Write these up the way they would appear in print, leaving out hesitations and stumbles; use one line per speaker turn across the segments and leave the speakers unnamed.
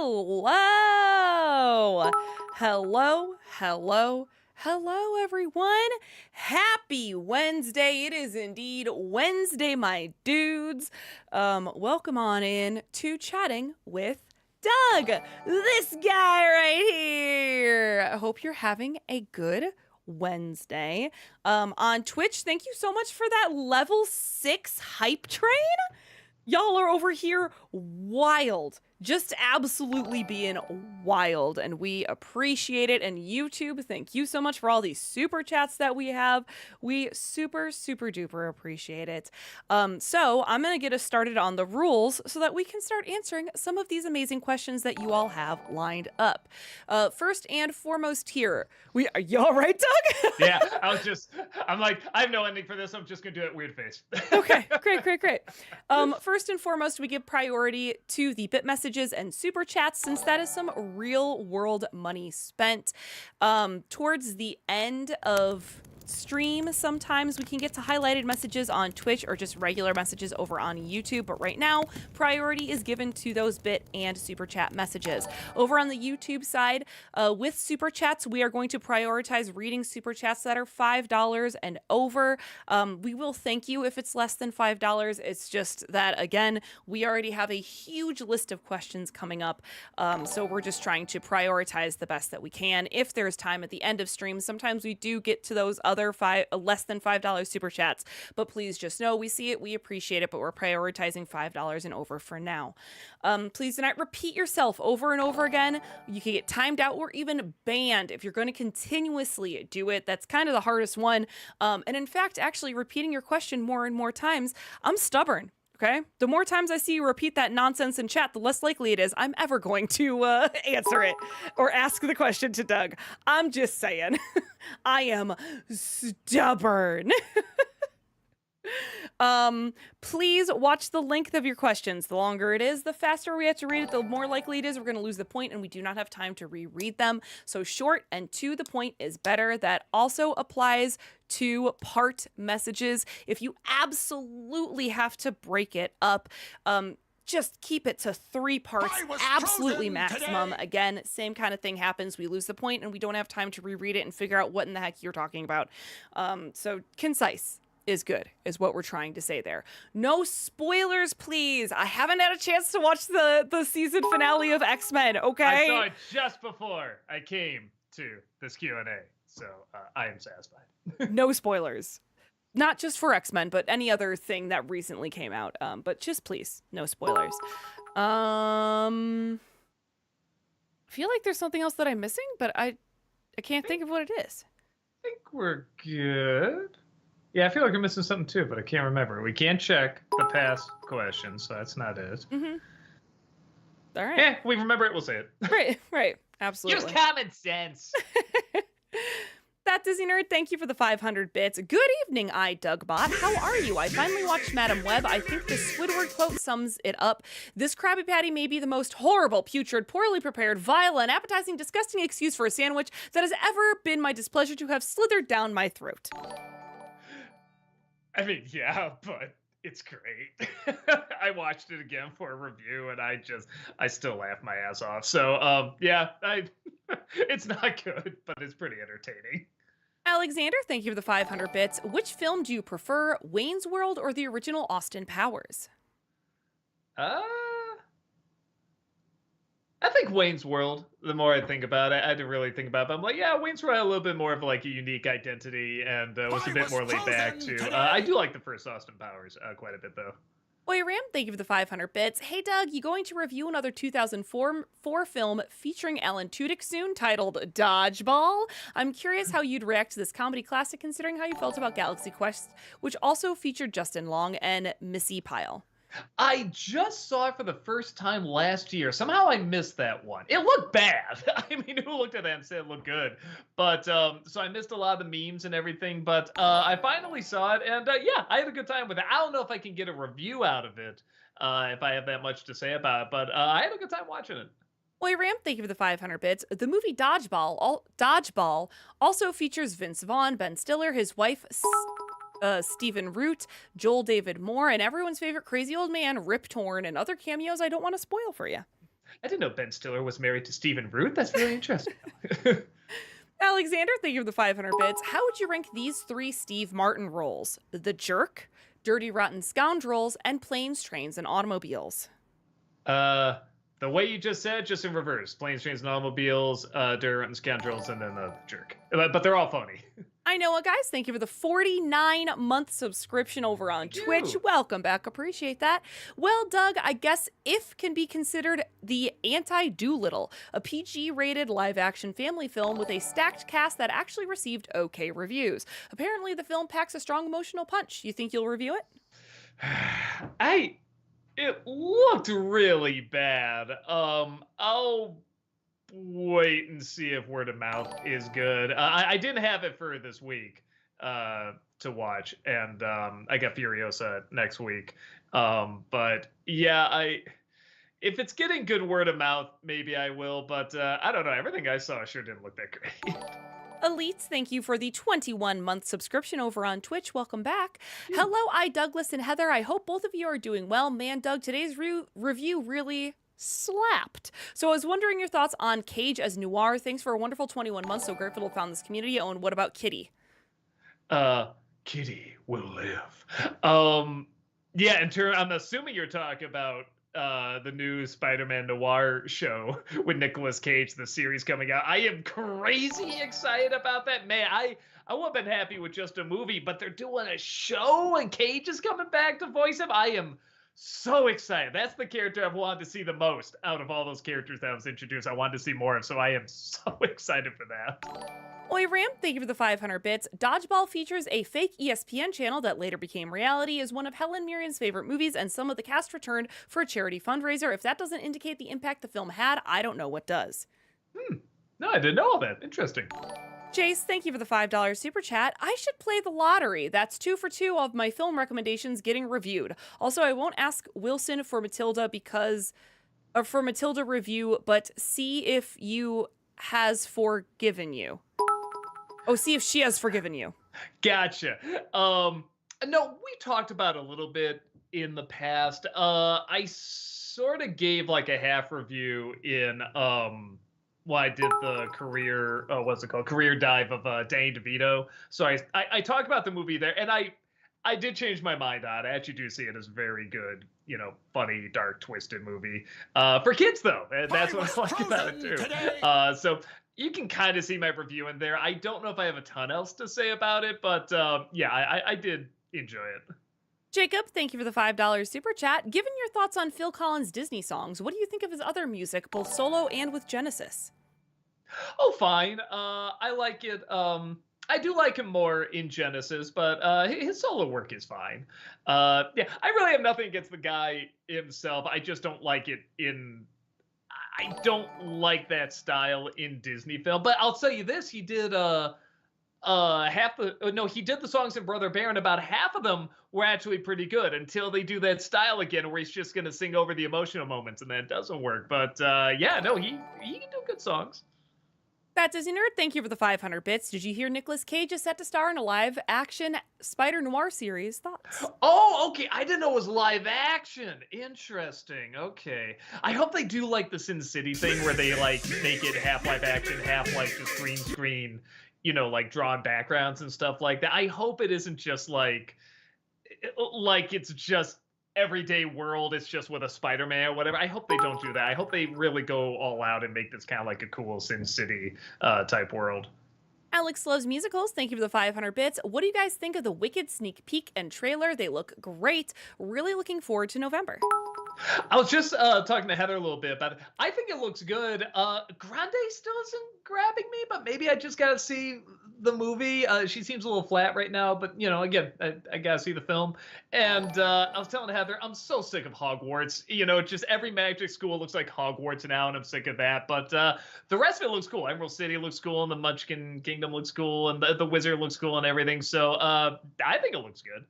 Hello! Hello, everyone. Happy Wednesday. It is indeed Wednesday, my dudes. Welcome on in to Chatting with Doug, this guy right here. I hope you're having a good Wednesday. On Twitch, thank you so much for that level 6 hype train. Y'all are over here wild, just absolutely being wild, and we appreciate it. And YouTube, thank you so much for all these super chats that we have. We super duper appreciate it. So I'm gonna get us started on the rules so that we can start answering some of these amazing questions that you all have lined up. First and foremost here, are you all right, Doug?
Yeah, I'm like, I have no ending for this. I'm just gonna do it weird face.
Okay, great. First and foremost, we give priority to the bit messages and super chats, since that is some real world money spent. Towards the end of stream, sometimes we can get to highlighted messages on Twitch or just regular messages over on YouTube, but right now priority is given to those bit and super chat messages. Over on the YouTube side, with super chats, we are going to prioritize reading super chats that are $5 and over. We will thank you if it's less than $5. It's just that, again, we already have a huge list of questions coming up, so we're just trying to prioritize the best that we can. If there's time at the end of streams, sometimes we do get to those other less than $5 super chats, but please just know we see it, we appreciate it, but we're prioritizing $5 and over for now. Please do not repeat yourself over and over again. You can get timed out or even banned if you're going to continuously do it. That's kind of the hardest one. And in fact, actually repeating your question more and more times, I'm stubborn. Okay, the more times I see you repeat that nonsense in chat, the less likely it is I'm ever going to answer it or ask the question to Doug. I'm just saying. I am stubborn. Please watch the length of your questions. The longer it is, the faster we have to read it, the more likely it is we're going to lose the point, and we do not have time to reread them. So short and to the point is better. That also applies to part messages. If you absolutely have to break it up, just keep it to 3 parts, absolutely maximum. Today. Again, same kind of thing happens. We lose the point and we don't have time to reread it and figure out what in the heck you're talking about. So concise is good, is what we're trying to say there. No spoilers, please. I haven't had a chance to watch the season finale of X-Men, okay?
I saw it just before I came to this Q&A, so I am satisfied.
No spoilers. Not just for X-Men, but any other thing that recently came out. But just please, no spoilers. I feel like there's something else that I'm missing, but I can't think of what it is.
I think we're good. Yeah, I feel like I'm missing something too, but I can't remember. We can't check the past questions, so that's not it.
Mm-hmm. All right.
Yeah, we remember it, we'll say it.
Right. Absolutely.
Use common sense.
That Disney Nerd, thank you for the 500 bits. Good evening, Dougbot. How are you? I finally watched Madam Web. I think the Squidward quote sums it up. This Krabby Patty may be the most horrible, putrid, poorly prepared, vile, and appetizing, disgusting excuse for a sandwich that has ever been my displeasure to have slithered down my throat.
I mean, yeah, but it's great. I watched it again for a review, and I still laugh my ass off. So, yeah, it's not good, but it's pretty entertaining.
Alexander, thank you for the 500 bits. Which film do you prefer, Wayne's World or the original Austin Powers?
I think Wayne's World, the more I think about it, I didn't really think about it, but I'm like, yeah, Wayne's World had a little bit more of like a unique identity and was a bit more laid back too. I do like the first Austin Powers quite a bit though.
Oi Ram, thank you for the 500 bits. Hey Doug, you going to review another 2004 film featuring Alan Tudyk soon titled Dodgeball? I'm curious how you'd react to this comedy classic considering how you felt about Galaxy Quest, which also featured Justin Long and Missy Pyle.
I just saw it for the first time last year. Somehow I missed that one. It looked bad. I mean, who looked at that and said it looked good? But so I missed a lot of the memes and everything. But I finally saw it, and yeah, I had a good time with it. I don't know if I can get a review out of it if I have that much to say about it. But I had a good time watching it.
Oi Ram, thank you for the 500 bits. The movie Dodgeball also features Vince Vaughn, Ben Stiller, his wife Stephen Root, Joel David Moore, and everyone's favorite crazy old man, Rip Torn, and other cameos I don't want to spoil for you.
I didn't know Ben Stiller was married to Stephen Root. That's really interesting.
Alexander, thank you for the 500 bits. How would you rank these 3 Steve Martin roles? The Jerk, Dirty Rotten Scoundrels, and Planes, Trains, and Automobiles.
The way you just said, just in reverse. Planes, Trains, and Automobiles, Dirty Rotten Scoundrels, and then the Jerk. But they're all phony.
I know it, guys. Thank you for the 49-month subscription over on Twitch. Welcome back. Appreciate that. Well, Doug, I guess If can be considered the anti-Doolittle, a PG-rated live-action family film with a stacked cast that actually received okay reviews. Apparently, the film packs a strong emotional punch. You think you'll review it?
It looked really bad. I'll wait and see if word of mouth is good. I didn't have it for this week to watch, and I got Furiosa next week. But yeah, if it's getting good word of mouth, maybe I will. But I don't know. Everything I saw sure didn't look that great.
Elites, thank you for the 21-month subscription over on Twitch. Welcome back. Hello, Douglas and Heather. I hope both of you are doing well. Man, Doug, today's review really slapped. So I was wondering your thoughts on Cage as Noir. Thanks for a wonderful 21 months. So grateful to have found this community. Oh, and what about Kitty?
Kitty will live. Yeah, I'm assuming you're talking about the new Spider-Man Noir show with Nicolas Cage, the series coming out. I am crazy excited about that. Man, I would have been happy with just a movie, but they're doing a show and Cage is coming back to voice him. I am so excited. That's the character I've wanted to see the most out of all those characters that was introduced. I wanted to see more of, so I am so excited for that.
Oi Ram, thank you for the 500 bits. Dodgeball features a fake ESPN channel that later became reality, is one of Helen Mirren's favorite movies, and some of the cast returned for a charity fundraiser. If that doesn't indicate the impact the film had, I don't know what does.
No, I didn't know all that. Interesting.
Jace, thank you for the $5 super chat. I should play the lottery. That's 2 for 2 of my film recommendations getting reviewed. Also, I won't ask Wilson for Matilda for Matilda review, but see if you has forgiven you. Oh, see if she has forgiven you.
Gotcha. No, we talked about it a little bit in the past. I sort of gave like a half review in I did the career dive of Danny DeVito. So I talked about the movie there, and I did change my mind on it. I actually do see it as a very good, funny, dark, twisted movie. For kids though, and that's what I like about it too. So you can kind of see my review in there. I don't know if I have a ton else to say about it, but yeah, I did enjoy it.
Jacob, thank you for the $5 super chat. Given your thoughts on Phil Collins' Disney songs, what do you think of his other music, both solo and with Genesis?
Oh, fine. I like it. I do like him more in Genesis, but his solo work is fine. Yeah, I really have nothing against the guy himself. I just don't like it I don't like that style in Disney film. But I'll tell you this: he did he did the songs in Brother Bear, and about half of them were actually pretty good until they do that style again, where he's just gonna sing over the emotional moments, and that doesn't work. But yeah, no, he can do good songs.
Fat Disney Nerd, thank you for the 500 bits. Did you hear Nicolas Cage is set to star in a live-action Spider Noir series? Thoughts?
Oh, okay. I didn't know it was live action. Interesting. Okay. I hope they do like the Sin City thing where they like make it half live action, half like just green screen, like drawn backgrounds and stuff like that. I hope it isn't just like it's just everyday world. It's just with a Spider-Man or whatever. I hope they don't do that. I hope they really go all out and make this kind of like a cool Sin City type world.
Alex loves musicals. Thank you for the 500 bits. What do you guys think of the Wicked sneak peek and trailer? They look great. Really looking forward to November.
I was just talking to Heather a little bit about it. I think it looks good. Grande still isn't grabbing me, but maybe I just got to see the movie. She seems a little flat right now, but, again, I got to see the film. And I was telling Heather, I'm so sick of Hogwarts. Just every magic school looks like Hogwarts now, and I'm sick of that. But the rest of it looks cool. Emerald City looks cool, and the Munchkin Kingdom looks cool, and the Wizard looks cool and everything. So I think it looks good.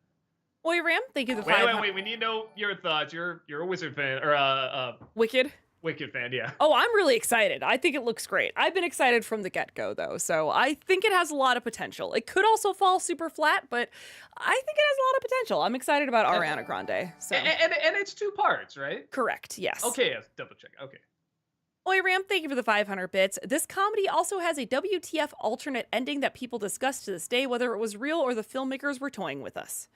Oi Ram, thank you for the 500.
Wait. We need to know your thoughts. You're a Wizard fan or
Wicked
fan, yeah.
Oh, I'm really excited. I think it looks great. I've been excited from the get-go though, so I think it has a lot of potential. It could also fall super flat, but I think it has a lot of potential. I'm excited about Ariana Grande. So
and it's 2 parts, right?
Correct. Yes.
Okay, yes, double check. Okay.
Oi Ram, thank you for the 500 bits. This comedy also has a WTF alternate ending that people discuss to this day, whether it was real or the filmmakers were toying with us.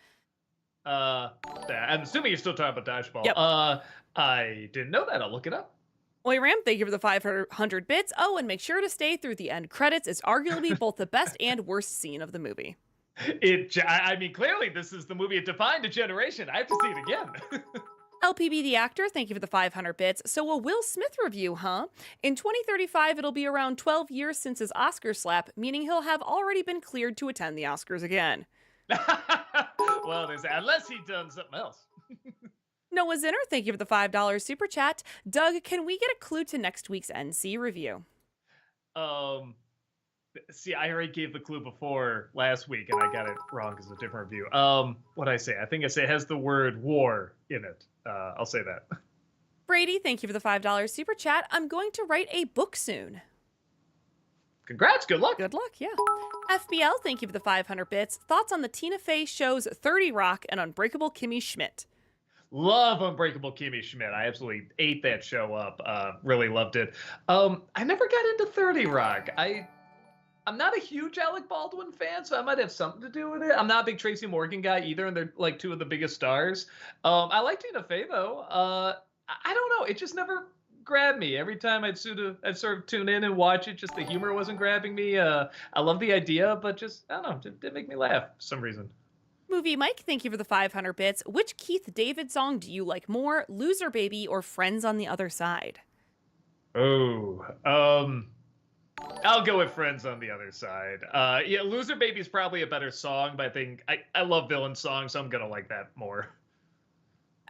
Uh, I'm assuming you're still talking about Dodgeball.
Yep.
I didn't know that. I'll look it up.
Oi Ram, thank you for the 500 bits. Oh, and make sure to stay through the end credits. It's arguably both the best and worst scene of the movie.
I mean, clearly this is the movie that defined a generation. I have to see it again.
LPB the actor, thank you for the 500 bits. So a Will Smith review, huh? In 2035, it'll be around 12 years since his Oscar slap, meaning he'll have already been cleared to attend the Oscars again.
Well, there's that. Unless he done something else.
Noah Zinner, thank you for the $5 super chat. Doug, can we get a clue to next week's NC review?
See, I already gave the clue before last week, and I got it wrong because it's a different review. What'd I say? I think I say it has the word war in it. I'll say that.
Brady, thank you for the $5 super chat. I'm going to write a book soon.
Congrats. Good luck.
Good luck, yeah. FBL, thank you for the 500 bits. Thoughts on the Tina Fey shows 30 Rock and Unbreakable Kimmy Schmidt?
Love Unbreakable Kimmy Schmidt. I absolutely ate that show up. Really loved it. I never got into 30 Rock. I'm not a huge Alec Baldwin fan, so I might have something to do with it. I'm not a big Tracy Morgan guy either, and they're like two of the biggest stars. I like Tina Fey though. I don't know. It just never grabbed me. Every time I'd sort of tune in and watch it, just the humor wasn't grabbing me. I love the idea, but just I don't know, it didn't make me laugh for some reason.
Movie Mike, thank you for the 500 bits. Which Keith David song do you like more, Loser Baby or Friends on the Other Side?
Oh, I'll go with Friends on the Other Side. Yeah, Loser Baby is probably a better song, but I think I love villain songs, so I'm gonna like that more.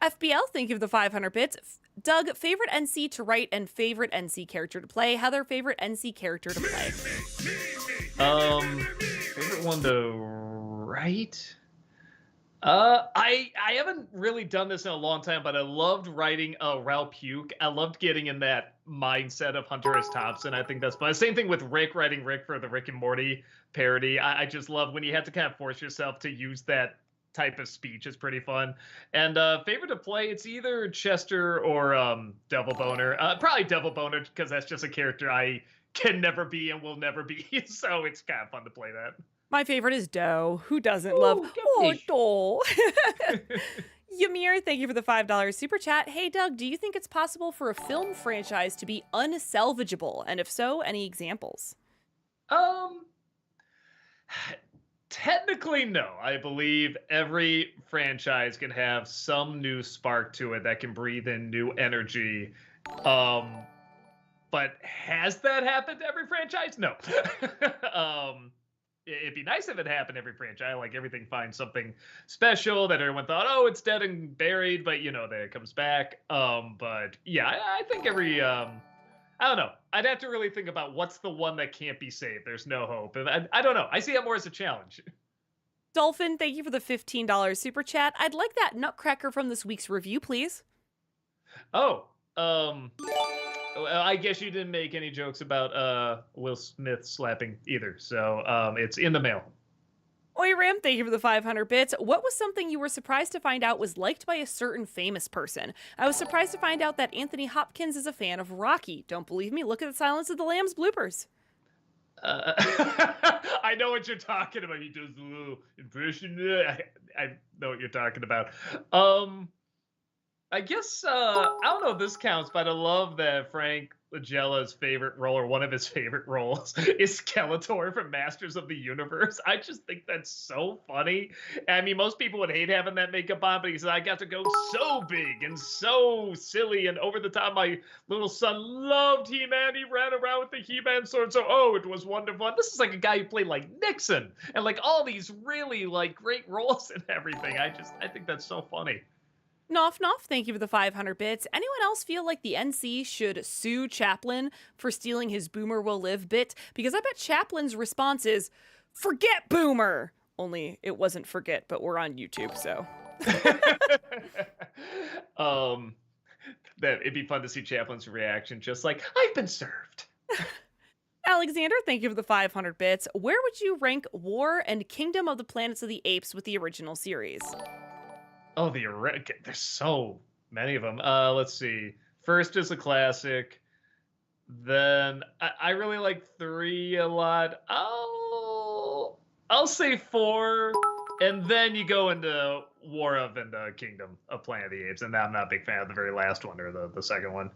FBL, thank you for the 500 bits. Doug, favorite NC to write and favorite NC character to play. Heather, favorite NC character to play.
Favorite one to write? I haven't really done this in a long time, but I loved writing Ralph Puke. I loved getting in that mindset of Hunter S. Thompson. I think that's fun. Same thing with Rick, writing Rick for the Rick and Morty parody. I just love when you have to kind of force yourself to use that type of speech. It's pretty fun. And favorite to play, it's either Chester or Devil Boner. Probably Devil Boner because that's just a character I can never be and will never be. So it's kind of fun to play that.
My favorite is Doe. Who doesn't love Doe? Ymir, thank you for the $5 super chat. Hey, Doug, do you think it's possible for a film franchise to be unsalvageable? And if so, any examples?
Technically, no. I believe every franchise can have some new spark to it that can breathe in new energy. But has that happened to every franchise? No. It'd be nice if it happened every franchise. Like everything finds something special that everyone thought, oh, it's dead and buried, but that it comes back. But yeah, I think every I don't know. I'd have to really think about what's the one that can't be saved. There's no hope. And I don't know. I see it more as a challenge.
Dolphin, thank you for the $15 super chat. I'd like that nutcracker from this week's review, please.
Oh, well, I guess you didn't make any jokes about Will Smith slapping either, so it's in the mail.
Oi Ram, thank you for the 500 bits. What was something you were surprised to find out was liked by a certain famous person? I was surprised to find out that Anthony Hopkins is a fan of Rocky. Don't believe me? Look at the Silence of the Lambs bloopers.
I know what you're talking about. He does a little impression. I know what you're talking about. I guess I don't know if this counts, but I love that Frank Lagella's favorite role, or one of his favorite roles, is Skeletor from Masters of the Universe. I just think that's so funny. I mean, most people would hate having that makeup on, but he said, I got to go so big and so silly and over the top. My little son loved He-Man. He ran around with the He-Man sword. So, it was wonderful. And this is like a guy who played like Nixon and like all these really like great roles and everything. I think that's so funny.
Noff, thank you for the 500 bits. Anyone else feel like the NC should sue Chaplin for stealing his Boomer Will Live bit? Because I bet Chaplin's response is, forget Boomer! Only it wasn't forget, but we're on YouTube, so.
That it'd be fun to see Chaplin's reaction, just like, I've been served.
Alexander, thank you for the 500 bits. Where would you rank War and Kingdom of the Planets of the Apes with the original series?
Oh, there's so many of them. Let's see. First is a classic. Then I really like 3 a lot. I'll say 4, and then you go into War of and Kingdom of Planet of the Apes, and I'm not a big fan of the very last one or the second one.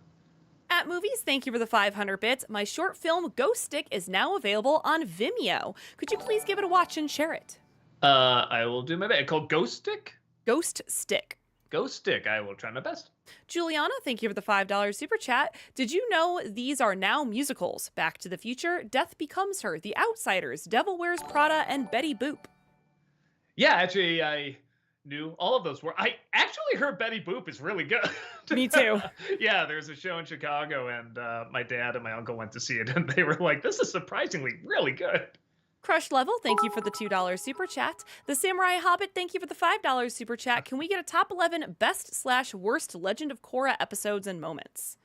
At Movies, thank you for the 500 bits. My short film Ghost Stick is now available on Vimeo. Could you please give it a watch and share it?
I will do my best. Called Ghost Stick?
Ghost Stick.
Ghost Stick. I will try my best.
Juliana, thank you for the $5 super chat. Did you know these are now musicals? Back to the Future, Death Becomes Her, The Outsiders, Devil Wears Prada, and Betty Boop.
Yeah, actually, I knew all of those were. I actually heard Betty Boop is really good.
Me too.
Yeah, there's a show in Chicago, and my dad and my uncle went to see it, and they were like, "This is surprisingly really good."
Crush Level, thank you for the $2 super chat. The Samurai Hobbit, thank you for the $5 super chat. Can we get a top 11 best/worst Legend of Korra episodes and moments?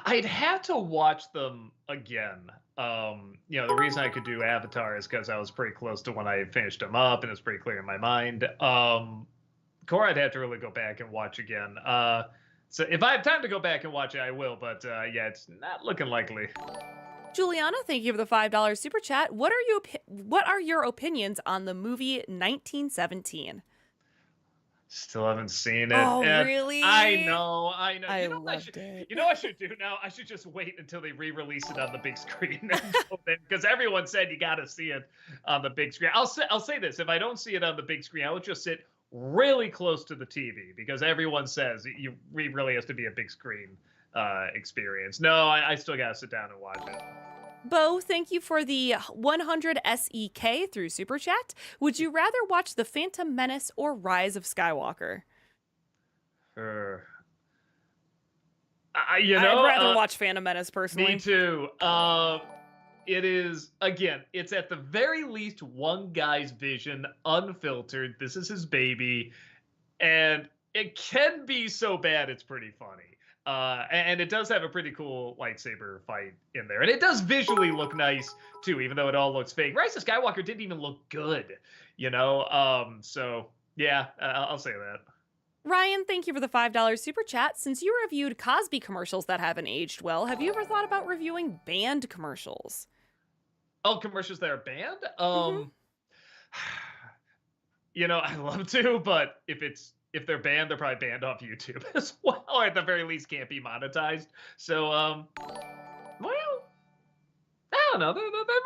I'd have to watch them again. The reason I could do Avatar is because I was pretty close to when I finished them up, and it's pretty clear in my mind. Korra, I'd have to really go back and watch again. So if I have time to go back and watch it, I will. But yeah, it's not looking likely.
Juliana, thank you for the $5 super chat. What are your opinions on the movie 1917?
Still haven't seen it.
Oh,
And
really?
I know.
I
You know what
loved it.
You know what I should do now? I should just wait until they re-release it on the big screen, because everyone said you got to see it on the big screen. I'll say this: if I don't see it on the big screen, I will just sit really close to the TV, because everyone says it really has to be a big screen experience. No, I still got to sit down and watch it.
Bo, thank you for the 100 SEK through Super Chat. Would you rather watch The Phantom Menace or Rise of Skywalker?
I'd
I'd rather watch Phantom Menace, personally.
Me too. It is, again, it's at the very least one guy's vision, unfiltered. This is his baby. And it can be so bad, it's pretty funny. And it does have a pretty cool lightsaber fight in there. And it does visually look nice, too, even though it all looks fake. Rise of Skywalker didn't even look good, So, yeah, I'll say that.
Ryan, thank you for the $5 super chat. Since you reviewed Cosby commercials that haven't aged well, have you ever thought about reviewing banned commercials?
Oh, commercials that are banned?
Mm-hmm.
I'd love to, but if they're banned, they're probably banned off YouTube as well, or at the very least can't be monetized. So, well, I don't know. There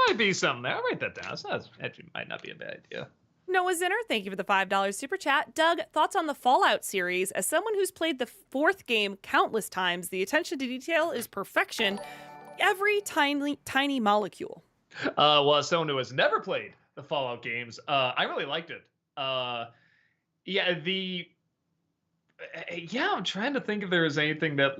might be something there. I'll write that down. Actually might not be a bad idea.
Noah Zinner, thank you for the $5 super chat. Doug, thoughts on the Fallout series? As someone who's played the fourth game countless times, the attention to detail is perfection. Every tiny molecule.
Well, as someone who has never played the Fallout games, I really liked it. I'm trying to think if there was anything that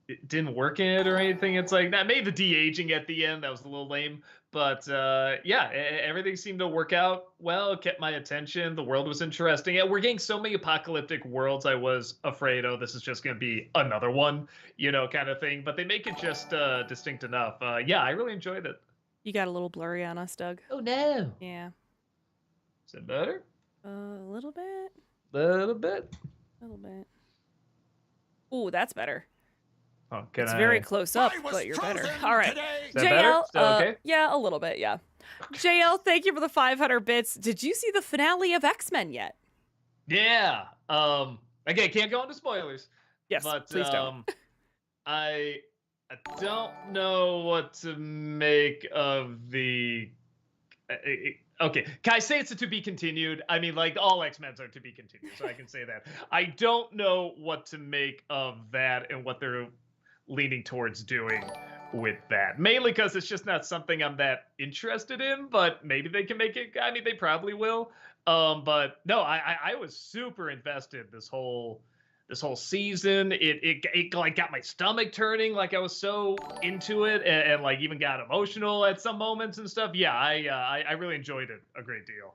it didn't work in it or anything. It's like that made the de-aging at the end. That was a little lame, but everything seemed to work out well. It kept my attention. The world was interesting. Yeah, we're getting so many apocalyptic worlds. I was afraid, this is just going to be another one, kind of thing. But they make it just distinct enough. I really enjoyed it.
You got a little blurry on us, Doug.
Oh no.
Yeah.
Is it better?
A little bit.
Little bit.
Ooh, that's better.
Oh,
it's very close up, but you're better. All right.
JL, okay?
Yeah, a little bit, yeah. JL, thank you for the 500 bits. Did you see the finale of X-Men yet?
Yeah. Again, can't go into spoilers.
Yes,
but,
please don't.
I don't know what to make of the... Okay, can I say it's a to be continued? I mean, all X-Men's are to be continued, so I can say that. I don't know what to make of that and what they're leaning towards doing with that. Mainly because it's just not something I'm that interested in, but maybe they can make it. I mean, they probably will. But no, I was super invested this whole season. It got my stomach turning. I was so into it, and even got emotional at some moments and stuff. Yeah, I really enjoyed it a great deal.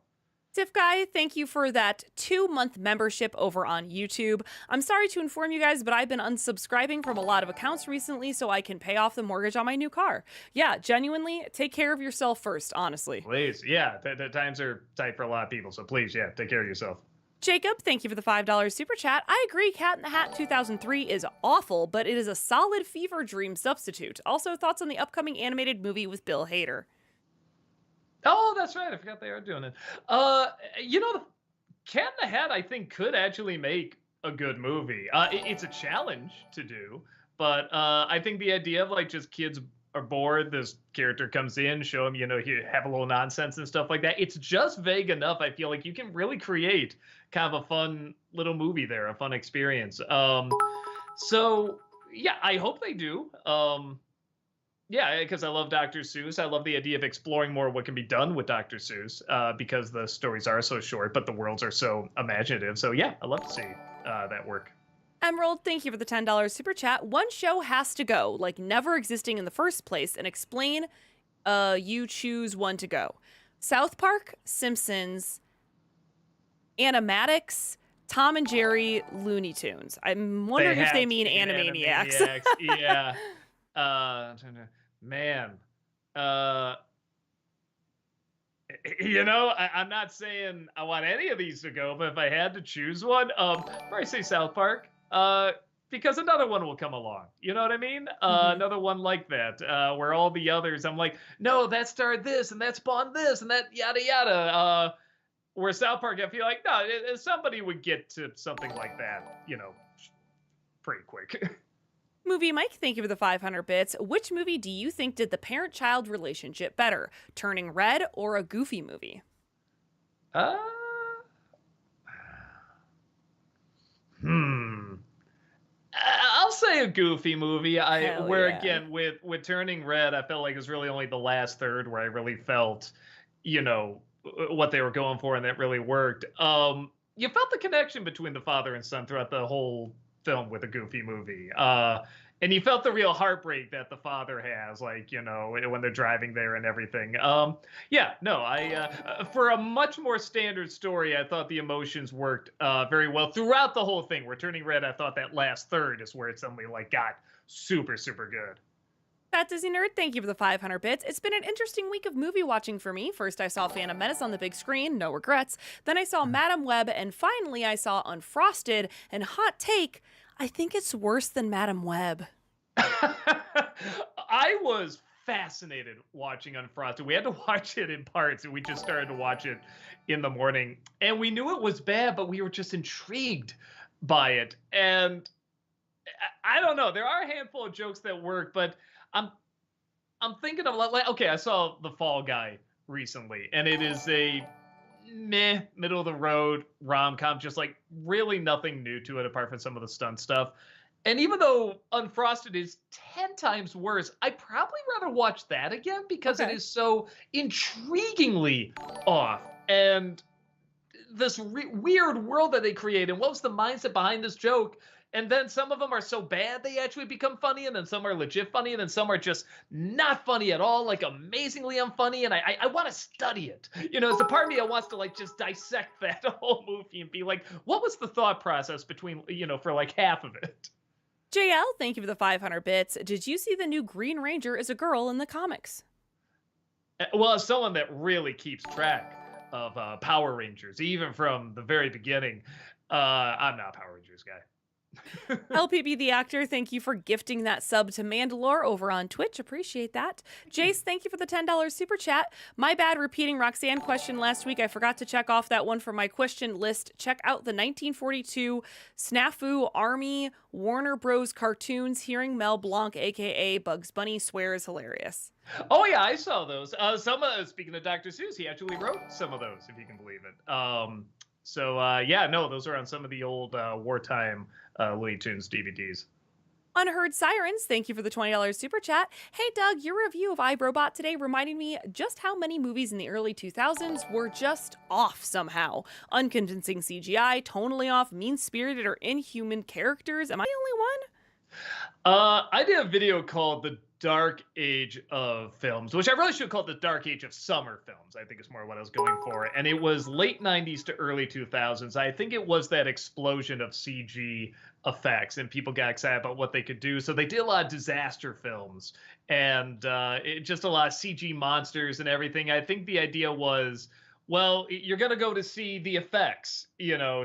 Tiff Guy, thank you for that 2-month membership over on YouTube. I'm sorry to inform you guys, but I've been unsubscribing from a lot of accounts recently so I can pay off the mortgage on my new car. Yeah, genuinely, take care of yourself first, honestly.
Please, yeah, the times are tight for a lot of people, so please, yeah, take care of yourself.
Jacob, thank you for the $5 super chat. I agree, Cat in the Hat 2003 is awful, but it is a solid fever dream substitute. Also, thoughts on the upcoming animated movie with Bill Hader?
Oh, that's right. I forgot they are doing it. The Cat in the Hat, I think, could actually make a good movie. It's a challenge to do, but I think the idea of like just kids are bored, this character comes in, show them, you have a little nonsense and stuff like that. It's just vague enough. I feel like you can really create kind of a fun little movie there, a fun experience. So yeah, I hope they do. Yeah, because I love Dr. Seuss. I love the idea of exploring more what can be done with Dr. Seuss because the stories are so short, but the worlds are so imaginative. So yeah, I love to see that work.
Emerald, thank you for the $10 super chat. One show has to go, like never existing in the first place, and explain you choose one to go. South Park, Simpsons, Animatics, Tom and Jerry, Looney Tunes. I'm wondering if they mean Animaniacs.
Yeah. Man. I'm not saying I want any of these to go, but if I had to choose one, probably say South Park. Because another one will come along. You know what I mean? Another one like that, where all the others, I'm like, no, that starred this, and that spawned this, and that yada yada. Where South Park, I feel like, no, somebody would get to something like that, pretty quick.
Movie Mike, thank you for the 500 bits. Which movie do you think did the parent-child relationship better? Turning Red or a Goofy movie?
Uh, I'll say a Goofy movie. Again with Turning Red, I felt like it was really only the last third where I really felt, what they were going for, and that really worked. You felt the connection between the father and son throughout the whole film with a Goofy movie. And you felt the real heartbreak that the father has, like, when they're driving there and everything. For a much more standard story, I thought the emotions worked very well throughout the whole thing. Where Turning Red, I thought that last third is where it suddenly got super, super good.
Fat Disney Nerd, thank you for the 500 bits. It's been an interesting week of movie watching for me. First, I saw Phantom Menace on the big screen, no regrets. Then I saw Madam Web, and finally I saw Unfrosted. And hot take, I think it's worse than Madam Web.
I was fascinated watching Unfrosted. We had to watch it in parts, and we just started to watch it in the morning. And we knew it was bad, but we were just intrigued by it. And I don't know. There are a handful of jokes that work, but I'm thinking of like, okay, I saw The Fall Guy recently, and it is a middle of the road rom-com, just like really nothing new to it apart from some of the stunt stuff. And even though Unfrosted is 10 times worse, I'd probably rather watch that again because it is so intriguingly off. And this weird world that they create, and what was the mindset behind this joke? And then some of them are so bad they actually become funny, and then some are legit funny, and then some are just not funny at all, like amazingly unfunny. And I want to study it. It's a part of me that wants to like just dissect that whole movie and be like, what was the thought process between, for like half of it?
JL, thank you for the 500 bits. Did you see the new Green Ranger is a girl in the comics?
Well, as someone that really keeps track of Power Rangers, even from the very beginning, I'm not a Power Rangers guy.
LPB the actor, thank you for gifting that sub to Mandalore over on Twitch. Appreciate that. Jace, thank you for the $10 super chat. My bad repeating Roxanne question last week. I forgot to check off that one for my question list. Check out the 1942 Snafu Army Warner Bros. Cartoons. Hearing Mel Blanc, aka Bugs Bunny, swear is hilarious.
Oh yeah, I saw those. Speaking of Dr. Seuss, he actually wrote some of those, if you can believe it. Those are on some of the old wartime Looney Tunes DVDs.
Unheard Sirens, thank you for the $20 super chat. Hey Doug, your review of iRobot today reminded me just how many movies in the early 2000s were just off somehow. Unconvincing CGI, tonally off, mean-spirited or inhuman characters. Am I the only one?
I did a video called The Dark Age of Films, which I really should call it The Dark Age of Summer Films, I think is more what I was going for. And it was late 90s to early 2000s. I think it was that explosion of CG effects, and people got excited about what they could do. So they did a lot of disaster films, and just a lot of CG monsters and everything. I think the idea was, well, you're gonna go to see the effects,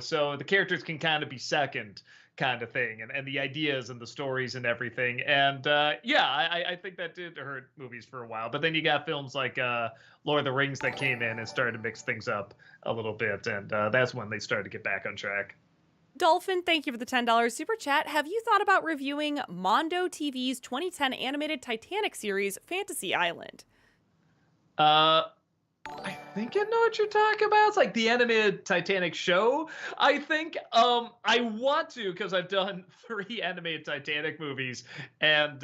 so the characters can kind of be second kind of thing, and the ideas and the stories and everything. And yeah, I think that did hurt movies for a while. But then you got films like Lord of the Rings that came in and started to mix things up a little bit, and that's when they started to get back on track.
Dolphin, thank you for the $10 super chat. Have you thought about reviewing Mondo TV's 2010 animated Titanic series, Fantasy Island?
Uh, I think I know what you're talking about. It's like the animated Titanic show. I think I want to because I've done 3 animated Titanic movies, and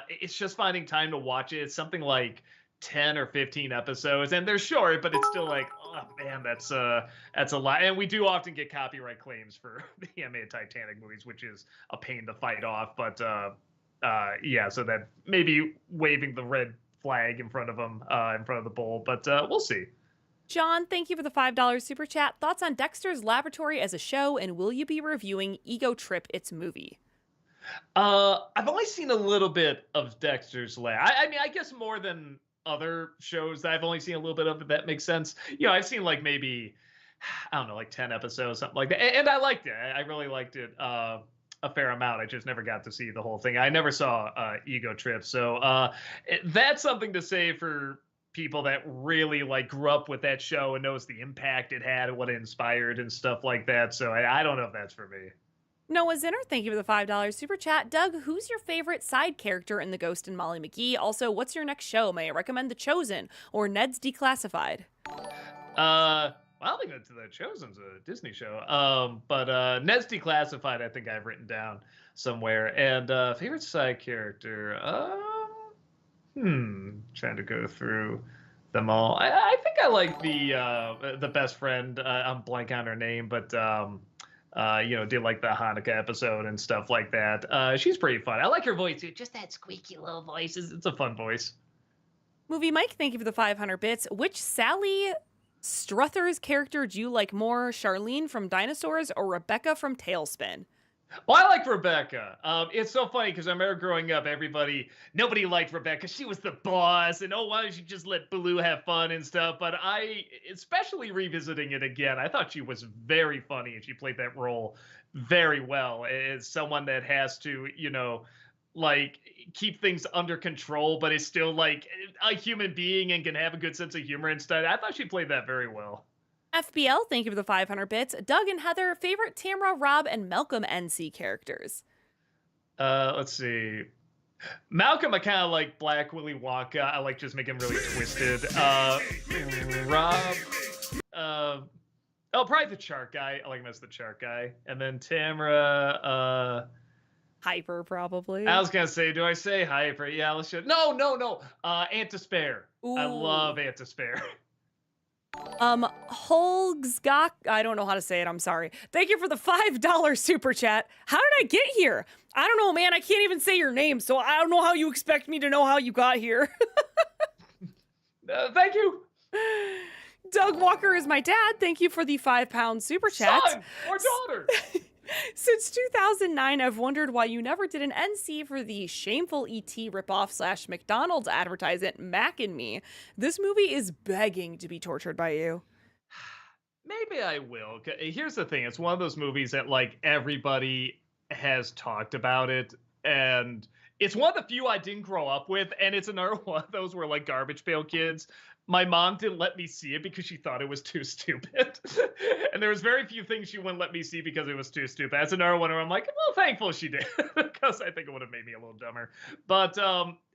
it's just finding time to watch it. It's something like 10 or 15 episodes, and they're short, but it's still like, oh man, that's a lot. And we do often get copyright claims for the animated Titanic movies, which is a pain to fight off. But yeah, so that maybe waving the red flag in front of them, in front of the bowl, but we'll see.
John, thank you for the $5 super chat. Thoughts on Dexter's Laboratory as a show, and will you be reviewing Ego Trip, its movie?
I've only seen a little bit of Dexter's Lab. I mean, I guess more than other shows that I've only seen a little bit of, if that makes sense. I've seen like maybe, I don't know, like 10 episodes, something like that. And I liked it. I really liked it a fair amount. I just never got to see the whole thing. I never saw Ego Trip. So that's something to say for people that really like grew up with that show and knows the impact it had and what it inspired and stuff like that. So I don't know if that's for me.
Noah Zinner, thank you for the $5 super chat. Doug, who's your favorite side character in The Ghost and Molly McGee? Also, what's your next show? May I recommend The Chosen or Ned's Declassified?
I don't think that's The Chosen's a Disney show. But Ned's Declassified, I think I've written down somewhere. And favorite side character, trying to go through them all. I think I like the best friend. I'm blank on her name, but did like the Hanukkah episode and stuff like that. She's pretty fun. I like her voice too. Just that squeaky little voice. It's a fun voice.
Movie Mike, thank you for the 500 bits. Which Sally Struthers character do you like more, Charlene from Dinosaurs or Rebecca from Tailspin?
Well, I like Rebecca. It's so funny because I remember growing up, nobody liked Rebecca. She was the boss, and oh, why don't you just let Baloo have fun and stuff? But especially revisiting it again, I thought she was very funny, and she played that role very well as someone that has to, like keep things under control, but is still like a human being and can have a good sense of humor and stuff. I thought she played that very well.
FBL, thank you for the 500 bits. Doug and Heather, favorite Tamara, Rob, and Malcolm NC characters?
Let's see. Malcolm, I kind of like Black Willy Wonka. I like just making him really twisted. Rob, probably the Shark Guy. I like him as the Shark Guy. And then Tamara,
Hyper, probably.
I was gonna say, do I say Hyper? Yeah, let's just. No. Aunt Despair.
Ooh.
I love Aunt Despair.
Holgsgok, I don't know how to say it, I'm sorry. Thank you for the $5 super chat. How did I get here? I don't know, man. I can't even say your name, so I don't know how you expect me to know how you got here.
Thank you.
Doug Walker is my dad. Thank you for the £5 super chat.
Son or daughter.
Since 2009, I've wondered why you never did an NC for the shameful ET ripoff / McDonald's advertisement, Mac and Me. This movie is begging to be tortured by you.
Maybe I will. Here's the thing. It's one of those movies that like everybody has talked about it. And it's one of the few I didn't grow up with. And it's another one of those where like Garbage Pail Kids, my mom didn't let me see it because she thought it was too stupid. And there was very few things she wouldn't let me see because it was too stupid. That's another one where I'm like, well, thankful she did, because I think it would have made me a little dumber. But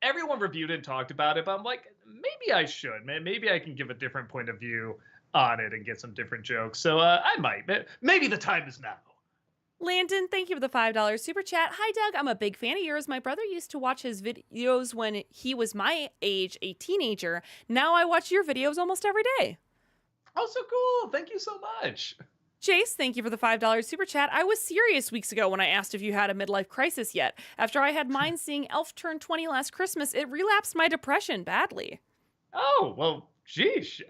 everyone reviewed it and talked about it. But I'm like, maybe I should. Maybe I can give a different point of view on it and get some different jokes. So I might. Maybe the time is now.
Landon, thank you for the $5 super chat. Hi, Doug. I'm a big fan of yours. My brother used to watch his videos when he was my age, a teenager. Now I watch your videos almost every day.
Oh, so cool. Thank you so much.
Chase, thank you for the $5 super chat. I was serious weeks ago when I asked if you had a midlife crisis yet. After I had mine seeing Elf turn 20 last Christmas, it relapsed my depression badly.
Oh, well, sheesh.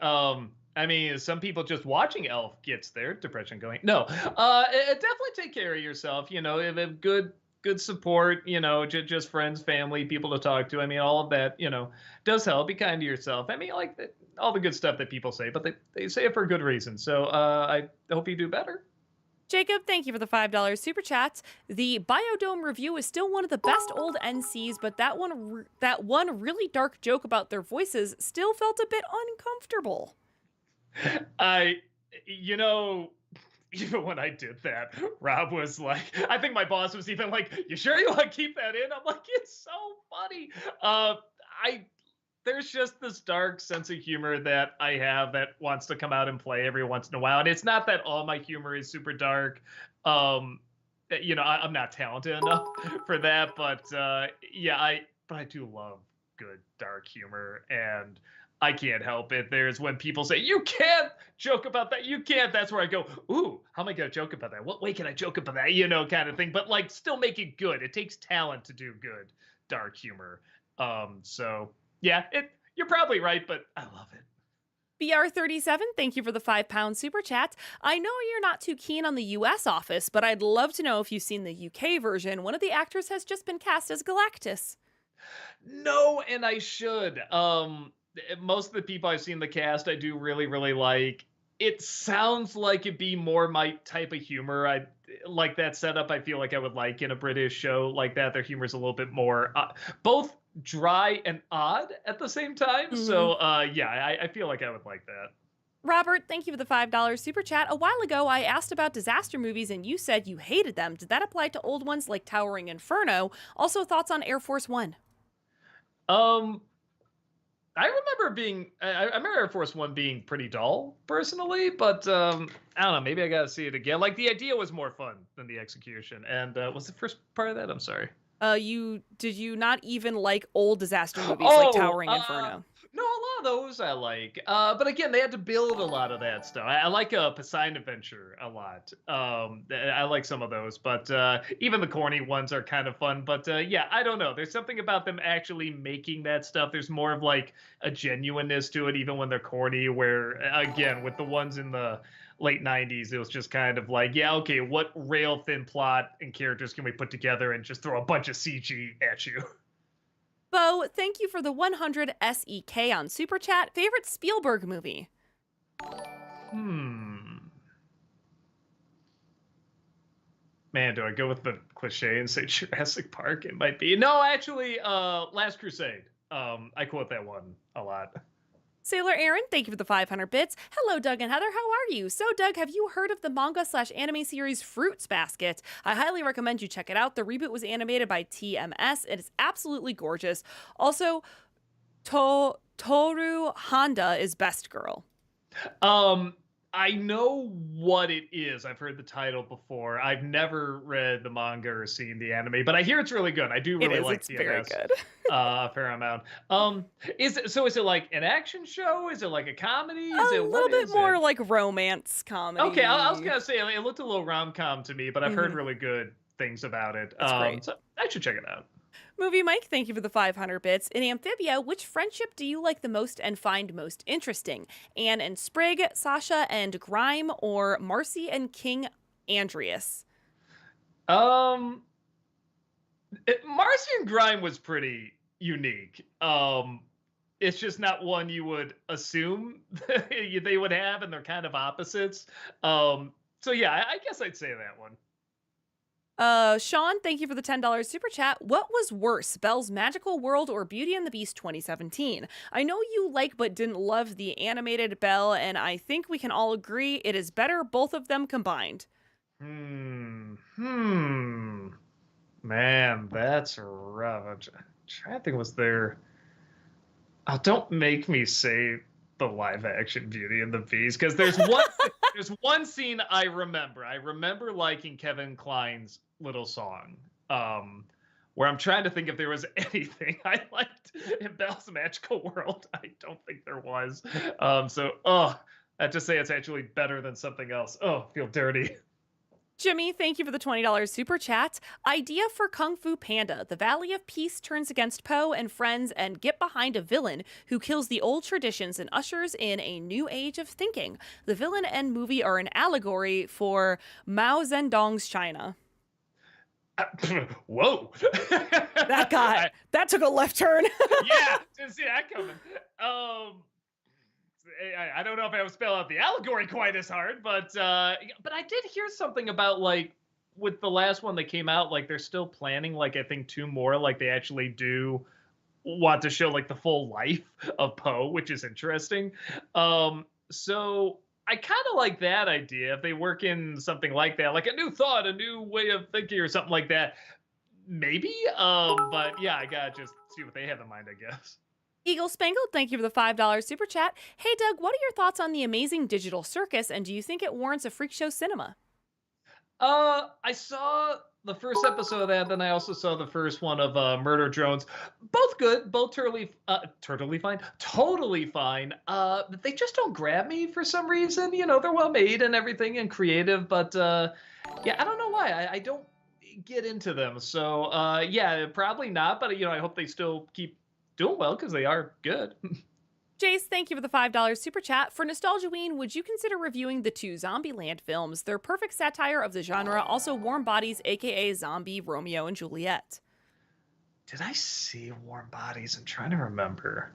I mean, some people just watching Elf gets their depression going. No, definitely take care of yourself. Have good good support, just friends, family, people to talk to. I mean, all of that, does help. Be kind to yourself. I mean, like all the good stuff that people say, but they say it for a good reason. So I hope you do better.
Jacob, thank you for the $5 super chat. The Biodome review is still one of the best old NCs, but that one really dark joke about their voices still felt a bit uncomfortable.
I, you know, even when I did that, Rob was like, I think my boss was even like, "You sure you want to keep that in?" I'm like, "It's so funny." I There's just this dark sense of humor that I have that wants to come out and play every once in a while, and it's not that all my humor is super dark. Um, I'm not talented enough for that, but yeah, I do love good dark humor, and I can't help it. There's when people say, "You can't joke about that. You can't." That's where I go, "Ooh, how am I going to joke about that? What way can I joke about that?" Kind of thing. But like, still make it good. It takes talent to do good dark humor. So yeah, you're probably right, but I love it.
BR37, thank you for the £5 super chat. I know you're not too keen on the US office, but I'd love to know if you've seen the UK version. One of the actors has just been cast as Galactus.
No, and I should. Most of the people I've seen the cast, I do really, really like. It sounds like it'd be more my type of humor. I like that setup. I feel like I would like in a British show like that. Their humor is a little bit more both dry and odd at the same time.
Mhm.
So yeah, I feel like I would like that.
Robert, thank you for the $5 super chat. A while ago, I asked about disaster movies and you said you hated them. Did that apply to old ones like Towering Inferno? Also, thoughts on Air Force One?
Um, I remember Air Force One being pretty dull personally, but I don't know. Maybe I gotta see it again. Like the idea was more fun than the execution. And was the first part of that? I'm sorry.
Did you not even like old disaster movies like
Oh,
Towering Inferno?
no, a lot of those I like. But again, they had to build a lot of that stuff. I like Poseidon Adventure a lot. I like some of those, but even the corny ones are kind of fun. But yeah, I don't know. There's something about them actually making that stuff. There's more of like a genuineness to it, even when they're corny. Where again, with the ones in the late 90s, it was just kind of like, yeah, okay, what rail thin plot and characters can we put together and just throw a bunch of CG at you?
Bo, thank you for the 100 SEK on Super Chat. Favorite Spielberg movie?
Hmm. Man, do I go with the cliche and say Jurassic Park? It might be. No, actually, Last Crusade. I quote that one a lot.
Sailor Aaron, thank you for the 500 bits. Hello, Doug and Heather. How are you? So, Doug, have you heard of the manga/anime series Fruits Basket? I highly recommend you check it out. The reboot was animated by TMS. It is absolutely gorgeous. Also, Toru Honda is best girl.
Um, I know what it is. I've heard the title before. I've never read the manga or seen the anime, but I hear it's really good. I do
It
really
is.
like
It's very
TMS
good.
a fair amount. Is it like an action show? Is it like a comedy?
A
Is it
little
what
bit
is
more
it?
like romance comedy.
Okay, I was gonna say it looked a little rom-com to me, but I've heard
Mhm.
really good things about it.
It's great.
So I should check it out.
Movie Mike, thank you for the 500 bits. In Amphibia, which friendship do you like the most and find most interesting? Anne and Sprig, Sasha and Grime, or Marcy and King Andreas?
Um, Marcy and Grime was pretty unique. It's just not one you would assume they would have, and they're kind of opposites. So yeah, I guess I'd say that one.
Sean, thank you for the $10 super chat. What was worse, Belle's Magical World or Beauty and the Beast 2017? I know you like but didn't love the animated Belle, and I think we can all agree it is better both of them combined.
Hmm. Man, that's rough. Trying to think, was there? Oh, don't make me say the live action Beauty and the Beast, because there's one scene I remember. I remember liking Kevin Kline's little song. Where I'm trying to think if there was anything I liked in Belle's Magical World. I don't think there was. I have to say it's actually better than something else. Oh, I feel dirty.
Jimmy, thank you for the $20 super chat. Idea for Kung Fu Panda. The Valley of Peace turns against Poe and friends and get behind a villain who kills the old traditions and ushers in a new age of thinking. The villain and movie are an allegory for Mao Zedong's China.
Whoa.
That took a left turn.
Yeah, didn't see that coming. I don't know if I would spell out the allegory quite as hard, but I did hear something about like with the last one that came out, like they're still planning like I think two more, like they actually do want to show like the full life of Poe, which is interesting. So I kind of like that idea if they work in something like that, like a new thought, a new way of thinking, or something like that. Maybe. But yeah, I gotta just see what they have in mind, I guess.
Eagle Spangled, thank you for the $5 super chat. Hey, Doug, what are your thoughts on the amazing digital circus, and do you think it warrants a freak show cinema?
I saw the first episode of that, then I also saw the first one of Murder Drones. Both good, both totally fine. But they just don't grab me for some reason. You know, they're well made and everything and creative, but yeah, I don't know why. I don't get into them. So yeah, probably not. But you know, I hope they still keep doing well because they are good.
Jace, thank you for the $5 super chat. For Nostalgia Ween, would you consider reviewing the two Zombieland films? They're perfect satire of the genre, also Warm Bodies, aka Zombie Romeo and Juliet.
Did I see Warm Bodies? I'm trying to remember.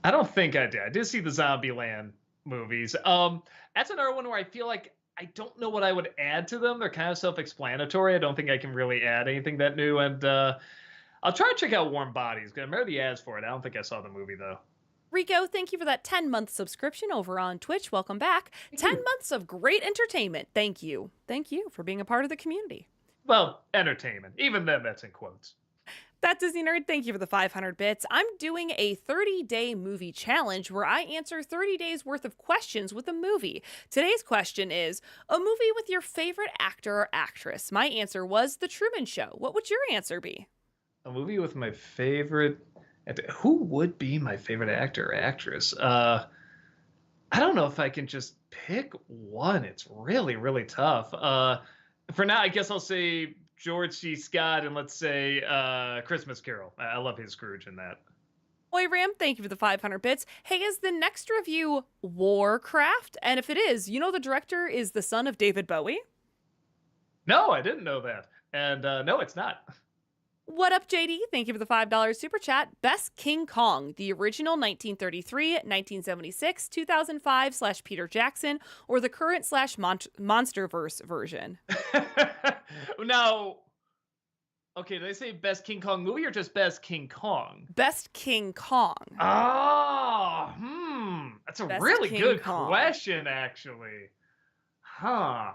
I don't think I did. I did see the Zombieland movies. That's another one where I feel like I don't know what I would add to them. They're kind of self-explanatory. I don't think I can really add anything that new. And I'll try to check out Warm Bodies because I remember the ads for it. I don't think I saw the movie though.
Rico, thank you for that 10-month subscription over on Twitch. Welcome back. 10 months of great entertainment. Thank you. Thank you for being a part of the community.
Well, entertainment. Even then, that's in quotes.
That Disney Nerd, thank you for the 500 bits. I'm doing a 30-day movie challenge where I answer 30 days worth of questions with a movie. Today's question is, a movie with your favorite actor or actress. My answer was The Truman Show. What would your answer be?
A movie with my favorite... Who would be my favorite actor or actress? I don't know if I can just pick one. It's really, really tough. For now, I guess I'll say George C. Scott and let's say Christmas Carol. I love his Scrooge in that.
Oi Ram, thank you for the 500 bits. Hey, is the next review Warcraft? And if it is, you know the director is the son of David Bowie?
No, I didn't know that. And no, it's not.
What up, JD? Thank you for the $5 super chat. Best King Kong, the original 1933, 1976, 2005 / Peter Jackson, or the current / Monsterverse version?
Now, okay, did I say best King Kong movie or just best King Kong?
Best King Kong.
That's a
Best
really
King
good
Kong.
question, actually. Huh.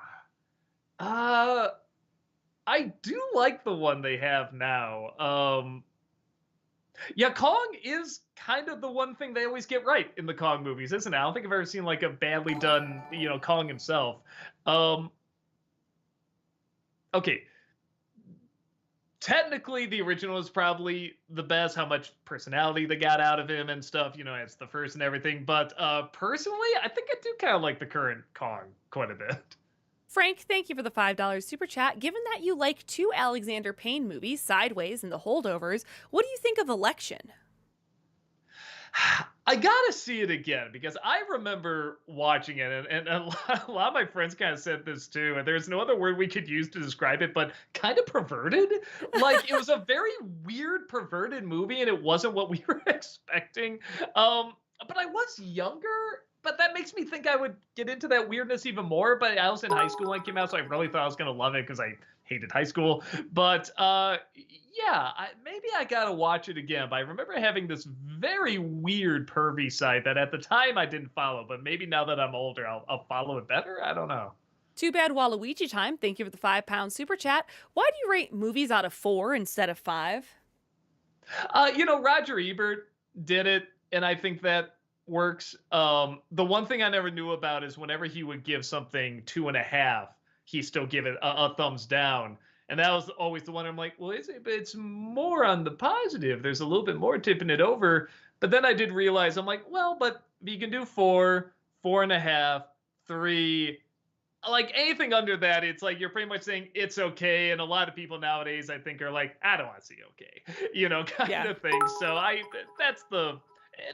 I do like the one they have now. Yeah, Kong is kind of the one thing they always get right in the Kong movies, isn't it? I don't think I've ever seen like a badly done, you know, Kong himself. Okay. Technically, the original is probably the best. How much personality they got out of him and stuff, you know, it's the first and everything. But personally, I think I do kind of like the current Kong quite a bit.
Frank, thank you for the $5 super chat. Given that you like two Alexander Payne movies, Sideways and The Holdovers, what do you think of Election?
I gotta see it again because I remember watching it, and a lot of my friends kind of said this too. And there's no other word we could use to describe it, but kind of perverted. Like it was a very weird, perverted movie, and it wasn't what we were expecting. But I was younger. But that makes me think I would get into that weirdness even more. But I was in high school when it came out, so I really thought I was going to love it because I hated high school. But yeah, maybe I got to watch it again. But I remember having this very weird pervy site that at the time I didn't follow. But maybe now that I'm older, I'll follow it better. I don't know.
Too bad Waluigi time. Thank you for the £5 super chat. Why do you rate movies out of 4 instead of 5?
You know, Roger Ebert did it, and I think that works. The one thing I never knew about is whenever he would give something 2.5, he still give it a thumbs down. And that was always the one I'm like, well, it's more on the positive. There's a little bit more tipping it over. But then I did realize, I'm like, well, but you can do 4, 4.5, 3. Like anything under that, it's like you're pretty much saying it's okay. And a lot of people nowadays, I think, are like, I don't want to see okay, you know, kind of thing. So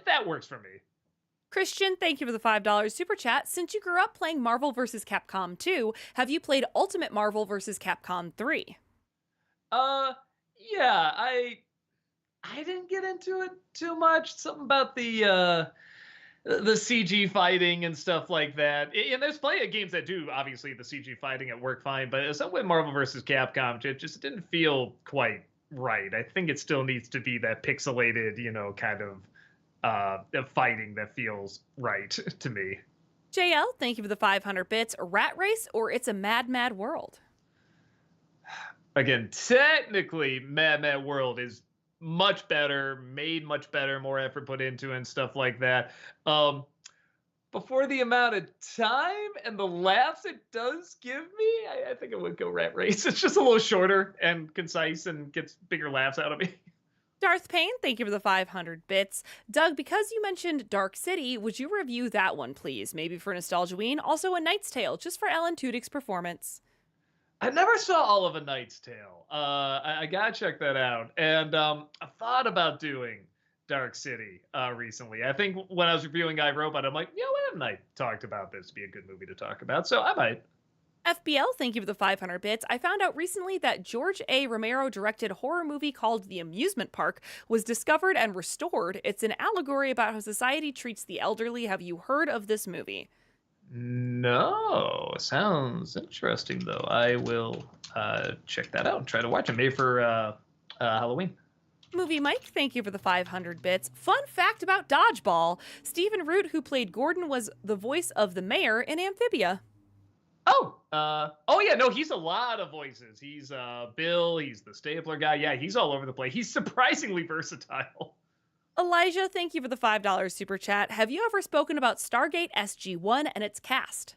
that works for me.
Christian, thank you for the $5 super chat. Since you grew up playing Marvel vs. Capcom 2, have you played Ultimate Marvel vs. Capcom 3?
Uh, yeah, I didn't get into it too much. Something about the CG fighting and stuff like that. And there's plenty of games that do obviously the CG fighting at work fine, but some with Marvel versus Capcom, it just didn't feel quite right. I think it still needs to be that pixelated, kind of fighting that feels right to me.
JL, thank you for the 500 bits. Rat Race or It's a Mad Mad World?
Again, technically, Mad Mad World is much better, made much better, more effort put into it and stuff like that. Um, Before the amount of time and the laughs it does give me, I think it would go Rat Race. It's just a little shorter and concise and gets bigger laughs out of me.
Darth Payne, thank you for the 500 bits. Doug, because you mentioned Dark City, would you review that one, please? Maybe for Nostalgiaween. Also, A Knight's Tale, just for Alan Tudyk's performance.
I never saw all of A Knight's Tale. I gotta check that out. And I thought about doing Dark City recently. I think when I was reviewing iRobot, I'm like, why haven't I talked about this? Be a good movie to talk about. So I might.
FBL, thank you for the 500 bits. I found out recently that George A. Romero directed horror movie called The Amusement Park was discovered and restored. It's an allegory about how society treats the elderly. Have you heard of this movie?
No, sounds interesting though. I will check that out and try to watch it. Maybe for Halloween.
Movie Mike, thank you for the 500 bits. Fun fact about Dodgeball. Stephen Root, who played Gordon, was the voice of the mayor in Amphibia.
Oh yeah, no, he's a lot of voices. He's Bill, he's the stapler guy. Yeah, he's all over the place. He's surprisingly versatile.
Elijah, thank you for the $5 super chat. Have you ever spoken about Stargate SG-1 and its cast?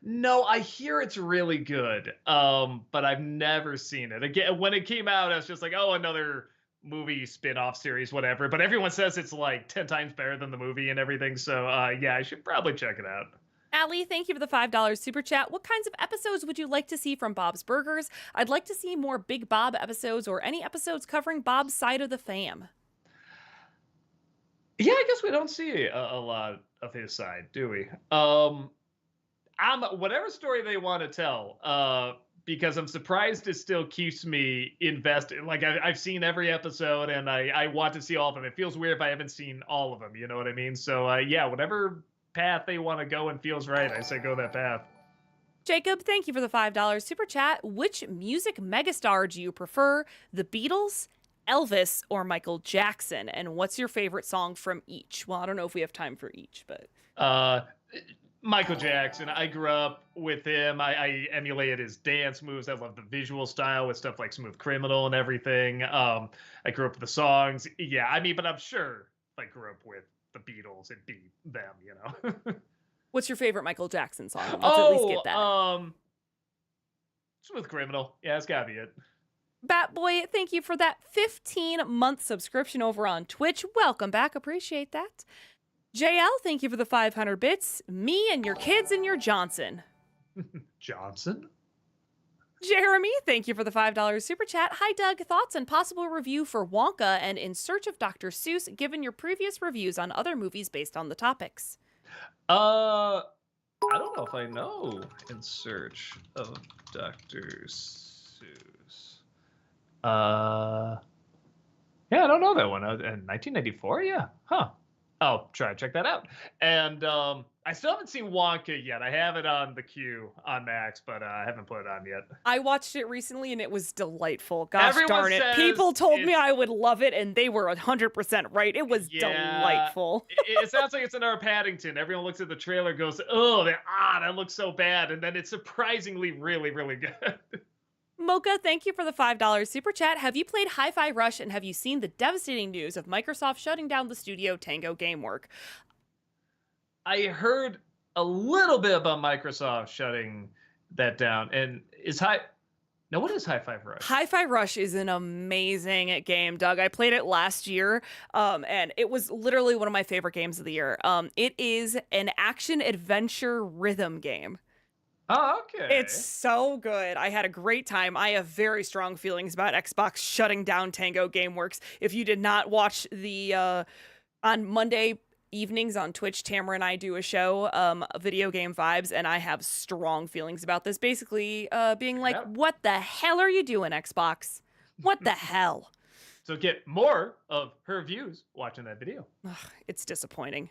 No, I hear it's really good. But I've never seen it. Again, when it came out, I was just like, oh, another movie spin-off series, whatever. But everyone says it's like 10 times better than the movie and everything. So yeah, I should probably check it out.
Allie, thank you for the $5 super chat. What kinds of episodes would you like to see from Bob's Burgers? I'd like to see more Big Bob episodes or any episodes covering Bob's side of the fam.
Yeah, I guess we don't see a lot of his side, do we? I'm whatever story they want to tell. Because I'm surprised it still keeps me invested. Like I've seen every episode and I want to see all of them. It feels weird if I haven't seen all of them. You know what I mean? So yeah, whatever path they want to go and feels right, I say go that path.
Jacob, thank you for the $5 super chat. Which music megastar do you prefer? The Beatles, Elvis, or Michael Jackson? And what's your favorite song from each? Well, I don't know if we have time for each, but
Michael Jackson. I grew up with him. I emulated his dance moves. I love the visual style with stuff like Smooth Criminal and everything. I grew up with the songs. Yeah, I mean, but I'm sure if I grew up with the Beatles, it'd be them,
What's your favorite Michael Jackson song? Let's at least get that.
Smooth Criminal. Yeah, it's gotta be it.
Batboy, thank you for that 15-month subscription over on Twitch. Welcome back. Appreciate that. JL, thank you for the 500 bits. Me and your kids and your Johnson.
Johnson?
Jeremy, thank you for the $5 super chat. Hi, Doug. Thoughts and possible review for Wonka and In Search of Dr. Seuss, given your previous reviews on other movies based on the topics?
I don't know if I know In Search of Dr. Seuss. Yeah, I don't know that one. In 1994, yeah. Huh. I'll try to check that out. And I still haven't seen Wonka yet. I have it on the queue on Max, but I haven't put it on yet.
I watched it recently and it was delightful. Gosh
Everyone
darn it.
says
People told me I would love it and they were 100% right. It was delightful.
It sounds like it's another Paddington. Everyone looks at the trailer and goes, oh, that looks so bad. And then it's surprisingly really, really good.
Mocha, thank you for the $5 super chat. Have you played Hi-Fi Rush and have you seen the devastating news of Microsoft shutting down the studio Tango Gameworks?
I heard a little bit about Microsoft shutting that down. And what is Hi-Fi Rush?
Hi-Fi Rush is an amazing game, Doug. I played it last year, and it was literally one of my favorite games of the year. It is an action-adventure rhythm game.
Oh, okay.
It's so good. I had a great time. I have very strong feelings about Xbox shutting down Tango Gameworks. If you did not watch the on Monday, evenings on Twitch, Tamara and I do a show, Video Game Vibes, and I have strong feelings about this. Basically, being like,
Yep.
what the hell are you doing, Xbox? What the hell?
So get more of her views watching that video.
Ugh, it's disappointing.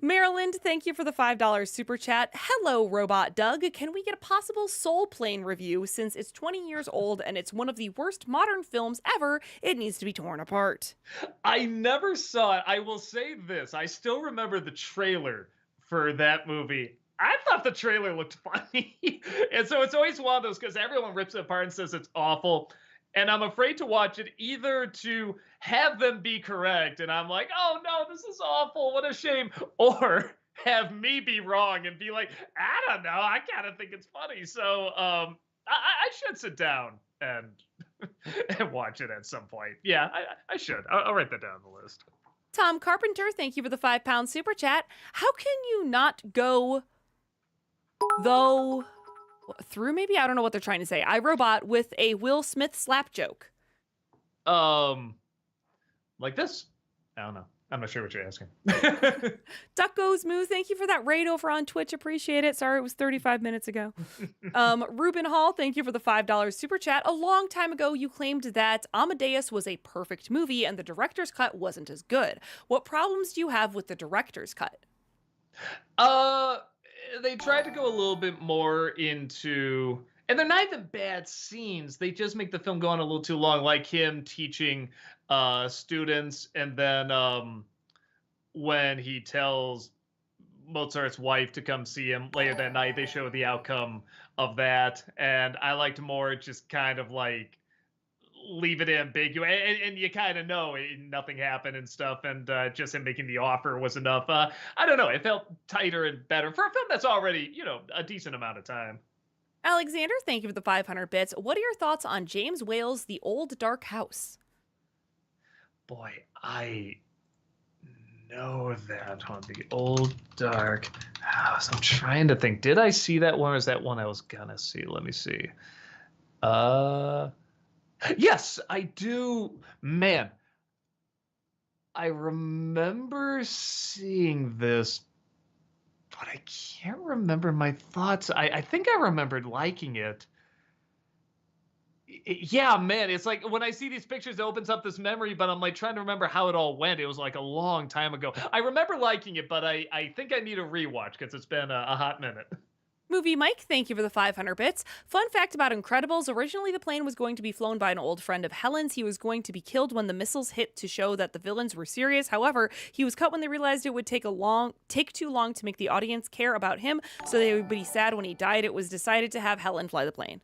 Maryland, thank you for the $5 super chat. Hello, Robot Doug. Can we get a possible Soul Plane review since it's 20 years old and it's one of the worst modern films ever? It needs to be torn apart.
I never saw it. I will say this. I still remember the trailer for that movie. I thought the trailer looked funny. And so it's always one of those because everyone rips it apart and says it's awful. And I'm afraid to watch it either to have them be correct. And I'm like, oh no, this is awful. What a shame. Or have me be wrong and be like, I don't know. I kind of think it's funny. So I should sit down and and watch it at some point. Yeah, I should. I'll write that down on the list.
Tom Carpenter, thank you for the £5 super chat. How can you not go, though, through maybe? I don't know what they're trying to say. iRobot with a Will Smith slap joke.
Like this? I don't know. I'm not sure what you're asking.
Duck Goes Moo, thank you for that raid over on Twitch. Appreciate it. Sorry, it was 35 minutes ago. Ruben Hall, thank you for the $5 super chat. A long time ago, you claimed that Amadeus was a perfect movie and the director's cut wasn't as good. What problems do you have with the director's cut?
They tried to go a little bit more into, and they're not even bad scenes. They just make the film go on a little too long, like him teaching students, and then when he tells Mozart's wife to come see him later that night, they show the outcome of that. And I liked more just kind of like leave it ambiguous, and you kind of know nothing happened and stuff, and just him making the offer was enough. I don't know, it felt tighter and better for a film that's already, a decent amount of time.
Alexander, thank you for the 500 bits. What are your thoughts on James Whale's The Old Dark House?
Boy, I know that one, The Old Dark House. I'm trying to think. Did I see that one, or is that one I was gonna see? Let me see. Yes, I do. Man, I remember seeing this, but I can't remember my thoughts. I think I remembered liking it. Yeah, man, it's like when I see these pictures, it opens up this memory, but I'm like trying to remember how it all went. It was like a long time ago. I remember liking it, but I think I need a rewatch because it's been a hot minute.
Movie Mike, thank you for the 500 bits. Fun fact about Incredibles, originally the plane was going to be flown by an old friend of Helen's. He was going to be killed when the missiles hit to show that the villains were serious. However, he was cut when they realized it would take too long to make the audience care about him, so they would be sad when he died. It was decided to have Helen fly the plane.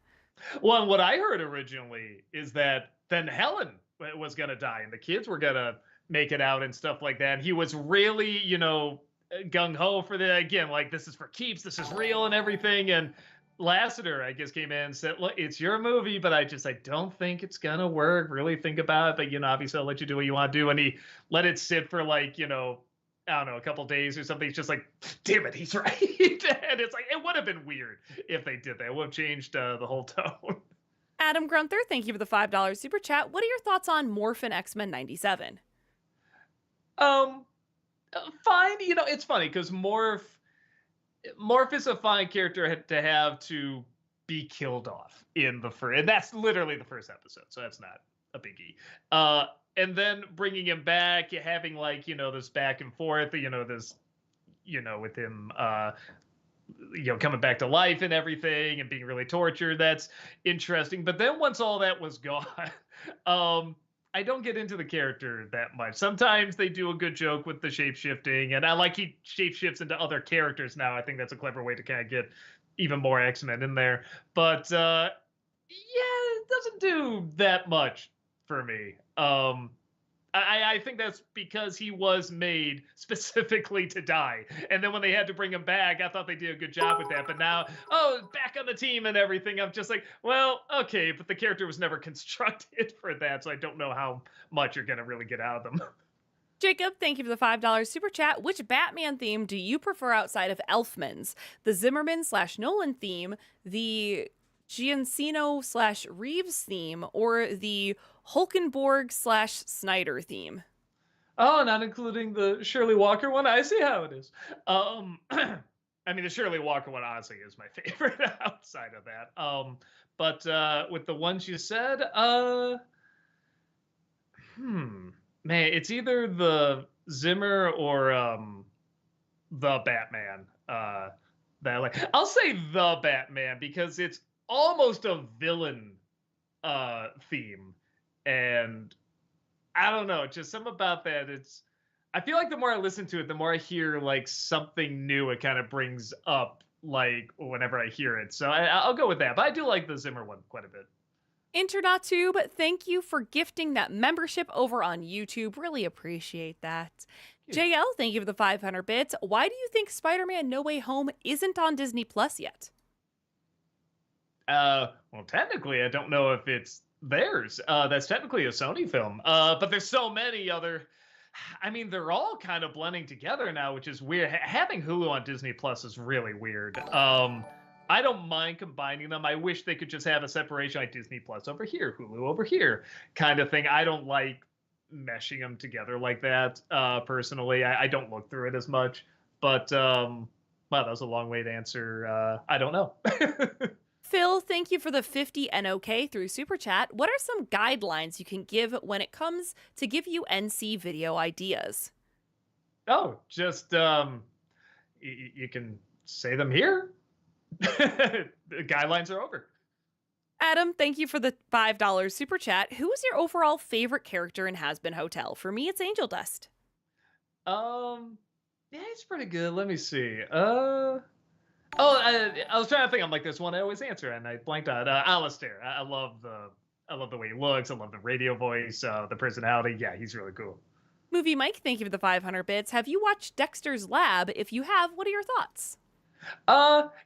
Well, and what I heard originally is that then Helen was going to die and the kids were going to make it out and stuff like that. And he was really, gung-ho for the, again, like, this is for keeps, this is real and everything. And Lasseter, I guess, came in and said, look, it's your movie, but I don't think it's going to work. Really think about it. But, obviously I'll let you do what you want to do. And he let it sit for like, I don't know, a couple days or something. It's just like, damn it, he's right. And it's like, it would have been weird if they did that. It would have changed the whole tone.
Adam Grunther, thank you for the $5 super chat. What are your thoughts on Morph in X-Men 97?
Fine. It's funny because Morph is a fine character to have to be killed off in the first, and that's literally the first episode, so that's not a biggie. And then bringing him back, having like, this back and forth, this, with him, coming back to life and everything and being really tortured. That's interesting. But then once all that was gone, I don't get into the character that much. Sometimes they do a good joke with the shape-shifting, and I like he shape-shifts into other characters now. I think that's a clever way to kind of get even more X-Men in there. But, yeah, it doesn't do that much for me. I think that's because he was made specifically to die. And then when they had to bring him back, I thought they did a good job with that. But now, back on the team and everything, I'm just like, well, okay, but the character was never constructed for that, so I don't know how much you're going to really get out of them.
Jacob, thank you for the $5 super chat. Which Batman theme do you prefer outside of Elfman's? The Zimmerman/Nolan theme, the Giancino/Reeves theme, or the Hulkenborg/Snyder theme?
Oh, not including the Shirley Walker one? I see how it is. I mean, the Shirley Walker one honestly is my favorite outside of that. But with the ones you said, hmm, man, it's either the Zimmer or the Batman. That I like. I'll say the Batman because it's almost a villain theme, and I don't know, just something about that. I feel like the more I listen to it, the more I hear like something new it kind of brings up, like whenever I hear it. So I'll go with that. But I do like the Zimmer one quite a bit.
Internotube, thank you for gifting that membership over on YouTube. Really appreciate that.
Yeah.
JL, thank you for the 500 bits. Why do you think Spider Man No Way Home isn't on Disney Plus yet?
Well, technically, I don't know if it's theirs. That's technically a Sony film. But there's so many other. I mean, they're all kind of blending together now, which is weird. Having Hulu on Disney Plus is really weird. I don't mind combining them. I wish they could just have a separation like Disney Plus over here, Hulu over here, kind of thing. I don't like meshing them together like that. Personally, I don't look through it as much. But wow, that was a long way to answer. I don't know.
Phil, thank you for the 50 NOK through Super Chat. What are some guidelines you can give when it comes to give you NC video ideas?
Oh, just you can say them here. The guidelines are over.
Adam, thank you for the $5 Super Chat. Who is your overall favorite character in Has Been Hotel? For me, it's Angel Dust.
Yeah, it's pretty good. Let me see. I was trying to think. I'm like, there's one I always answer, and I blanked out. Alistair. I love the way he looks. I love the radio voice, the personality. Yeah, he's really cool.
Movie Mike, thank you for the 500 bits. Have you watched Dexter's Lab? If you have, what are your thoughts?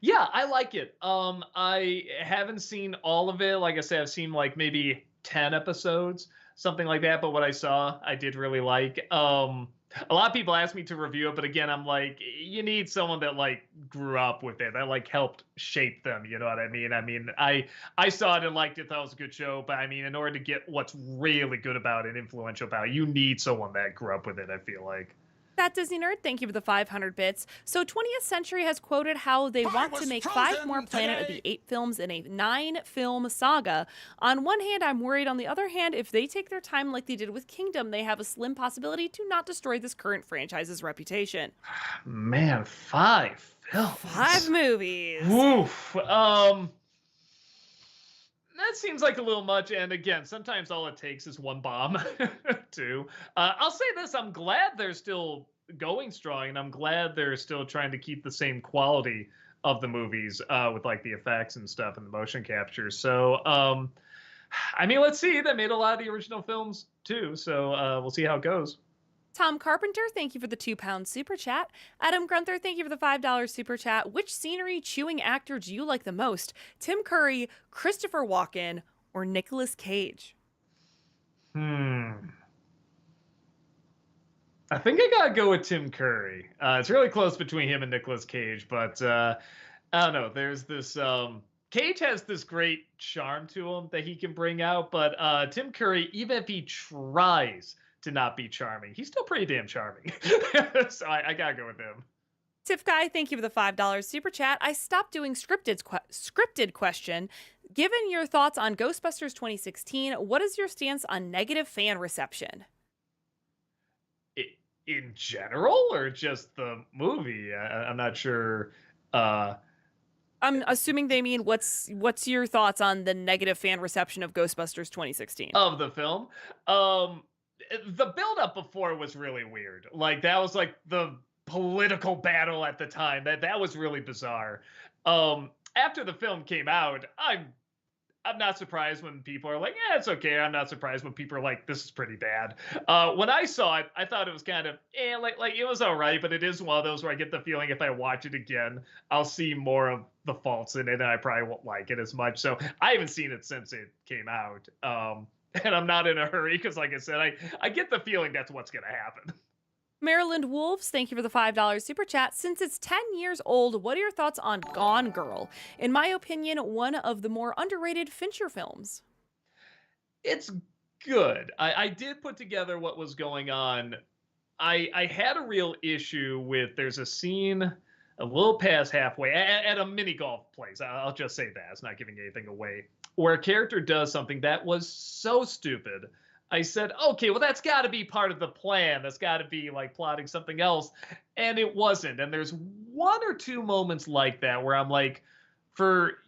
Yeah, I like it. I haven't seen all of it. Like I said, I've seen like maybe 10 episodes, something like that. But what I saw, I did really like. A lot of people ask me to review it, but again, I'm like, you need someone that like grew up with it, that like helped shape them. You know what I mean? I saw it and liked it, thought it was a good show. But I mean, in order to get what's really good about it, influential about it, you need someone that grew up with it. I feel like.
That Disney Nerd, thank you for the 500 bits. So 20th Century has quoted how they want to make 5 more Planet of the Apes films in a 9-film saga. On one hand, I'm worried. On the other hand, if they take their time like they did with Kingdom, they have a slim possibility to not destroy this current franchise's reputation.
Man, 5 films.
5 movies.
Woof. That seems like a little much, and again, sometimes all it takes is one bomb, too. I'll say this: I'm glad they're still going strong, and I'm glad they're still trying to keep the same quality of the movies with like the effects and stuff and the motion capture. So, I mean, let's see. They made a lot of the original films too, so we'll see how it goes.
Tom Carpenter, thank you for the £2 super chat. Adam Grunther, thank you for the $5 super chat. Which scenery chewing actor do you like the most? Tim Curry, Christopher Walken, or Nicolas Cage?
I think I gotta go with Tim Curry. It's really close between him and Nicolas Cage, but I don't know. There's this Cage has this great charm to him that he can bring out, but Tim Curry, even if he tries to not be charming, he's still pretty damn charming. So I gotta go with him.
Tiff Guy, thank you for the $5 super chat. I stopped doing scripted question. Given your thoughts on Ghostbusters 2016, what is your stance on negative fan reception?
In general, or just the movie? I'm not sure.
I'm assuming they mean what's your thoughts on the negative fan reception of Ghostbusters 2016?
Of the film. The build-up before was really weird. Like that was like the political battle at the time. That was really bizarre. After the film came out, I'm not surprised when people are like, yeah, it's okay. I'm not surprised when people are like, this is pretty bad. When I saw it, I thought it was kind of, like it was all right, but it is one of those where I get the feeling if I watch it again, I'll see more of the faults in it, and I probably won't like it as much. So I haven't seen it since it came out. And I'm not in a hurry because, like I said, I get the feeling that's what's going to happen.
Maryland Wolves, thank you for the $5 super chat. Since it's 10 years old, what are your thoughts on Gone Girl? In my opinion, one of the more underrated Fincher films.
It's good. I did put together what was going on I had a real issue with there's a scene a little past halfway at a mini golf place. I'll just say that it's not giving anything away, where a character does something that was so stupid. I said, okay, well that's got to be part of the plan. That's got to be like plotting something else, and it wasn't. And there's one or two moments like that where I'm like, for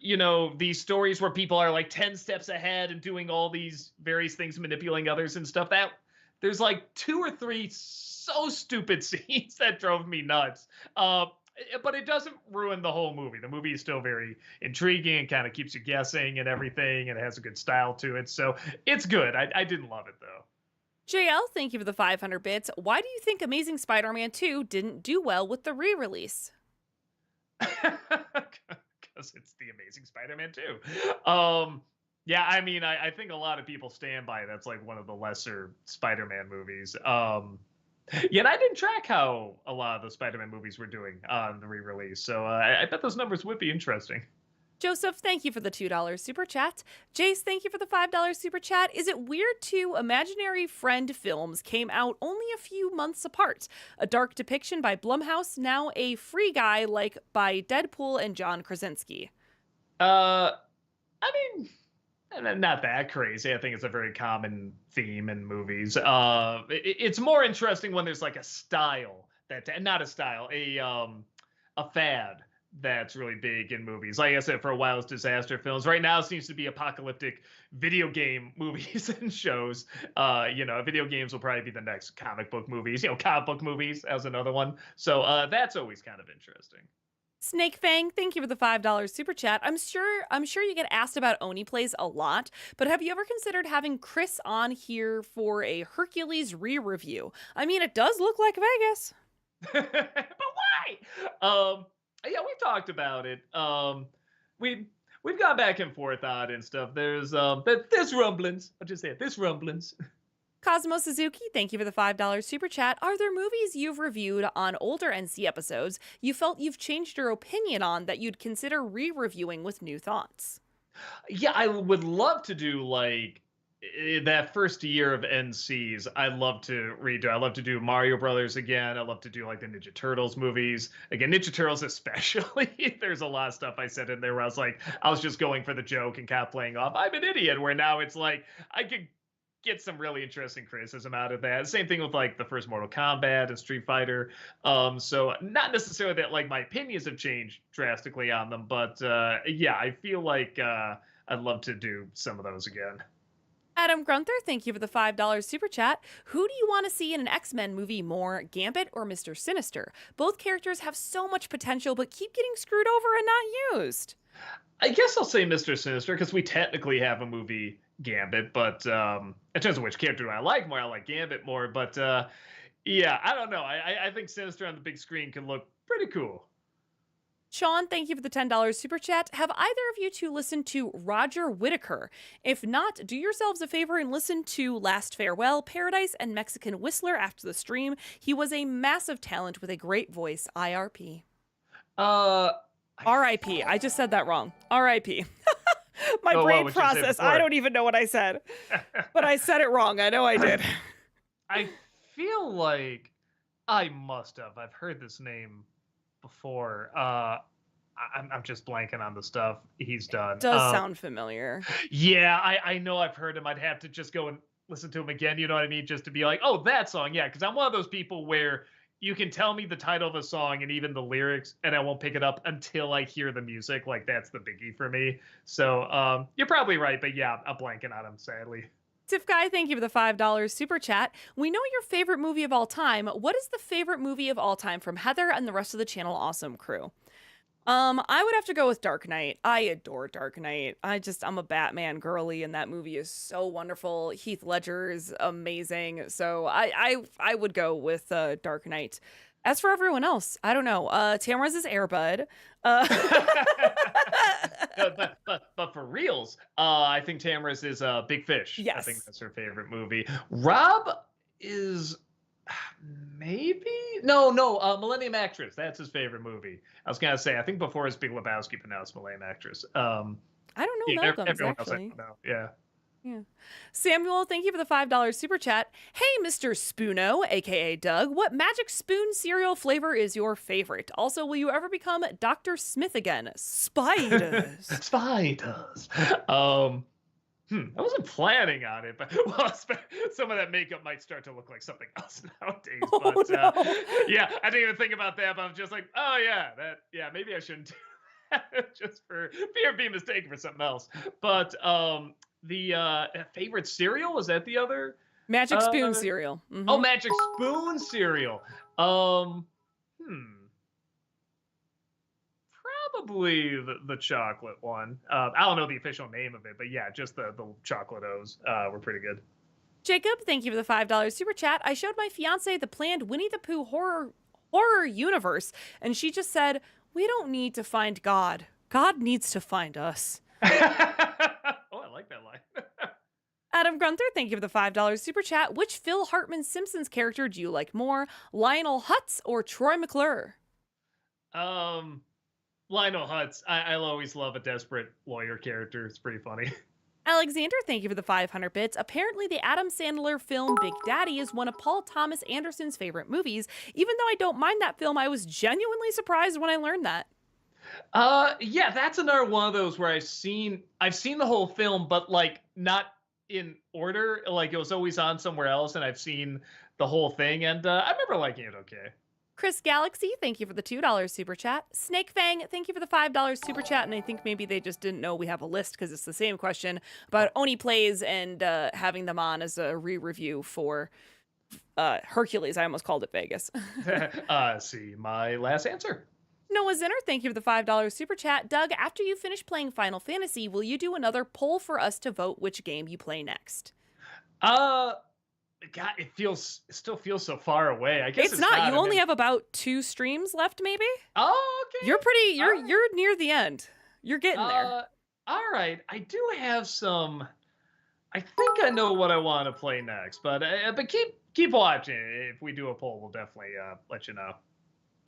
these stories where people are like 10 steps ahead and doing all these various things, manipulating others and stuff, that there's like two or three so stupid scenes that drove me nuts. But it doesn't ruin the whole movie. The movie is still very intriguing and kind of keeps you guessing and everything, and it has a good style to it. So it's good. I didn't love it though.
JL, thank you for the 500 bits. Why do you think Amazing Spider-Man 2 didn't do well with the re-release?
Because it's the Amazing Spider-Man 2. Yeah, I mean, I think a lot of people stand by it. That's like one of the lesser Spider-Man movies. Yet I didn't track how a lot of the Spider-Man movies were doing on the re-release, so I bet those numbers would be interesting.
Joseph, thank you for the $2 super chat. Jace, thank you for the $5 super chat. Is it weird two imaginary friend films came out only a few months apart? A dark depiction by Blumhouse, now a Free Guy like by Deadpool and John Krasinski.
I mean, not that crazy. I think it's a very common theme in movies. It's more interesting when there's like a style not a style, a fad that's really big in movies. Like I said, for a while it's disaster films. Right now it seems to be apocalyptic video game movies and shows. Video games will probably be the next comic book movies. Comic book movies as another one. So that's always kind of interesting.
Snake Fang, thank you for the $5 super chat. I'm sure you get asked about Oni Plays a lot, but have you ever considered having Chris on here for a Hercules re-review? I mean, it does look like Vegas.
But why? Yeah, we've talked about it. We've gone back and forth on it and stuff. There's rumblings. I'll just say it. There's rumblings.
Cosmo Suzuki, thank you for the $5 super chat. Are there movies you've reviewed on older NC episodes you felt you've changed your opinion on that you'd consider re-reviewing with new thoughts?
Yeah, I would love to do like that first year of NCs. I'd love to redo. I love to do Mario Brothers again. I love to do like the Ninja Turtles movies again. Ninja Turtles especially. There's a lot of stuff I said in there where I was just going for the joke and kind of playing off I'm an idiot. Where now it's like I could get some really interesting criticism out of that. Same thing with like the first Mortal Kombat and Street Fighter. So not necessarily that like my opinions have changed drastically on them, but yeah, I feel like I'd love to do some of those again.
Adam Grunther, thank you for the $5 super chat. Who do you want to see in an X-Men movie more, Gambit or Mr. Sinister? Both characters have so much potential but keep getting screwed over and not used.
I guess I'll say Mr. Sinister because we technically have a movie Gambit, but in terms of which character do I like more, I like Gambit more. But yeah, I don't know. I think Sinister on the big screen can look pretty cool.
Sean, thank you for the $10 super chat. Have either of you two listened to Roger Whittaker? If not, do yourselves a favor and listen to Last Farewell, Paradise, and Mexican Whistler after the stream. He was a massive talent with a great voice. IRP. RIP. I just said that wrong. RIP. My brain process. I don't even know what I said. But I said it wrong. I know I did.
I feel like I must have. I've heard this name before. I'm just blanking on the stuff he's done.
It does sound familiar.
Yeah, I know I've heard him. I'd have to just go and listen to him again, you know what I mean? Just to be like, oh, that song. Yeah, because I'm one of those people where you can tell me the title of a song and even the lyrics, and I won't pick it up until I hear the music. Like, that's the biggie for me. So you're probably right, but yeah, I'm blanking on him, sadly.
Tiff Guy, thank you for the $5 super chat. We know your favorite movie of all time. What is the favorite movie of all time from Heather and the rest of the Channel Awesome crew? I would have to go with Dark Knight. I adore Dark Knight. I'm a Batman girly, and that movie is so wonderful. Heath Ledger is amazing. So I would go with Dark Knight. As for everyone else, I don't know. Tamara's is Air Bud.
But for reals, I think Tamara's is Big Fish.
Yes.
I think that's her favorite movie. Rob is maybe no Millennium Actress. That's his favorite movie. I was gonna say I think before his Big Lebowski, but now it's Millennium Actress.
I don't know Malcolm's
everyone
actually.
else I don't know. Yeah.
Yeah. Samuel, thank you for the $5 super chat. Hey, Mr. Spoono, aka Doug, what magic spoon cereal flavor is your favorite? Also, will you ever become Dr. Smith again? Spiders.
Spiders. I wasn't planning on it, but well, some of that makeup might start to look like something else nowadays.
Oh
But
no.
yeah, I didn't even think about that. But I'm just like, oh yeah, maybe I shouldn't do that just for fear of being mistaken for something else. But the favorite cereal, was that the other?
Magic
Uh,
spoon cereal.
oh, Magic Spoon cereal. Um, hmm. Probably the chocolate one. I don't know the official name of it, but yeah, just the chocolate O's were pretty good.
Jacob, thank you for the $5 super chat. I showed my fiance the planned Winnie the Pooh horror universe, and she just said, "We don't need to find God. God needs to find us."
Oh, I like that line.
Adam Gunther, thank you for the $5 super chat. Which Phil Hartman Simpsons character do you like more, Lionel Hutz or Troy McClure?
um, Lionel Hutz. I'll always love a desperate lawyer character. It's pretty funny.
Alexander, thank you for the 500 bits. Apparently, the Adam Sandler film Big Daddy is one of Paul Thomas Anderson's favorite movies. Even though I don't mind that film, I was genuinely surprised when I learned that.
Yeah, that's another one of those where I've seen the whole film, but like not in order. Like it was always on somewhere else, and I've seen the whole thing, and I remember liking it. Okay.
Chris Galaxy, thank you for the $2 super chat. Snake Fang, thank you for the $5 super chat. And I think maybe they just didn't know we have a list because it's the same question about Oni Plays and having them on as a re-review for Hercules. I almost called it Vegas.
See my last answer.
Noah Zinner, thank you for the $5 super chat. Doug, after you finish playing Final Fantasy, will you do another poll for us to vote which game you play next?
God, it still feels so far away. I guess
It's not. You
I
only
mean,
have about 2 streams left, maybe?
oh, okay.
You're near the end. You're getting there.
All right. I do have some. I think I know what I want to play next, but keep watching. If we do a poll, we'll definitely let you know.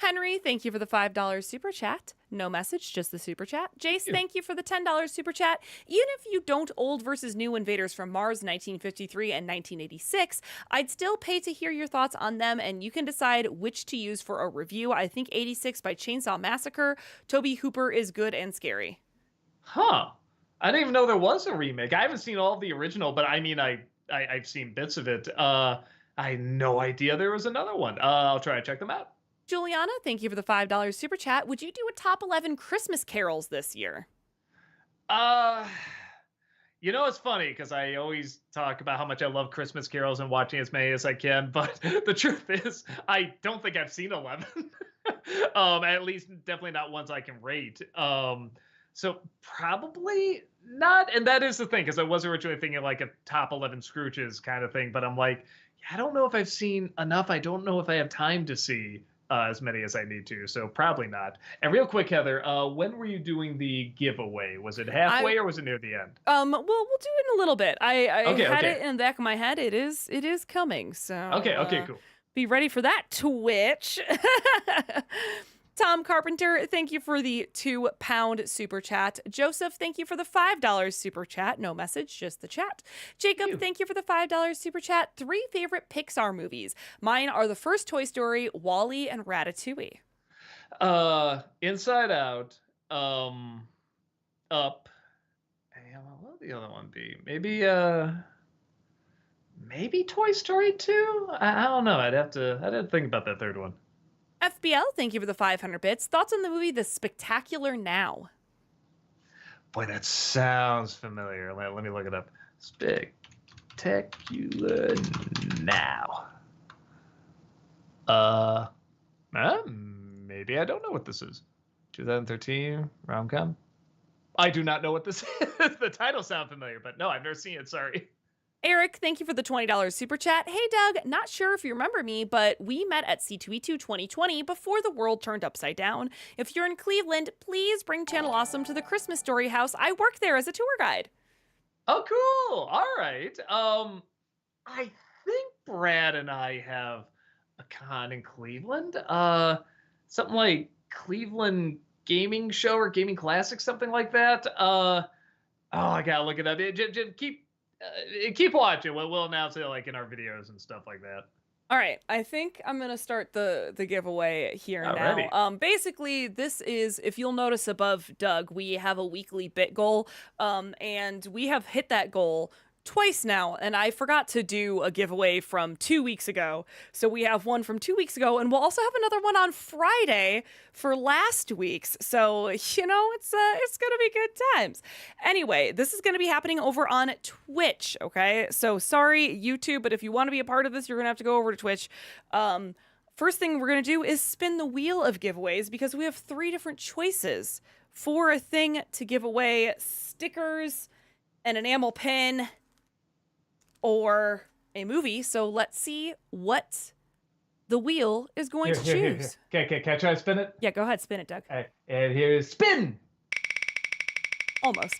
Henry, thank you for the $5 super chat. No message, just the super chat. Jace, thank you for the $10 super chat. Even if you don't old versus new Invaders from Mars 1953 and 1986, I'd still pay to hear your thoughts on them, and you can decide which to use for a review. I think 86 by Chainsaw Massacre. Toby Hooper is good and scary.
Huh. I didn't even know there was a remake. I haven't seen all of the original, but I mean, I've seen bits of it. I had no idea there was another one. I'll try to check them out.
Juliana, thank you for the $5 super chat. Would you do a top 11 Christmas carols this year?
It's funny because I always talk about how much I love Christmas carols and watching as many as I can, but the truth is, I don't think I've seen 11. At least definitely not ones I can rate. So probably not. And that is the thing, because I was originally thinking like a top 11 Scrooges kind of thing, but I'm like, yeah, I don't know if I've seen enough. I don't know if I have time to see as many as I need to, so probably not. And real quick, Heather, when were you doing the giveaway? Was it halfway or was it near the end?
Well, we'll do it in a little bit. I had
okay.
it in the back of my head. It is coming. So
Okay, cool.
Be ready for that, Twitch. Tom Carpenter, thank you for the £2 super chat. Joseph, thank you for the $5 super chat. No message, just the chat. Jacob, thank you for the $5 super chat. 3 favorite Pixar movies. Mine are the first Toy Story, WALL-E, and Ratatouille.
Inside Out, Up. And what would the other one be? Maybe Toy Story 2? I don't know. I'd have to think about that third one.
FBL, thank you for the 500 bits. Thoughts on the movie The Spectacular Now?
Boy, that sounds familiar. Let me look it up. Spectacular Now. Maybe I don't know what this is. 2013 rom-com. I do not know what this is. The title sounds familiar, but no, I've never seen it. Sorry.
Eric, thank you for the $20 super chat. Hey, Doug, not sure if you remember me, but we met at C2E2 2020 before the world turned upside down. If you're in Cleveland, please bring Channel Awesome to the Christmas Story House. I work there as a tour guide.
Oh, cool. All right. I think Brad and I have a con in Cleveland. Something like Cleveland Gaming Show or Gaming Classic, something like that. Oh, I gotta look it up. keep watching. We'll announce it like in our videos and stuff like that.
All right, I think I'm gonna start the giveaway here now.
Alrighty.
Basically, this is, if you'll notice above Doug, we have a weekly bit goal, and we have hit that goal twice now, and I forgot to do a giveaway from 2 weeks ago. So we have one from 2 weeks ago, and we'll also have another one on Friday for last week's. So it's gonna be good times. Anyway, this is gonna be happening over on Twitch. Okay, so sorry YouTube, but if you want to be a part of this, you're gonna have to go over to Twitch. First thing we're gonna do is spin the wheel of giveaways because we have 3 different choices for a thing to give away: stickers, an enamel pin, or a movie. So let's see what the wheel is going to choose.
Okay, can I try to spin it?
Yeah, go ahead, spin it, Doug.
All right, and here's spin.
Almost.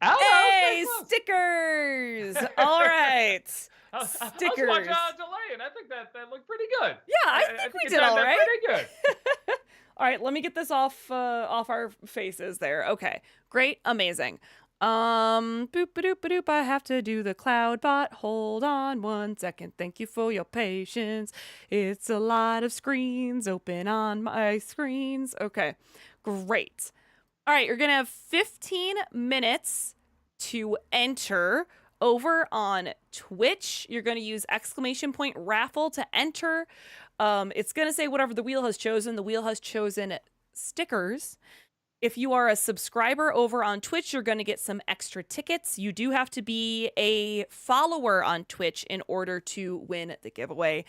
Oh,
Hey, stickers! All right.
I was
Stickers.
watching delay, and I think that looked pretty good.
Yeah, I think we
it
did
turned
all
out
right.
Pretty good.
All right, let me get this off our faces there. Okay, great, amazing. Boop doop doop. I have to do the cloud bot. Hold on 1 second. Thank you for your patience. It's a lot of screens open on my screens. Okay, great. All right, you're gonna have 15 minutes to enter over on Twitch. You're gonna use !raffle to enter. It's gonna say whatever the wheel has chosen. The wheel has chosen stickers. If you are a subscriber over on Twitch, you're going to get some extra tickets. You do have to be a follower on Twitch in order to win the giveaway.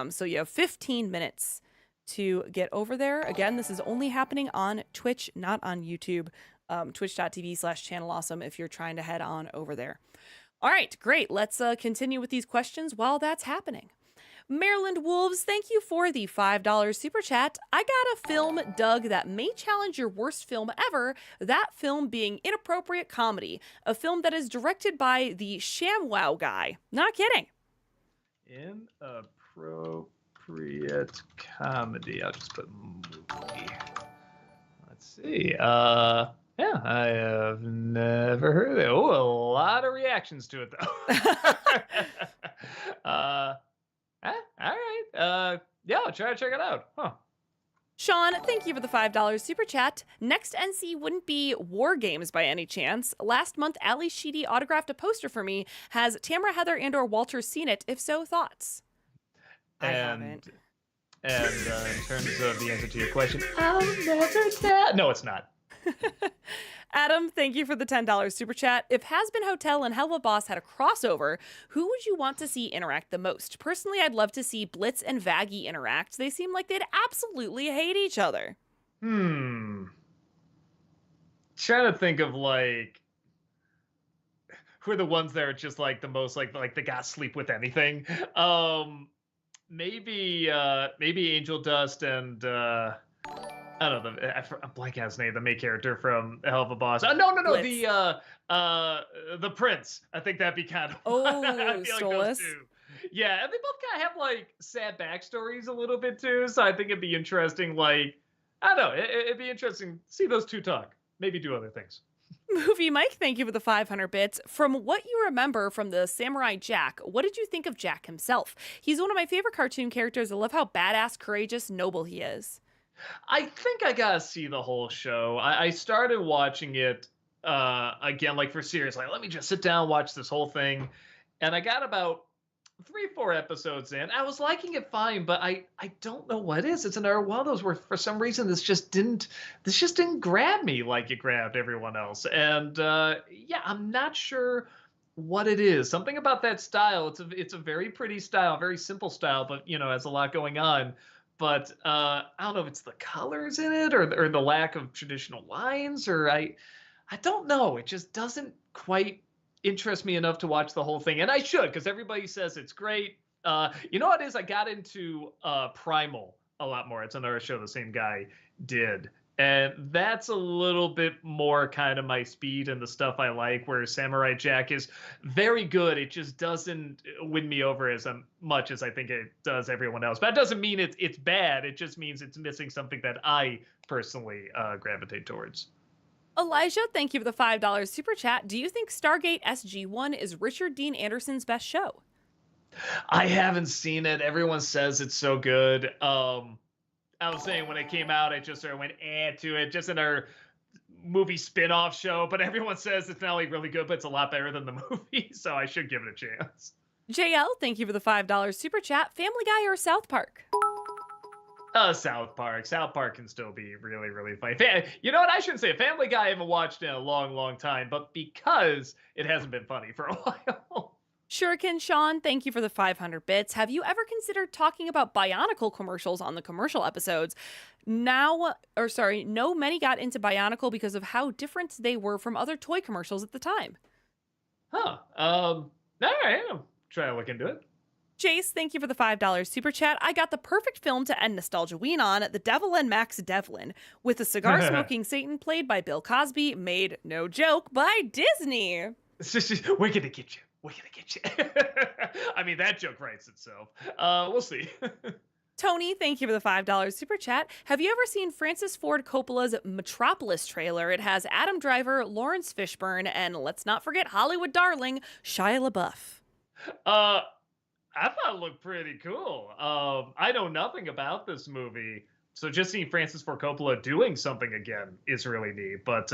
So you have 15 minutes to get over there. Again, this is only happening on Twitch, not on YouTube. Twitch.tv/channelawesome if you're trying to head on over there. All right, great. Let's continue with these questions while that's happening. Maryland Wolves, thank you for the $5 super chat. I got a film, Doug, that may challenge your worst film ever, that film being Inappropriate Comedy, a film that is directed by the ShamWow guy. Not kidding.
Inappropriate comedy. I'll just put movie. Let's see. Yeah, I have never heard of it. Oh, a lot of reactions to it, though. All right. Yeah, I'll try to check it out. Huh.
Sean, thank you for the $5 super chat. Next NC wouldn't be War Games by any chance. Last month, Ali Sheedy autographed a poster for me. Has Tamara, Heather, and/or Walter seen it? If so, thoughts? I haven't.
And in terms of the answer to your question, I'll never tell. No, it's not.
Adam, thank you for the $10 super chat. If Has Been Hotel and Hell of a Boss had a crossover, who would you want to see interact the most? Personally, I'd love to see Blitz and Vaggie interact. They seem like they'd absolutely hate each other.
Trying to think of like who are the ones that are just like the most like the guys sleep with anything. Maybe Angel Dust and I don't know. I'm blanking on his name. The main character from Hell of a Boss. No.
Blitz.
The Prince. I think that'd be kind of.
Oh,
I feel like those two. Yeah, and they both kind of have like sad backstories a little bit too. So I think it'd be interesting. Like, I don't know. It'd be interesting to see those two talk. Maybe do other things.
Movie Mike, thank you for the 500 bits. From what you remember from the Samurai Jack, what did you think of Jack himself? He's one of my favorite cartoon characters. I love how badass, courageous, noble he is.
I think I gotta see the whole show. I started watching it again, like for serious. Like, let me just sit down, watch this whole thing, and I got about 3-4 episodes in. I was liking it fine, but I don't know what it is. It's another one of those where for some reason this just didn't grab me like it grabbed everyone else. And yeah, I'm not sure what it is. Something about that style. It's a very pretty style, very simple style, but has a lot going on. But I don't know if it's the colors in it or the lack of traditional lines, or I don't know. It just doesn't quite interest me enough to watch the whole thing. And I should, because everybody says it's great. You know what it is? I got into Primal a lot more. It's another show the same guy did. And that's a little bit more kind of my speed and the stuff I like, where Samurai Jack is very good. It just doesn't win me over as much as I think it does everyone else. But that doesn't mean it's bad. It just means it's missing something that I personally gravitate towards.
Elijah, thank you for the $5 super chat. Do you think Stargate SG-1 is Richard Dean Anderson's best show?
I haven't seen it. Everyone says it's so good. I was saying when it came out, I just sort of went to it, just in our movie spin-off show. But everyone says it's not only really good, but it's a lot better than the movie. So I should give it a chance.
JL, thank you for the $5 super chat. Family Guy or South Park?
South Park. South Park can still be really, really funny. You know what? I shouldn't say Family Guy I haven't watched in a long, long time, but because it hasn't been funny for a while.
Shuriken Sean, thank you for the 500 bits. Have you ever considered talking about Bionicle commercials on the commercial episodes? No many got into Bionicle because of how different they were from other toy commercials at the time.
Huh. All right. I'll try to look into it.
Jace, thank you for the $5 super chat. I got the perfect film to end Nostalgia Ween on, The Devil and Max Devlin, with a cigar-smoking Satan played by Bill Cosby, made, no joke, by Disney.
We're gonna get you. We're gonna get you. I mean, that joke writes itself. We'll see.
Tony, thank you for the $5 super chat. Have you ever seen Francis Ford Coppola's Metropolis trailer? It has Adam Driver, Lawrence Fishburne, and let's not forget Hollywood darling, Shia LaBeouf.
I thought it looked pretty cool. I know nothing about this movie, so just seeing Francis Ford Coppola doing something again is really neat. But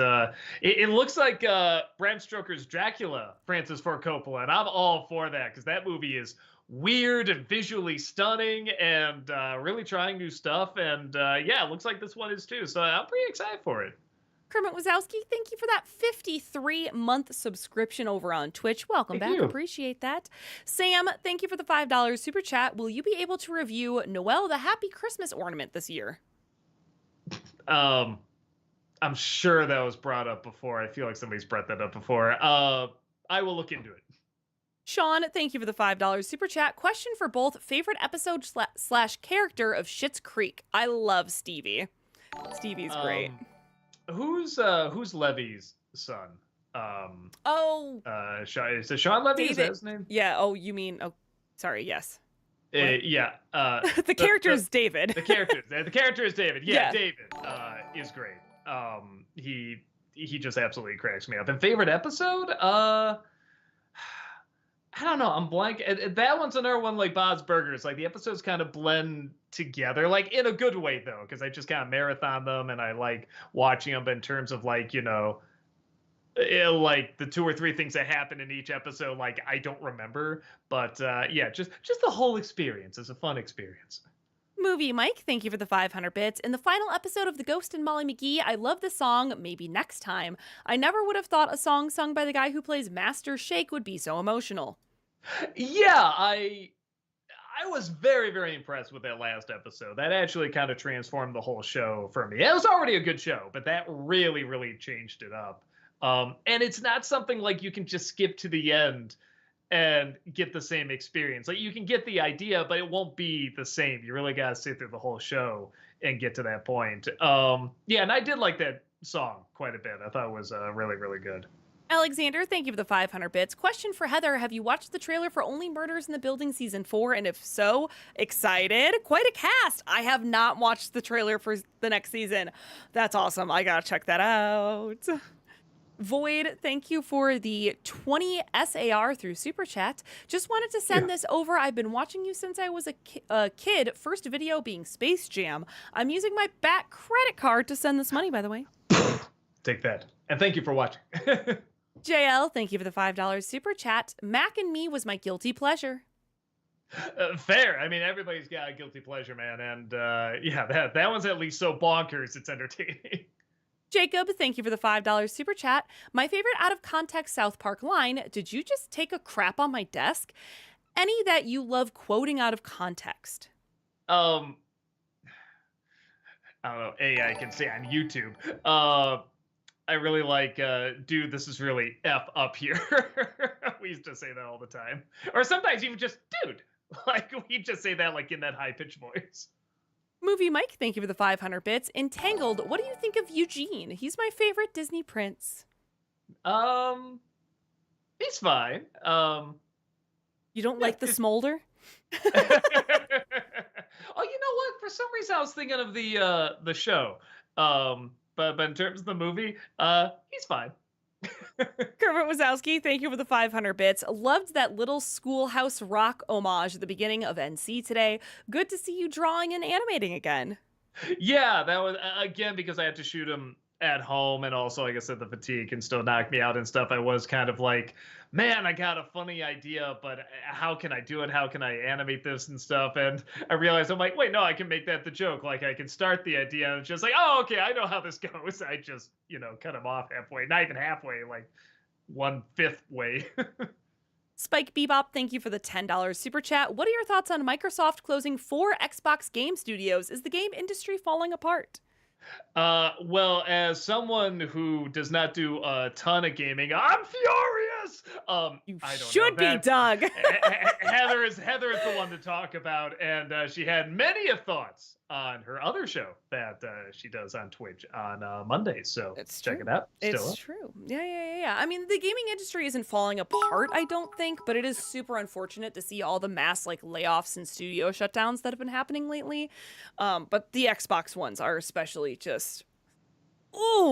it looks like Bram Stoker's Dracula, Francis Ford Coppola, and I'm all for that because that movie is weird and visually stunning and really trying new stuff. And yeah, it looks like this one is too. So I'm pretty excited for it.
Kermit Wazowski, thank you for that 53-month subscription over on Twitch. Welcome back. Appreciate that. Sam, thank you for the $5 super chat. Will you be able to review Noel the Happy Christmas Ornament this year?
I'm sure that was brought up before. I feel like somebody's brought that up before. I will look into it.
Sean, thank you for the $5 super chat. Question for both: favorite episode slash character of Schitt's Creek? I love Stevie. Stevie's great.
Who's Levy's son? Is it Sean Levy?
David.
Is that his name?
Yeah. Oh, you mean? Oh, sorry. Yes.
Yeah.
The character is David.
The character is David. Yeah. David is great. He just absolutely cracks me up. And favorite episode? I don't know. I'm blank. That one's another one like Bob's Burgers. Like the episodes kind of blend together, like in a good way though, because I just kind of marathon them and I like watching them. But in terms of like, you know, like the 2 or 3 things that happen in each episode, like I don't remember. But yeah, just the whole experience is a fun experience.
Movie Mike, thank you for the 500 bits. In the final episode of The Ghost and Molly McGee, I love the song Maybe Next Time. I never would have thought a song sung by the guy who plays Master Shake would be so emotional.
Yeah, I was very, very impressed with that last episode. That actually kind of transformed the whole show for me. It was already a good show, but that really, really changed it up. And it's not something like you can just skip to the end and get the same experience. Like you can get the idea, but it won't be the same. You really got to sit through the whole show and get to that point. Yeah, and I did like that song quite a bit. I thought it was really, really good.
Alexander, thank you for the 500 bits. Question for Heather: have you watched the trailer for Only Murders in the Building Season 4? And if so, excited? Quite a cast. I have not watched the trailer for the next season. That's awesome. I gotta check that out. Void, thank you for the 20 SAR through Super Chat. Just wanted to send this over. I've been watching you since I was a kid. First video being Space Jam. I'm using my back credit card to send this money, by the way.
Take that. And thank you for watching.
JL, thank you for the $5 Super Chat. Mac and Me was my guilty pleasure.
Fair. I mean, everybody's got a guilty pleasure, man. And yeah, that one's at least so bonkers it's entertaining.
Jacob, thank you for the $5 Super Chat. My favorite out of context South Park line: did you just take a crap on my desk? Any that you love quoting out of context?
I don't know. I can say on YouTube. I really like, dude, this is really F up here. We used to say that all the time. Or sometimes even just, dude. Like, we just say that like in that high-pitched voice.
Movie Mike, thank you for the 500 bits. Entangled, what do you think of Eugene? He's my favorite Disney prince.
He's fine.
You don't like the smolder?
Oh, you know what? For some reason, I was thinking of the show. but in terms of the movie, he's fine.
Kermit Wazowski, thank you for the 500 bits. Loved that little Schoolhouse Rock homage at the beginning of NC today. Good to see you drawing and animating again.
Yeah, that was again because I had to shoot him at home, and also like I said, the fatigue can still knock me out and stuff. I was kind of like, man, I got a funny idea, but how can I do it? How can I animate this and stuff? And I realized I'm like, wait, no, I can make that the joke. Like I can start the idea, and it's just like, oh, okay, I know how this goes. I just cut him off halfway, not even halfway, like 1/5 way.
Spike Bebop, thank you for the $10 super chat. What are your thoughts on Microsoft closing 4 Xbox game studios? Is the game industry falling apart?
Well, as someone who does not do a ton of gaming, I'm furious.
You
I don't
should
know.
be, Doug.
Heather is the one to talk about, and she had many of thoughts on her other show that she does on Twitch on Mondays. So
It's
check
true.
it out. Still
It's
up.
true. Yeah. I mean, the gaming industry isn't falling apart, I don't think, but it is super unfortunate to see all the mass layoffs and studio shutdowns that have been happening lately. But the Xbox ones are especially just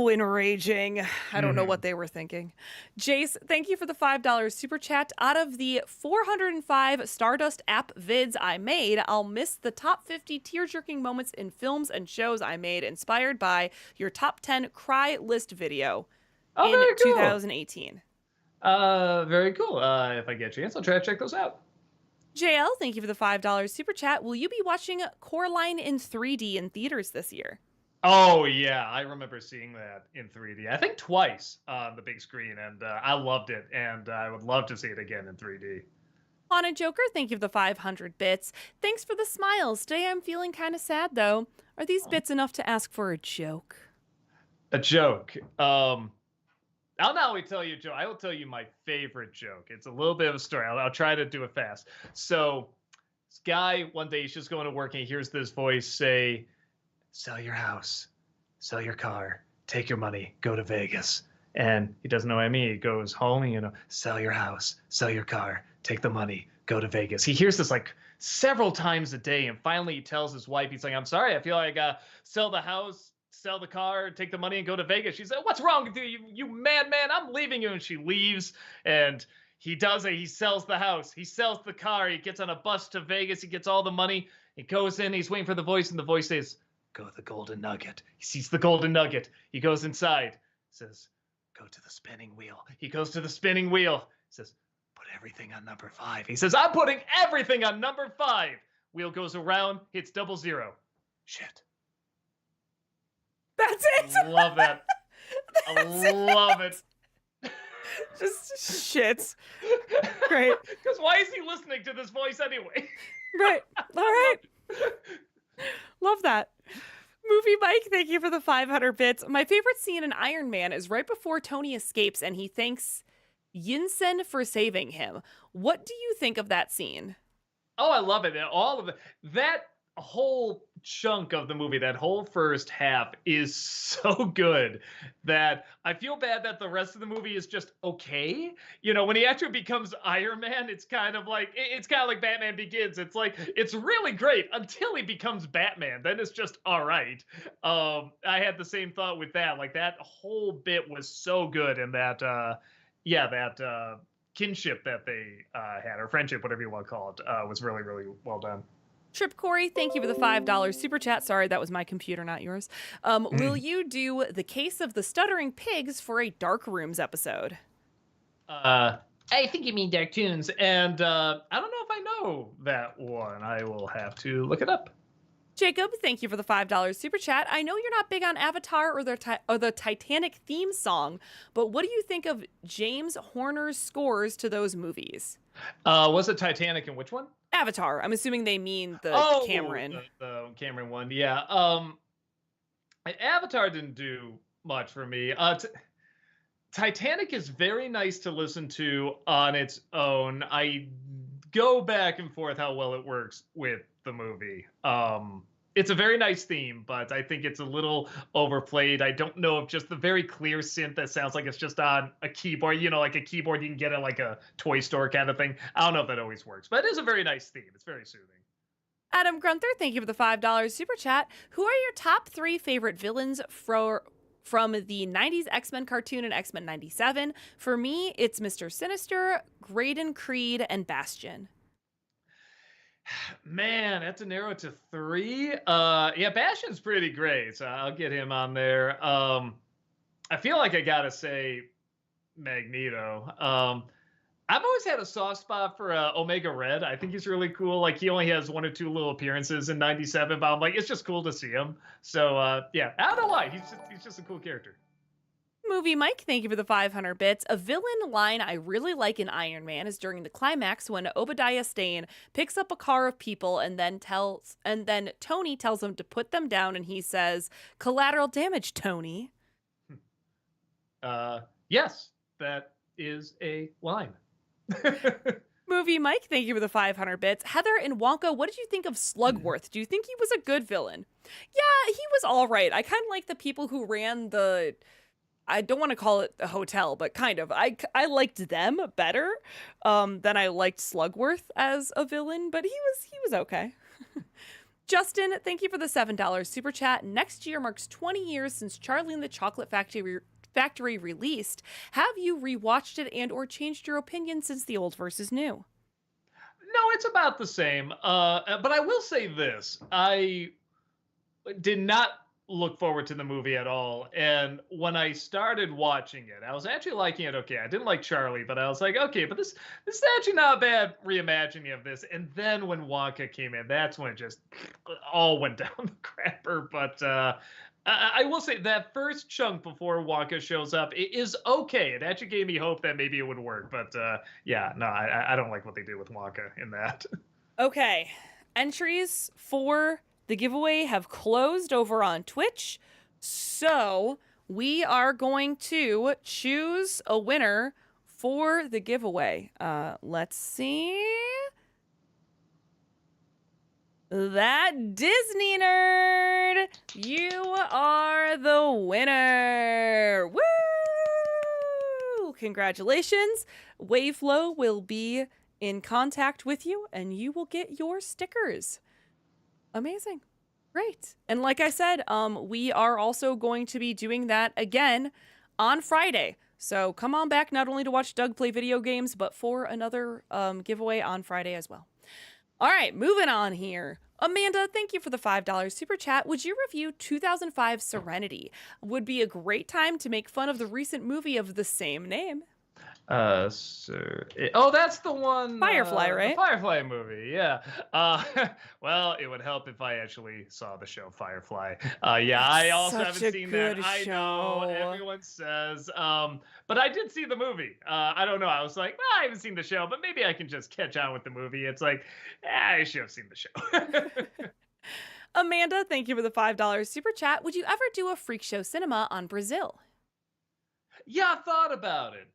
enraging. I don't know what they were thinking. Jace, thank you for the $5 super chat. Out of the 405 Stardust app vids I made, I'll miss the top 50 tear-jerking moments in films and shows I made inspired by your top 10 cry list video
Oh,
in
very cool.
2018.
Very cool. If I get a chance, I'll try to check those out.
JL, thank you for the $5 super chat. Will you be watching Coraline in 3D in theaters this year?
Oh yeah, I remember seeing that in 3D. I think twice on the big screen, and I loved it. And I would love to see it again in 3D.
Haunted Joker, thank you for the 500 bits. Thanks for the smiles. Today I'm feeling kind of sad, though. Are these bits enough to ask for a joke?
A joke. I'll not only tell you a joke, I will tell you my favorite joke. It's a little bit of a story. I'll try to do it fast. So, this guy, one day, he's just going to work, and he hears this voice say, sell your house, sell your car, take your money, go to Vegas. And he doesn't know what I mean. He goes home, sell your house, sell your car, take the money, go to Vegas. He hears this like several times a day. And finally he tells his wife, he's like, I'm sorry, I feel like sell the house, sell the car, take the money and go to Vegas. She's like, what's wrong with you? You madman, I'm leaving you. And she leaves, and he does it. He sells the house, he sells the car, he gets on a bus to Vegas, he gets all the money, he goes in, he's waiting for the voice, and the voice says, go to the golden nugget. He sees the golden nugget. He goes inside, says, go to the spinning wheel. He goes to the spinning wheel, says, put everything on number 5. He says, I'm putting everything on number 5. Wheel goes around, hits 00. Shit.
That's it.
I love that. I love it.
Just shit. Great.
Because why is he listening to this voice anyway?
Right. All right. Love that. Movie Mike, thank you for the 500 bits. My favorite scene in Iron Man is right before Tony escapes and he thanks Yinsen for saving him. What do you think of that scene?
Oh, I love it. All of it. That whole chunk of the movie, that whole first half is so good that I feel bad that the rest of the movie is just okay. When he actually becomes Iron Man, it's kind of like Batman Begins. It's like, it's really great until he becomes Batman. Then it's just all right. I had the same thought with that. Like, that whole bit was so good, and that kinship that they had, or friendship, whatever you want to call it, was really, really well done.
Trip Corey, thank you for the $5 super chat. Sorry, that was my computer, not yours. Will you do The Case of the Stuttering Pigs for a Dark Rooms episode?
I think you mean Dark Toons, and I don't know if I know that one. I will have to look it up.
Jacob, thank you for the $5 super chat. I know you're not big on Avatar or the Titanic theme song, but what do you think of James Horner's scores to those movies?
Was it Titanic and which one?
Avatar. I'm assuming they mean the Cameron.
The Cameron one. Yeah. Avatar didn't do much for me. Titanic is very nice to listen to on its own. I go back and forth how well it works with the movie. It's a very nice theme, but I think it's a little overplayed. I don't know if just the very clear synth that sounds like it's just on a keyboard, like a keyboard you can get at like a toy store kind of thing. I don't know if that always works, but it is a very nice theme. It's very soothing.
Adam Grunther, thank you for the $5 super chat. Who are your top 3 favorite villains from the 90s X-Men cartoon and X-Men 97. For me, it's Mr. Sinister, Graydon Creed, and Bastion.
Man, that's to narrow it to three. Yeah, Bastion's pretty great, so I'll get him on there. I feel like I gotta say Magneto. I've always had a soft spot for Omega Red. I think he's really cool. Like he only has one or two little appearances in '97, but I'm like, it's just cool to see him. So yeah, I don't know why. He's just a cool character.
Movie Mike, thank you for the 500 bits. A villain line I really like in Iron Man is during the climax when Obadiah Stane picks up a car of people and then Tony tells him to put them down and he says, "Collateral damage, Tony."
Yes, that is a line.
Movie Mike, thank you for the 500 bits. Heather and Wonka, what did you think of Slugworth? Do you think he was a good villain? Yeah, he was all right. I kind of like the people who ran the, I don't want to call it a hotel, but kind of. I liked them better than I liked Slugworth as a villain, but he was okay. Justin, thank you for the $7 super chat. Next year marks 20 years since Charlie and the Chocolate Factory released. Have you rewatched it and or changed your opinion since the old versus new?
No, it's about the same. But I will say this. I did not look forward to the movie at all. And when I started watching it, I was actually liking it okay. I didn't like Charlie, but I was like, okay, but this is actually not a bad reimagining of this. And then when Wonka came in, that's when it just all went down the crapper. But I will say that first chunk before Wonka shows up is okay. It actually gave me hope that maybe it would work. But yeah, no, I don't like what they did with Wonka in that.
Okay. Entries for the giveaway have closed over on Twitch. So we are going to choose a winner for the giveaway. Let's see. That Disney nerd, you are the winner. Woo! Congratulations. Waveflow will be in contact with you and you will get your stickers. Amazing. Great. And like I said, we are also going to be doing that again on Friday. So come on back not only to watch Doug play video games, but for another giveaway on Friday as well. All right, moving on here. Amanda, thank you for the $5 super chat. Would you review 2005 Serenity? Would be a great time to make fun of the recent movie of the same name.
Oh, that's the one.
Firefly, right?
The Firefly movie, yeah. Well, it would help if I actually saw the show Firefly. Yeah, I also haven't seen that. I know everyone says, but I did see the movie. I don't know. I was like, well, I haven't seen the show, but maybe I can just catch on with the movie. It's like, I should have seen the show.
Amanda, thank you for the $5 super chat. Would you ever do a freak show cinema on Brazil?
Yeah, I thought about it.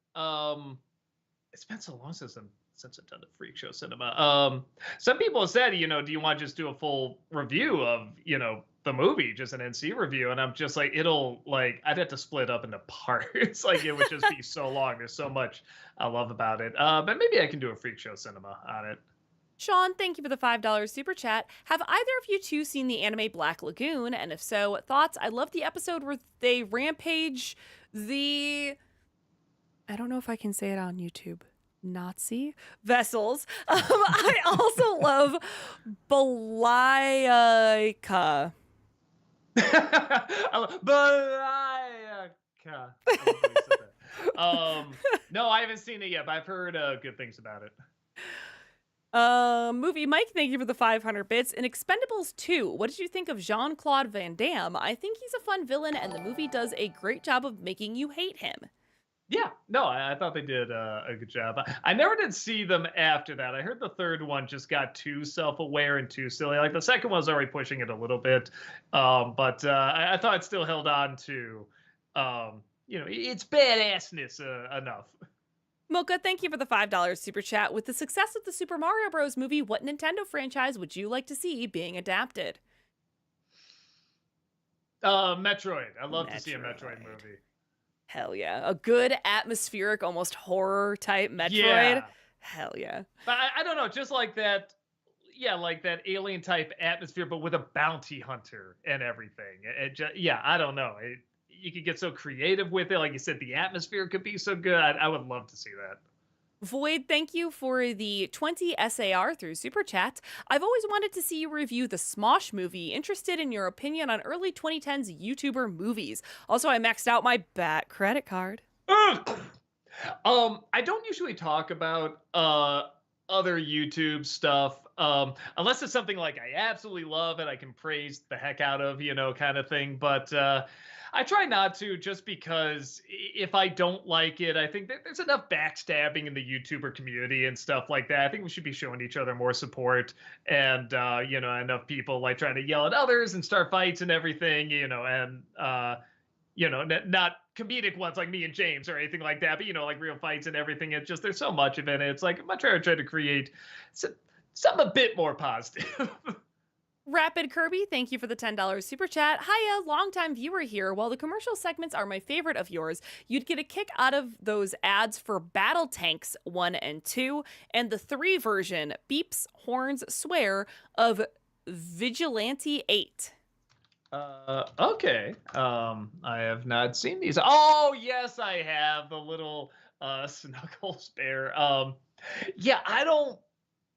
It's been so long since I've done the freak show cinema. Some people have said, do you want to just do a full review of, the movie, just an NC review? And I'm just like, I'd have to split up into parts. Like it would just be so long. There's so much I love about it. But maybe I can do a freak show cinema on it.
Sean, thank you for the $5 super chat. Have either of you two seen the anime Black Lagoon? And if so, thoughts? I love the episode where they rampage the, I don't know if I can say it on YouTube, Nazi vessels. I also love Balaika.
No, I haven't seen it yet, but I've heard good things about it.
Movie Mike, thank you for the 500 bits. In Expendables 2, what did you think of Jean-Claude Van Damme? I think he's a fun villain, and the movie does a great job of making you hate him.
Yeah, no, I thought they did a good job. I never did see them after that. I heard the third one just got too self-aware and too silly. Like the second one was already pushing it a little bit, but I thought it still held on to, its badassness enough.
Mocha, thank you for the $5 super chat. With the success of the Super Mario Bros. Movie, what Nintendo franchise would you like to see being adapted?
Metroid. I'd love to see a Metroid movie.
Hell yeah. A good atmospheric, almost horror type Metroid.
Yeah.
Hell yeah.
But I don't know, just like that, like that alien type atmosphere, but with a bounty hunter and everything. I don't know. you could get so creative with it. Like you said, the atmosphere could be so good. I would love to see that.
Void, thank you for the 20 SAR through Super Chat. I've always wanted to see you review the Smosh movie. Interested in your opinion on early 2010s YouTuber movies. Also, I maxed out my Bat credit card.
Ugh. I don't usually talk about other YouTube stuff unless it's something like I absolutely love and I can praise the heck out of, kind of thing. But I try not to, just because if I don't like it, I think that there's enough backstabbing in the YouTuber community and stuff like that. I think we should be showing each other more support, and enough people like trying to yell at others and start fights and everything, and not comedic ones like me and James or anything like that, but like real fights and everything. It's just there's so much of it. And it's like I'm trying to create something a bit more positive.
Rapid Kirby, thank you for the $10 super chat. Hiya, longtime viewer here. While the commercial segments are my favorite of yours, you'd get a kick out of those ads for Battle Tanks 1 and 2 and the 3 version, Beeps, Horns, Swear, of Vigilante 8.
Okay. I have not seen these. Oh, yes, I have the little Snuggles bear. Yeah,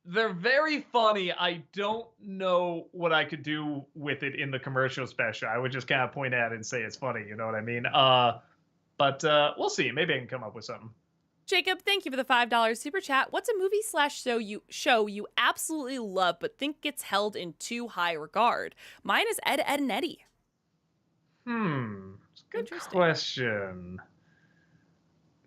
they're very funny. I don't know what I could do with it in the commercial special. I would just kind of point at it and say it's funny, you know what I mean? But we'll see. Maybe I can come up with something.
Jacob, thank you for the $5 super chat. What's a movie slash show you absolutely love but think gets held in too high regard? Mine is Ed, Ed, and Eddie.
It's a good question.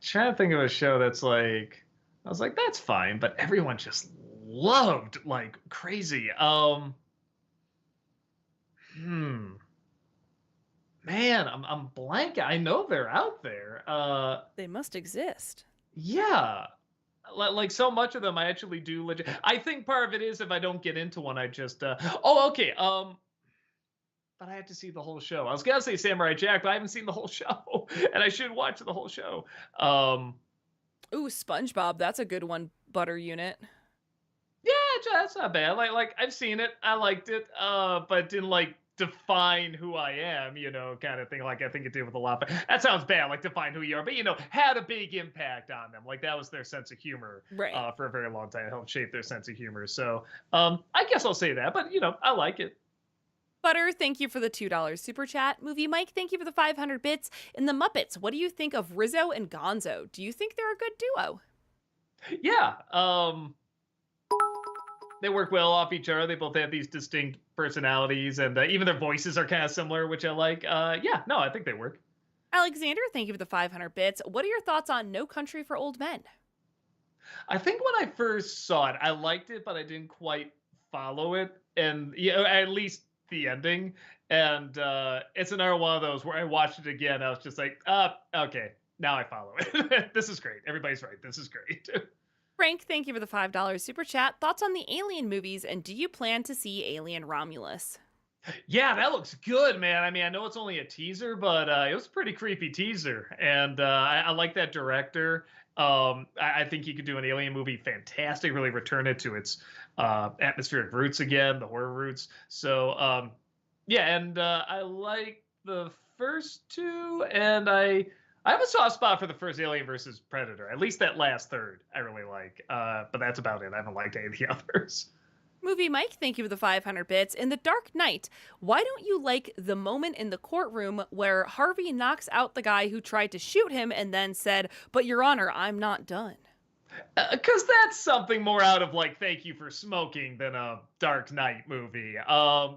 Trying to think of a show that's like, I was like, that's fine, but everyone just loved like crazy. Man, I'm blank. I know they're out there.
They must exist.
Yeah. Like so much of them I actually do legit. I think part of it is if I don't get into one, I just okay. But I had to see the whole show. I was gonna say Samurai Jack, but I haven't seen the whole show. And I should watch the whole show.
Ooh, SpongeBob, that's a good one, Butter Unit.
Yeah, that's not bad. Like I've seen it. I liked it. But didn't like define who I am, kind of thing. Like I think it did with a lot. But that sounds bad, like define who you are. But had a big impact on them. Like that was their sense of humor,
right,
for a very long time. It helped shape their sense of humor. So I guess I'll say that. But I like it.
Butter, thank you for the $2 super chat. Movie Mike, thank you for the 500 bits. In the Muppets, what do you think of Rizzo and Gonzo? Do you think they're a good duo?
Yeah. They work well off each other. They both have these distinct personalities, and even their voices are kind of similar, which I like. Yeah, no, I think they work.
Alexander, thank you for the 500 bits. What are your thoughts on No Country for Old Men?
I think when I first saw it, I liked it, but I didn't quite follow it. And at least the ending. And it's another one of those where I watched it again. I was just like, okay, now I follow it. This is great. Everybody's right. This is great.
Frank, thank you for the $5 super chat. Thoughts on the Alien movies, and do you plan to see Alien Romulus?
Yeah, that looks good, man. I mean, I know it's only a teaser, but it was a pretty creepy teaser. And I like that director. I think he could do an Alien movie fantastic, really return it to its atmospheric roots again, the horror roots. So, yeah, and I like the first two, and I have a soft spot for the first Alien versus Predator. At least that last third I really like. But that's about it. I haven't liked any of the others.
Movie Mike, thank you for the 500 bits. In The Dark Knight, why don't you like the moment in the courtroom where Harvey knocks out the guy who tried to shoot him and then said, "But Your Honor, I'm not done"?
Because that's something more out of like thank you for smoking than a Dark Knight movie. That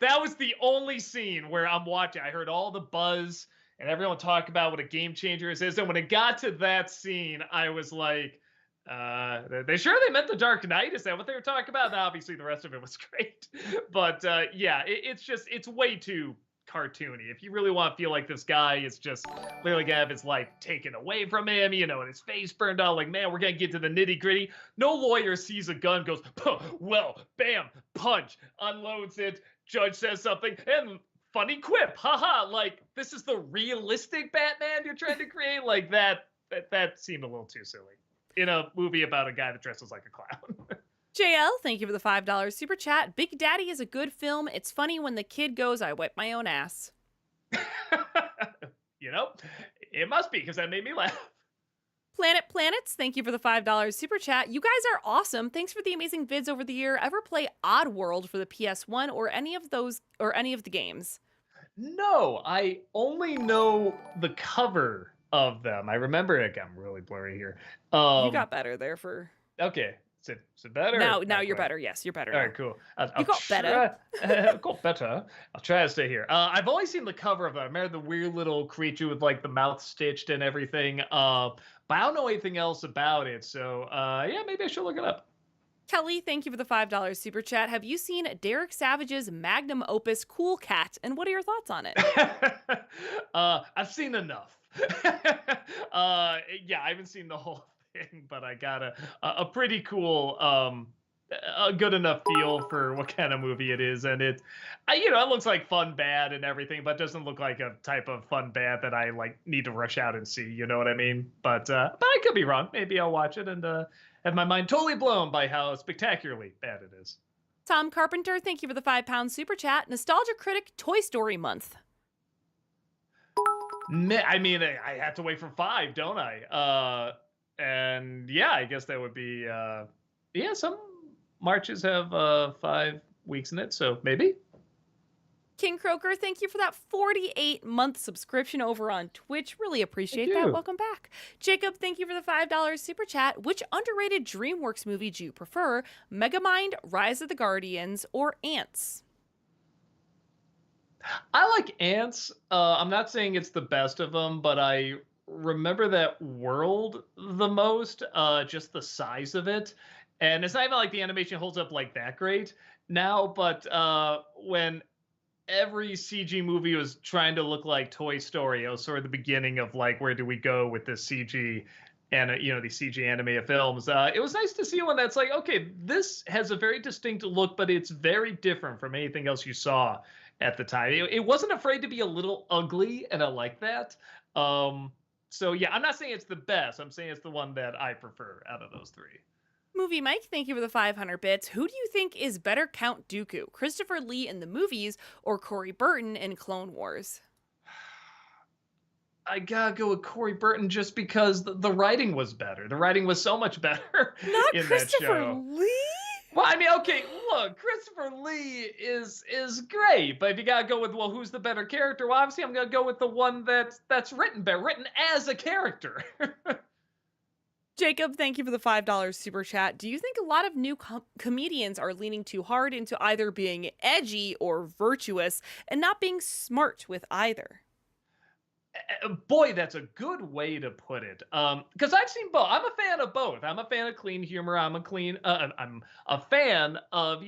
was the only scene where I'm watching. I heard all the buzz and everyone talk about what a game changer is. And when it got to that scene, I was like, they sure they meant the Dark Knight? Is that what they were talking about? And obviously the rest of it was great. But yeah, it's way too cartoony. If you really want to feel like this guy is just literally gonna have his life taken away from him, and his face burned out, like, man, we're gonna get to the nitty gritty. No lawyer sees a gun, goes, well, bam, punch, unloads it, judge says something, and funny quip, haha, like, this is the realistic Batman you're trying to create? Like, that seemed a little too silly in a movie about a guy that dresses like a clown.
JL, thank you for the $5 super chat. Big Daddy is a good film. It's funny when the kid goes, "I wipe my own ass."
You know, it must be because that made me laugh.
Planet Planets, thank you for the $5 super chat. You guys are awesome. Thanks for the amazing vids over the year. Ever play Oddworld for the PS1 or any of the games?
No, I only know the cover of them. I remember it. I'm really blurry here.
You
Um,
got better there for
okay, is it better?
now. Now
Not
you're
quite.
better. Yes, you're better
All
now.
right, cool.
You
I'll
got better.
try. Got better. I'll try to stay here. I've only seen the cover of it. I remember the weird little creature with like the mouth stitched and everything. But I don't know anything else about it. So yeah, maybe I should look it up.
Kelly, thank you for the $5 super chat. Have you seen Derek Savage's magnum opus Cool Cat? And what are your thoughts on it?
I've seen enough. Yeah, I haven't seen the whole thing, but I got a pretty cool, a good enough feel for what kind of movie it is, and it looks like fun bad and everything, but doesn't look like a type of fun bad that I like need to rush out and see. You know what I mean? But I could be wrong. Maybe I'll watch it and have my mind totally blown by how spectacularly bad it is.
Tom Carpenter, thank you for the £5 super chat. Nostalgia Critic Toy Story Month.
I mean, I have to wait for 5, don't I? And yeah, I guess that would be yeah. Some marches have 5 weeks in it, so maybe.
King Croker, thank you for that 48-month subscription over on Twitch. Really appreciate
Thank
that.
you.
Welcome back. Jacob, thank you for the $5 super chat. Which underrated DreamWorks movie do you prefer? Megamind, Rise of the Guardians, or Ants?
I like Ants. I'm not saying it's the best of them, but I remember that world the most. Just the size of it, and it's not even like the animation holds up like that great now. But when every CG movie was trying to look like Toy Story, it was sort of the beginning of like where do we go with this CG and these CG animated films. It was nice to see one that's like, okay, this has a very distinct look, but it's very different from anything else you saw at the time. It wasn't afraid to be a little ugly, and I like that. So yeah, I'm not saying it's the best. I'm saying it's the one that I prefer out of those three.
Movie Mike, thank you for the 500 bits. Who do you think is better Count Dooku? Christopher Lee in the movies or Corey Burton in Clone Wars?
I gotta go with Corey Burton just because the writing was better. The writing was so much better
Not
in that
Christopher
show.
Lee?
Well, I mean, okay, look, Christopher Lee is great, but if you gotta go with who's the better character? Well, obviously, I'm gonna go with the one that's written better, written as a character.
Jacob, thank you for the $5 super chat. Do you think a lot of new comedians are leaning too hard into either being edgy or virtuous and not being smart with either?
Boy, that's a good way to put it. Because I've seen both. I'm a fan of both. I'm a fan of clean humor. I'm a fan of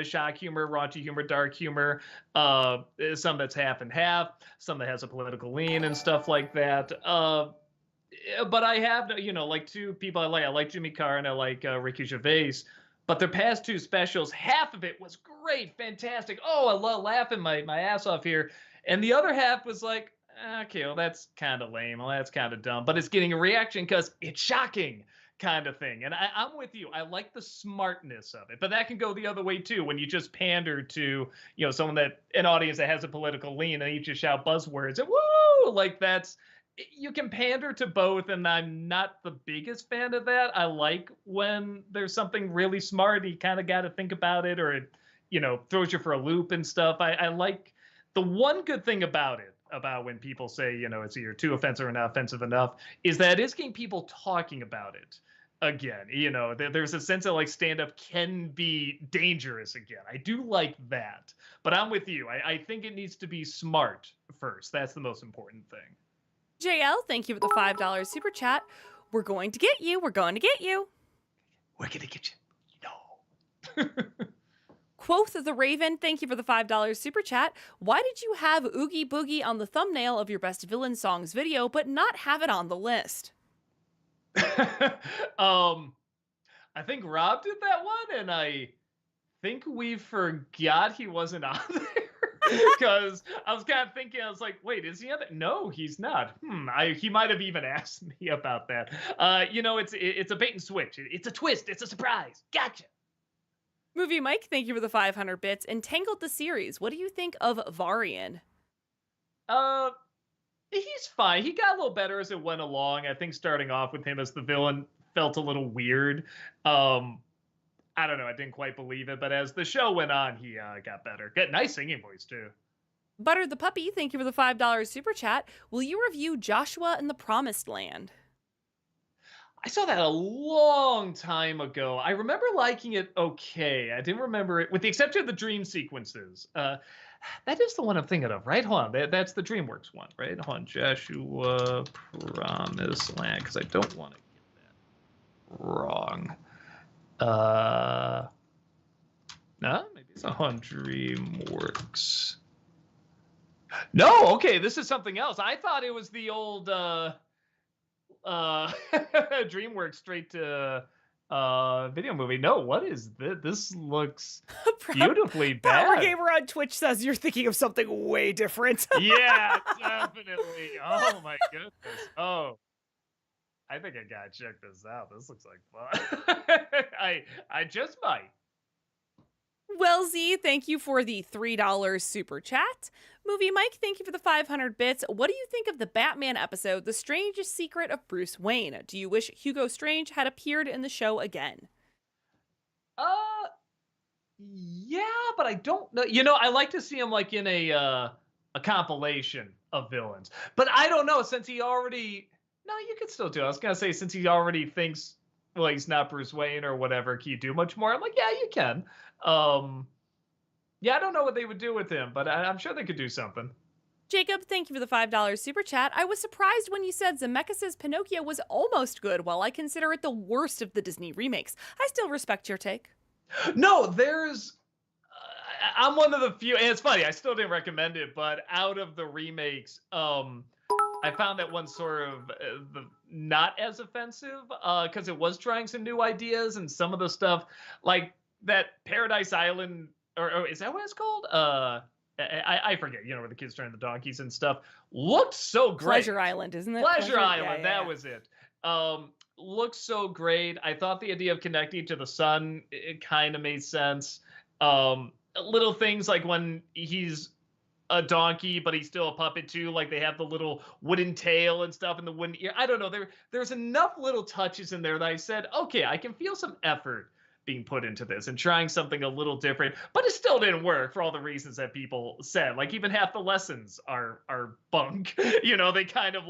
shock humor, raunchy humor, dark humor. Some that's half and half. Some that has a political lean and stuff like that. But I have like two people I like. I like Jimmy Carr and I like Ricky Gervais. But their past two specials, half of it was great, fantastic. Oh, I love laughing my ass off here. And the other half was like, okay, well, that's kind of lame. Well, that's kind of dumb. But it's getting a reaction because it's shocking kind of thing. And I'm with you. I like the smartness of it. But that can go the other way, too, when you just pander to, someone an audience that has a political lean and you just shout buzzwords and woo! Like you can pander to both, and I'm not the biggest fan of that. I like when there's something really smart, you kind of got to think about it, or it, throws you for a loop and stuff. I like the one good thing about when people say, it's either too offensive or not offensive enough, is that it's getting people talking about it again. There's a sense that like stand-up can be dangerous again. I do like that, but I'm with you. I think it needs to be smart first. That's the most important thing.
JL, thank you for the $5 super chat. We're going to get you. We're going to get you.
We're going to get you. No.
Quoth the Raven, thank you for the $5 super chat. Why did you have Oogie Boogie on the thumbnail of your Best Villain Songs video, but not have it on the list?
I think Rob did that one, and I think we forgot he wasn't on there. Because I was kind of thinking, I was like, wait, is he on it? No, he's not. He might have even asked me about that. It's a bait and switch. It's a twist. It's a surprise. Gotcha.
Movie Mike, thank you for the 500 bits. Entangled the series. What do you think of Varian?
He's fine. He got a little better as it went along. I think starting off with him as the villain felt a little weird. Um, I don't know. I didn't quite believe it, but as the show went on, he got better. Get nice singing voice too.
Butter the Puppy, thank you for the $5 super chat. Will you review Joshua and the Promised Land?
I saw that a long time ago. I remember liking it okay. I didn't remember it, with the exception of the dream sequences. That is the one I'm thinking of, right? Hold on. That's the DreamWorks one, right? Hold on. Joshua Promised Land, because I don't want to get that wrong. No, maybe it's on DreamWorks. No, okay, this is something else. I thought it was the old DreamWorks straight to video movie. No, what is this? This looks beautifully
Power
bad.
Gamer on Twitch says you're thinking of something way different.
Yeah, definitely. Oh my goodness. Oh, I think I gotta check this out. This looks like fun. I just might.
Well, Z, thank you for the $3 super chat. Movie Mike, thank you for the 500 bits. What do you think of the Batman episode, The Strangest Secret of Bruce Wayne? Do you wish Hugo Strange had appeared in the show again?
Yeah, but I don't know. I like to see him like in a compilation of villains. But I don't know, since he already No, you could still do it. I was gonna say, since he already thinks, well, he's not Bruce Wayne or whatever, can you do much more? I'm like, yeah, you can. Yeah, I don't know what they would do with him, but I'm sure they could do something.
Jacob, thank you for the $5 super chat. I was surprised when you said Zemeckis' Pinocchio was almost good, while I consider it the worst of the Disney remakes. I still respect your take.
No, I'm one of the few, and it's funny, I still didn't recommend it, but out of the remakes, I found that one sort of not as offensive, because it was trying some new ideas, and some of the stuff, like that Paradise Island, or is that what it's called? I forget, where the kids turn the donkeys and stuff, looked so great.
Pleasure Island, isn't it?
Pleasure Island, that was it. Looks so great. I thought the idea of connecting to the sun, it kind of made sense. Little things like when he's a donkey, but he's still a puppet too. Like they have the little wooden tail and stuff and the wooden ear. I don't know. There's enough little touches in there that I said, okay, I can feel some effort being put into this and trying something a little different, but it still didn't work for all the reasons that people said. Like even half the lessons are bunk. They kind of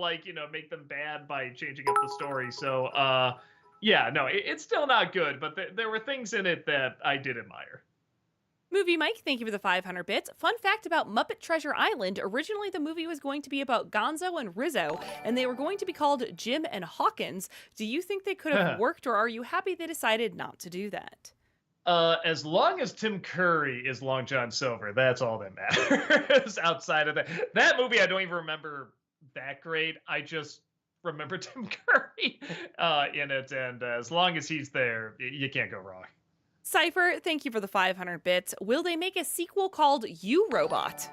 make them bad by changing up the story. So yeah, no, it's still not good, but there were things in it that I did admire.
Movie Mike, thank you for the 500 bits. Fun fact about Muppet Treasure Island, originally the movie was going to be about Gonzo and Rizzo, and they were going to be called Jim and Hawkins. Do you think they could have worked, or are you happy they decided not to do that?
As long as Tim Curry is Long John Silver, that's all that matters. Outside of that movie, I don't even remember that great. I just remember Tim Curry in it, and as long as he's there, you can't go wrong.
Cypher, thank you for the 500 bits. Will they make a sequel called You Robot?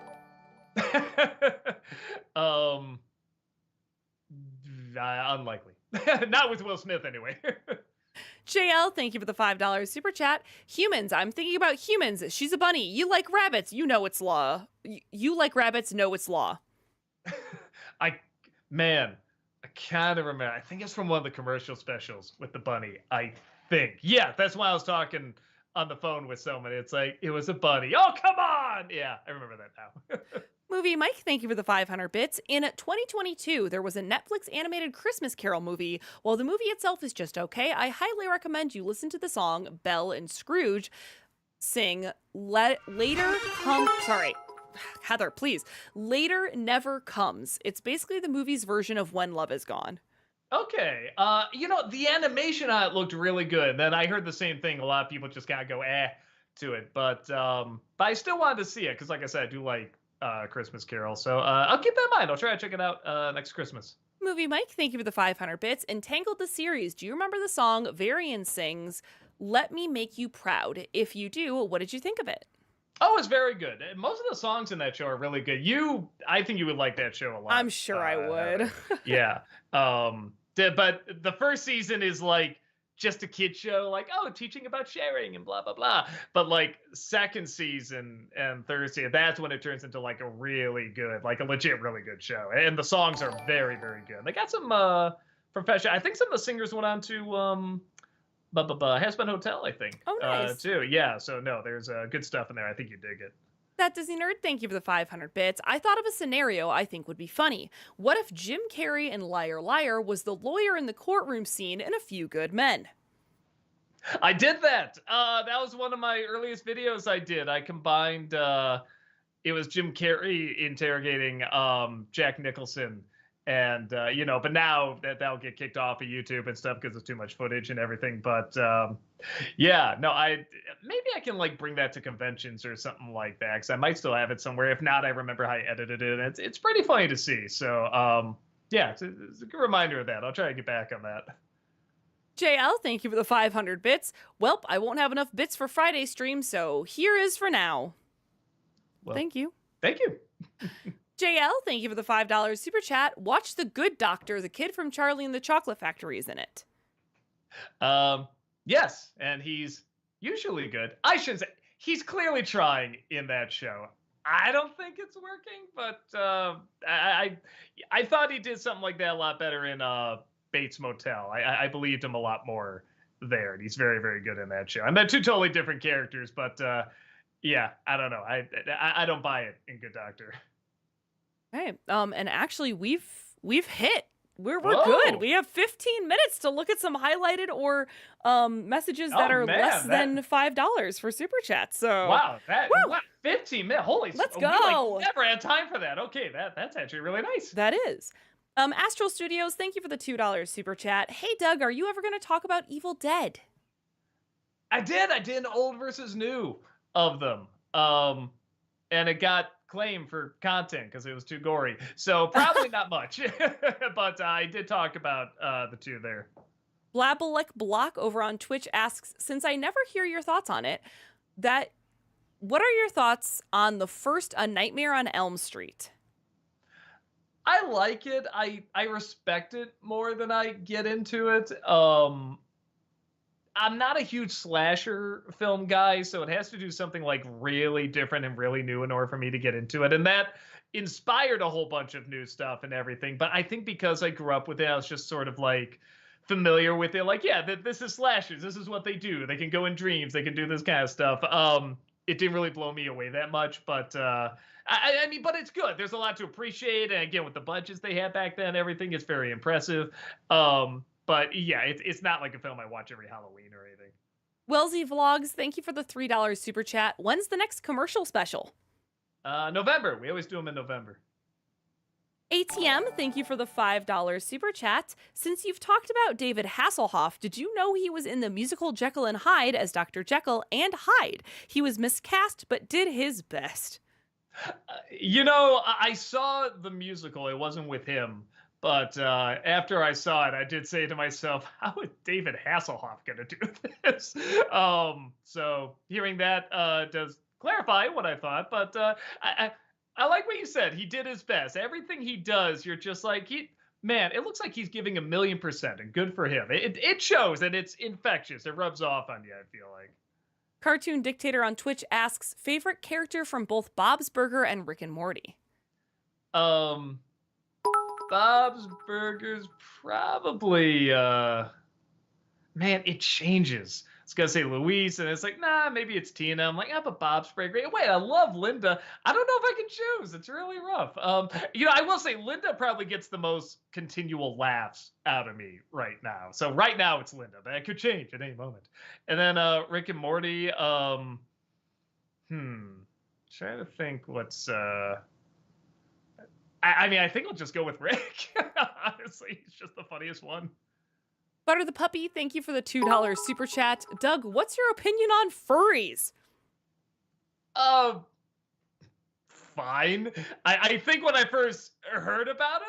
Unlikely. Not with Will Smith, anyway.
JL, thank you for the $5 super chat. Humans, I'm thinking about humans. She's a bunny. You like rabbits. You know it's law. You like rabbits. Know it's law.
I kind of remember. I think it's from one of the commercial specials with the bunny. I think. Yeah, that's why I was talking on the phone with someone. It's like, it was a bunny. Oh, come on! Yeah, I remember that now.
Movie Mike, thank you for the 500 bits. In 2022, there was a Netflix animated Christmas Carol movie. While the movie itself is just okay, I highly recommend you listen to the song Belle and Scrooge sing Later Come... Sorry. Heather, please. Later Never Comes. It's basically the movie's version of When Love Is Gone.
Okay. The animation on it looked really good. Then I heard the same thing. A lot of people just kind of go to it. But I still wanted to see it because, like I said, I do like Christmas Carol. So I'll keep that in mind. I'll try to check it out next Christmas.
Movie Mike, thank you for the 500 bits. Entangled the series. Do you remember the song Varian sings, Let Me Make You Proud? If you do, what did you think of it?
Oh, it's very good. Most of the songs in that show are really good. I think you would like that show a lot.
I'm sure I would.
Yeah. But the first season is like just a kid show, like, oh, teaching about sharing and blah blah blah. But like second season and third season, that's when it turns into like a really good, like a legit really good show. And the songs are very very good. They got some professional. I think some of the singers went on to Hazbin Hotel, I think.
Oh, nice.
Too. Yeah. So no, there's good stuff in there. I think you dig it.
That Disney Nerd, thank you for the 500 bits. I thought of a scenario I think would be funny. What if Jim Carrey in Liar Liar was the lawyer in the courtroom scene in A Few Good Men?
I did that. That was one of my earliest videos I did. I combined, it was Jim Carrey interrogating Jack Nicholson. And, but now that'll get kicked off of YouTube and stuff because it's too much footage and everything. But yeah, no, maybe I can like bring that to conventions or something like that because I might still have it somewhere. If not, I remember how I edited it. It's pretty funny to see. So yeah, it's a good reminder of that. I'll try to get back on that.
JL, thank you for the 500 bits. Welp, I won't have enough bits for Friday stream, so here is for now. Well, thank you.
Thank you.
JL, thank you for the $5 super chat. Watch The Good Doctor. The kid from Charlie and the Chocolate Factory is in it.
Yes, and he's usually good. I shouldn't say he's clearly trying in that show. I don't think it's working, but I thought he did something like that a lot better in Bates Motel. I believed him a lot more there, and he's very very good in that show. And they're two totally different characters, but yeah, I don't know. I don't buy it in Good Doctor.
Right. And actually we've hit. We're good. We have 15 minutes to look at some highlighted or messages that are less than $5 for super chat. So
wow, 15 minutes. Holy,
let's go.
We never had time for that. Okay, that's actually really nice.
That is. Astral Studios, thank you for the $2 super chat. Hey Doug, are you ever going to talk about Evil Dead?
I did old versus new of them. And it got claim for content because it was too gory, so probably not much. But I did talk about the two there.
Blabalek Block over on Twitch asks, since I never hear your thoughts on it, what are your thoughts on the first A Nightmare on Elm Street?
I like it. I respect it more than I get into it. I'm not a huge slasher film guy, so it has to do something like really different and really new in order for me to get into it. And that inspired a whole bunch of new stuff and everything. But I think because I grew up with it, I was just sort of like familiar with it. Like, yeah, this is slashers. This is what they do. They can go in dreams. They can do this kind of stuff. It didn't really blow me away that much, but I mean, but it's good. There's a lot to appreciate. And again, with the budgets they had back then, everything is very impressive. But yeah, it's not like a film I watch every Halloween or anything.
Wellesley Vlogs, thank you for the $3 super chat. When's the next commercial special?
November. We always do them in November.
ATM, thank you for the $5 super chat. Since you've talked about David Hasselhoff, did you know he was in the musical Jekyll and Hyde as Dr. Jekyll and Hyde? He was miscast, but did his best.
I saw the musical. It wasn't with him. But after I saw it, I did say to myself, how is David Hasselhoff going to do this? So hearing that does clarify what I thought. But I like what you said. He did his best. Everything he does, you're just like, man, it looks like he's giving 1,000,000%. And good for him. It shows and it's infectious. It rubs off on you, I feel like.
Cartoon Dictator on Twitch asks, favorite character from both Bob's Burger and Rick and Morty?
Bob's Burgers probably, man, it changes. I was going to say Louise, and it's like, nah, maybe it's Tina. I'm like, but Bob's pretty great. Wait, I love Linda. I don't know if I can choose. It's really rough. I will say Linda probably gets the most continual laughs out of me right now. So right now it's Linda, but it could change at any moment. And then Rick and Morty, trying to think what's... I mean, I think I'll just go with Rick. Honestly, he's just the funniest one.
Butter the Puppy, thank you for the $2 super chat. Doug, what's your opinion on furries?
Fine. I think when I first heard about him,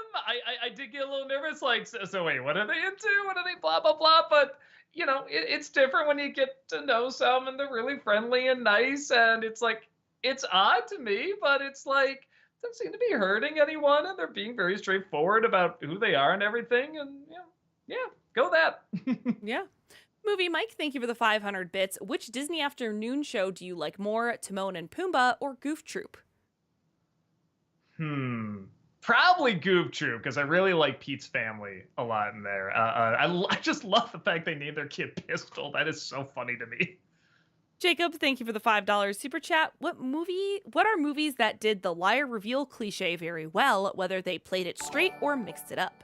I did get a little nervous. Like, so wait, what are they into? What are they? Blah blah blah. But it's different when you get to know some, and they're really friendly and nice, and it's like it's odd to me, but it's like. Don't seem to be hurting anyone, and they're being very straightforward about who they are and everything. And yeah, go that.
Yeah. Movie Mike, thank you for the 500 bits. Which Disney afternoon show do you like more, Timon and Pumbaa or Goof Troop?
Probably Goob Troop, because I really like Pete's family a lot in there. I just love the fact they named their kid Pistol. That is so funny to me.
Jacob, thank you for the $5 super chat. What are movies that did the liar reveal cliche very well, whether they played it straight or mixed it up?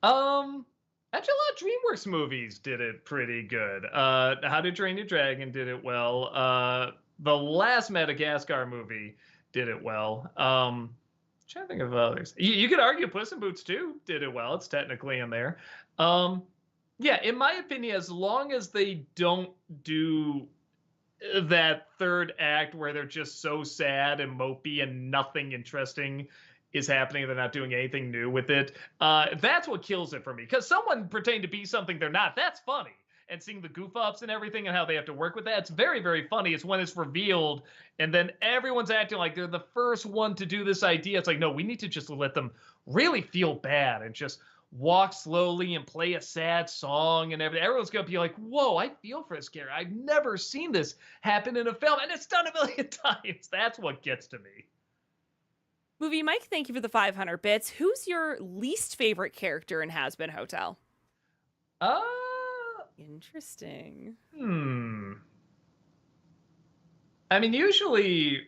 Actually, a lot of DreamWorks movies did it pretty good. How to Train Your Dragon did it well. The last Madagascar movie did it well. Trying to think of others. You could argue Puss in Boots 2 did it well. It's technically in there. Yeah, in my opinion, as long as they don't do that third act where they're just so sad and mopey and nothing interesting is happening, they're not doing anything new with it. That's what kills it for me. Because someone pretending to be something they're not, that's funny. And seeing the goof ups and everything and how they have to work with that, it's very, very funny. It's when it's revealed and then everyone's acting like they're the first one to do this idea. It's like, no, we need to just let them really feel bad and just walk slowly and play a sad song and everything. Everyone's going to be like, whoa, I feel for this character. I've never seen this happen in a film, and it's done a million times. That's what gets to me.
Movie Mike, thank you for the 500 bits. Who's your least favorite character in Has Been Hotel? Interesting.
I mean, usually,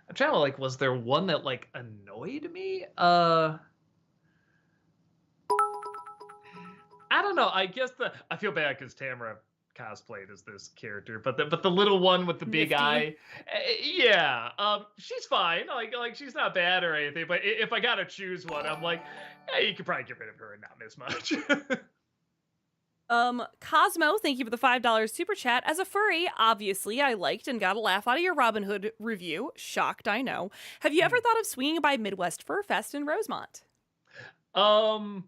I'm trying to like, was there one that like annoyed me? I don't know. I guess I feel bad because Tamara cosplayed as this character, but the little one with the big
Nifty.
eye, yeah, she's fine. Like she's not bad or anything. But if I gotta choose one, I'm like, yeah, you could probably get rid of her and not miss much.
Cosmo, thank you for the $5 super chat. As a furry, obviously, I liked and got a laugh out of your Robin Hood review. Shocked, I know. Have you ever thought of swinging by Midwest Fur Fest in Rosemont?
How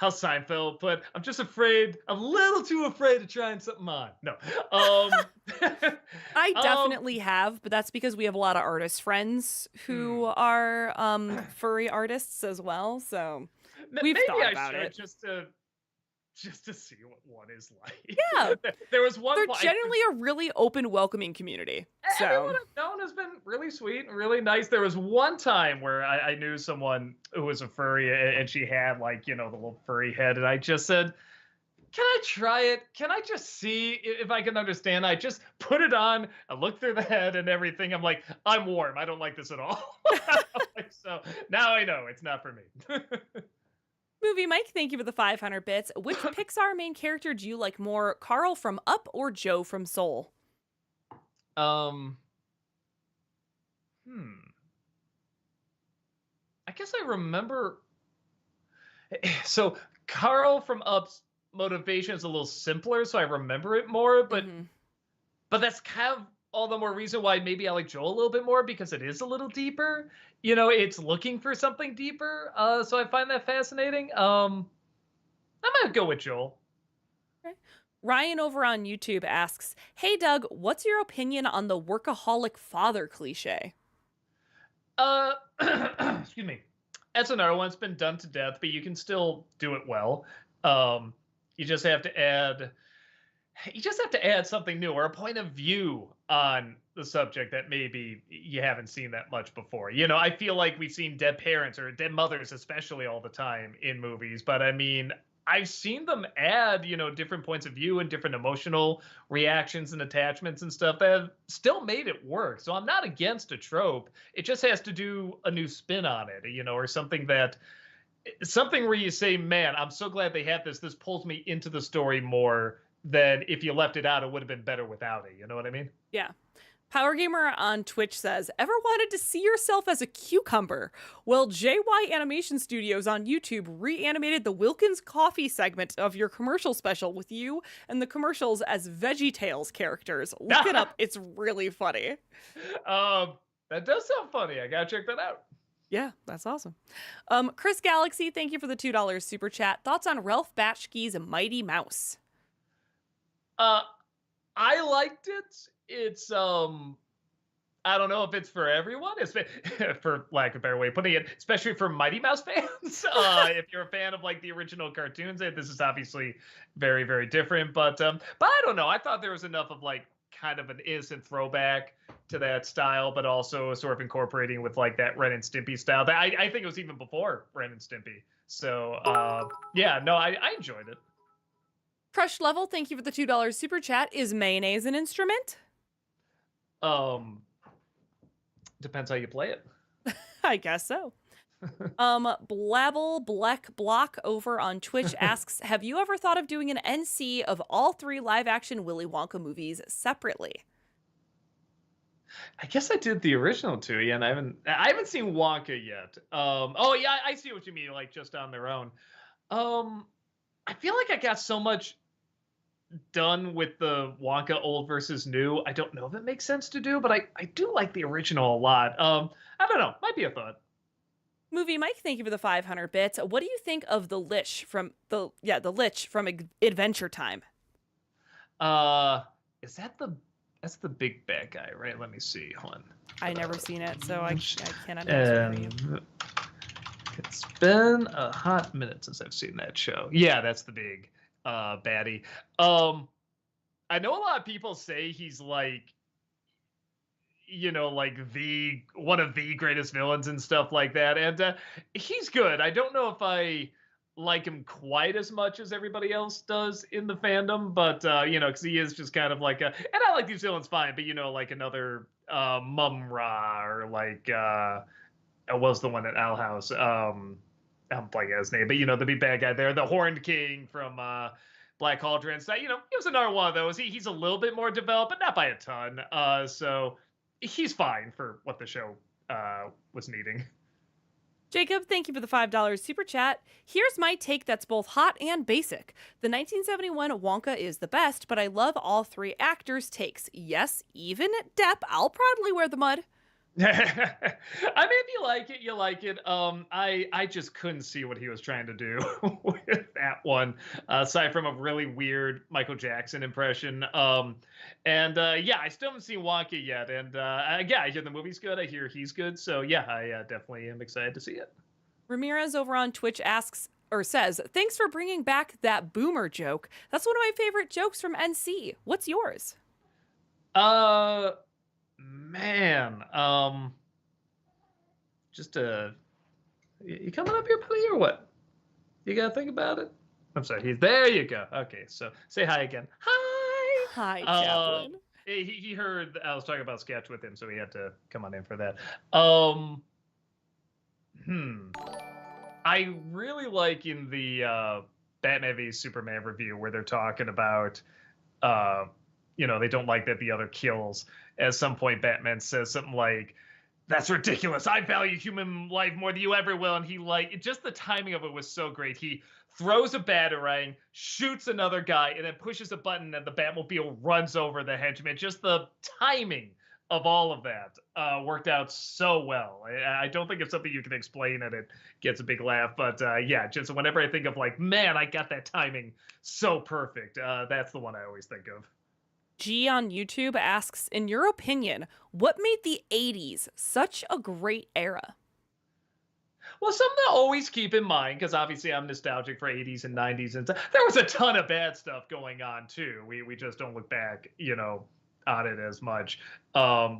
Seinfeld put, I'm just afraid, I'm a little too afraid of trying something on. No.
I definitely have, but that's because we have a lot of artist friends who are furry artists as well, so we've
maybe
thought
I
about
should,
it.
Just to see what one is like.
Yeah.
There was one.
They're generally a really open, welcoming community. So
everyone I've known has been really sweet and really nice. There was one time where I knew someone who was a furry and she had like, the little furry head. And I just said, can I try it? Can I just see if I can understand? I just put it on. I looked through the head and everything. I'm like, I'm warm. I don't like this at all. So now I know it's not for me.
Movie Mike, thank you for the 500 bits. Which Pixar main character do you like more, Carl from Up or Joe from Soul?
I guess I remember. So Carl from Up's motivation is a little simpler, so I remember it more. But that's kind of all the more reason why maybe I like Joel a little bit more, because it is a little deeper. It's looking for something deeper. So I find that fascinating. I'm gonna go with Joel.
Okay. Ryan over on YouTube asks, hey Doug, what's your opinion on the workaholic father cliche?
Excuse me. That's another one. It's been done to death, but you can still do it well. You just have to add something new or a point of view on the subject that maybe you haven't seen that much before. I feel like we've seen dead parents or dead mothers, especially, all the time in movies. But I mean, I've seen them add, different points of view and different emotional reactions and attachments and stuff that have still made it work. So I'm not against a trope. It just has to do a new spin on it, or something where you say, man, I'm so glad they had this. This pulls me into the story more than if you left it out. It would have been better without it. You know what I mean?
Yeah. Power Gamer on Twitch says, ever wanted to see yourself as a cucumber? Well, JY Animation Studios on YouTube reanimated the Wilkins Coffee segment of your commercial special with you and the commercials as VeggieTales characters. Look it up. It's really funny.
That does sound funny. I gotta check that out.
Yeah, that's awesome. Chris Galaxy, thank you for the $2 super chat. Thoughts on Ralph Bakshi's Mighty Mouse?
I liked it. It's I don't know if it's for everyone, for lack of a better way of putting it, especially for Mighty Mouse fans. If you're a fan of like the original cartoons, this is obviously very, very different. But I don't know. I thought there was enough of like kind of an innocent throwback to that style, but also sort of incorporating with like that Ren and Stimpy style. That I think it was even before Ren and Stimpy. So yeah, no, I enjoyed it.
Crush Level, thank you for the $2 super chat. Is mayonnaise an instrument?
Um, Depends how you play it.
I guess so. Blabble Black Block over on Twitch asks, have you ever thought of doing an NC of all 3 live action Willy Wonka movies separately?
I guess I did the original two, yeah, and I haven't seen Wonka yet. Oh yeah, I see what you mean, like just on their own. Um, I feel like I got so much done with the Wonka old versus new. I don't know if it makes sense to do, but I do like the original a lot. I don't know, might be a thought.
Movie Mike, thank you for the 500 bits. What do you think of the Lich from Adventure Time?
Is that that's the big bad guy, right? Let me see. Hold on.
I never seen it, so I cannot answer for you.
It's been a hot minute since I've seen that show. Yeah, that's the big baddie. I know a lot of people say he's like, like the one of the greatest villains and stuff like that, and he's good. I don't know if I like him quite as much as everybody else does in the fandom, but because he is just kind of like and I like these villains fine, but like another Mum Ra, or like was the one at Owl House. I'm blanking his name, but the big bad guy there, the Horned King from Black Cauldron. So he was another one of those. He's a little bit more developed, but not by a ton. So he's fine for what the show was needing.
Jacob, thank you for the $5 super chat. Here's my take that's both hot and basic. The 1971 Wonka is the best, but I love all 3 actors' takes. Yes, even Depp, I'll proudly wear the mud.
I mean, if you like it, you like it. I just couldn't see what he was trying to do with that one, aside from a really weird Michael Jackson impression. Yeah, I still haven't seen Wonka yet, and yeah, I hear the movie's good. I hear he's good, so yeah, I definitely am excited to see it.
Ramirez over on Twitch asks or says, "Thanks for bringing back that boomer joke. That's one of my favorite jokes from NC. What's yours?"
Man, just you coming up here, buddy, or what? You gotta think about it. I'm sorry. There you go. Okay, so say hi again. Hi.
Hi, Chaplin.
He heard I was talking about sketch with him, so he had to come on in for that. I really like in the Batman v Superman review where they're talking about they don't like that the other kills. At some point, Batman says something like, "That's ridiculous. I value human life more than you ever will." And he just the timing of it was so great. He throws a batarang, shoots another guy, and then pushes a button, and the Batmobile runs over the henchman. Just the timing of all of that worked out so well. I don't think it's something you can explain, and it gets a big laugh. But yeah, just whenever I think of like, man, I got that timing so perfect. That's the one I always think of.
G on YouTube asks, in your opinion, what made the 80s such a great era?
Well, something to always keep in mind, because obviously I'm nostalgic for 80s and 90s, and there was a ton of bad stuff going on too. We just don't look back, on it as much. There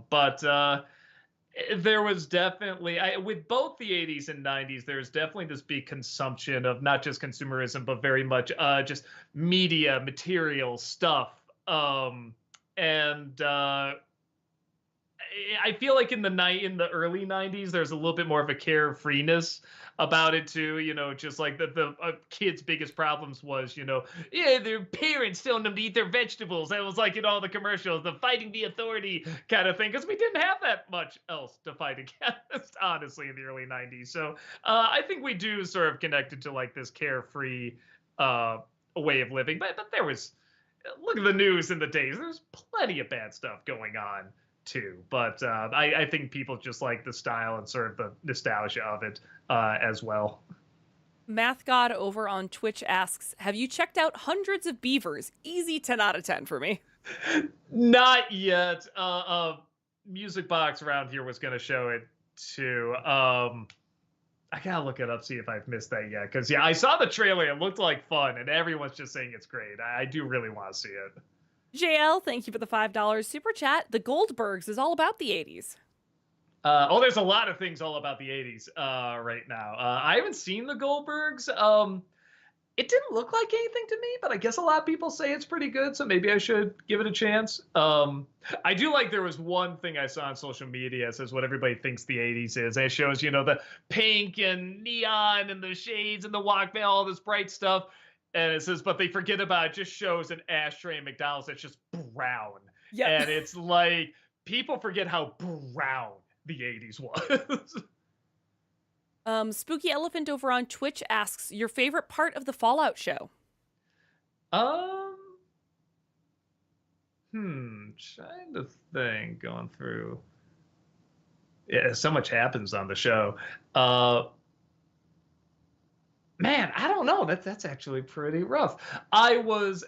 was definitely, with both the 80s and 90s, there's definitely this big consumption of not just consumerism, but very much just media, material stuff. I feel like in the early 90s, there's a little bit more of a carefreeness about it too. Just like the kids' biggest problems was, yeah, their parents telling them to eat their vegetables. That was like in all the commercials, the fighting the authority kind of thing, because we didn't have that much else to fight against, honestly, in the early 90s. So I think we do sort of connected to like this carefree way of living. But there was, look at the news in the days. There's plenty of bad stuff going on too, but I think people just like the style and sort of the nostalgia of it as well.
Math God over on Twitch asks, have you checked out Hundreds of Beavers? Easy 10 out of 10 for me.
Not yet. music box around here was going to show it too. I gotta look it up, see if I've missed that yet. Because yeah, I saw the trailer. It looked like fun, and everyone's just saying it's great. I do really want to see it.
JL, thank you for the $5 super chat. The Goldbergs is all about the 80s.
Oh, there's a lot of things all about the 80s right now. I haven't seen the Goldbergs. It didn't look like anything to me, but I guess a lot of people say it's pretty good, so maybe I should give it a chance. I do like there was one thing I saw on social media that says what everybody thinks the 80s is. And it shows, the pink and neon and the shades and the Walkman, all this bright stuff. And it says, but they forget about it, just shows an ashtray at McDonald's that's just brown.
Yep.
And it's like, people forget how brown the 80s was.
Spooky Elephant over on Twitch asks, your favorite part of the Fallout show?
Trying to think, going through. Yeah, so much happens on the show. Man, I don't know. That's actually pretty rough.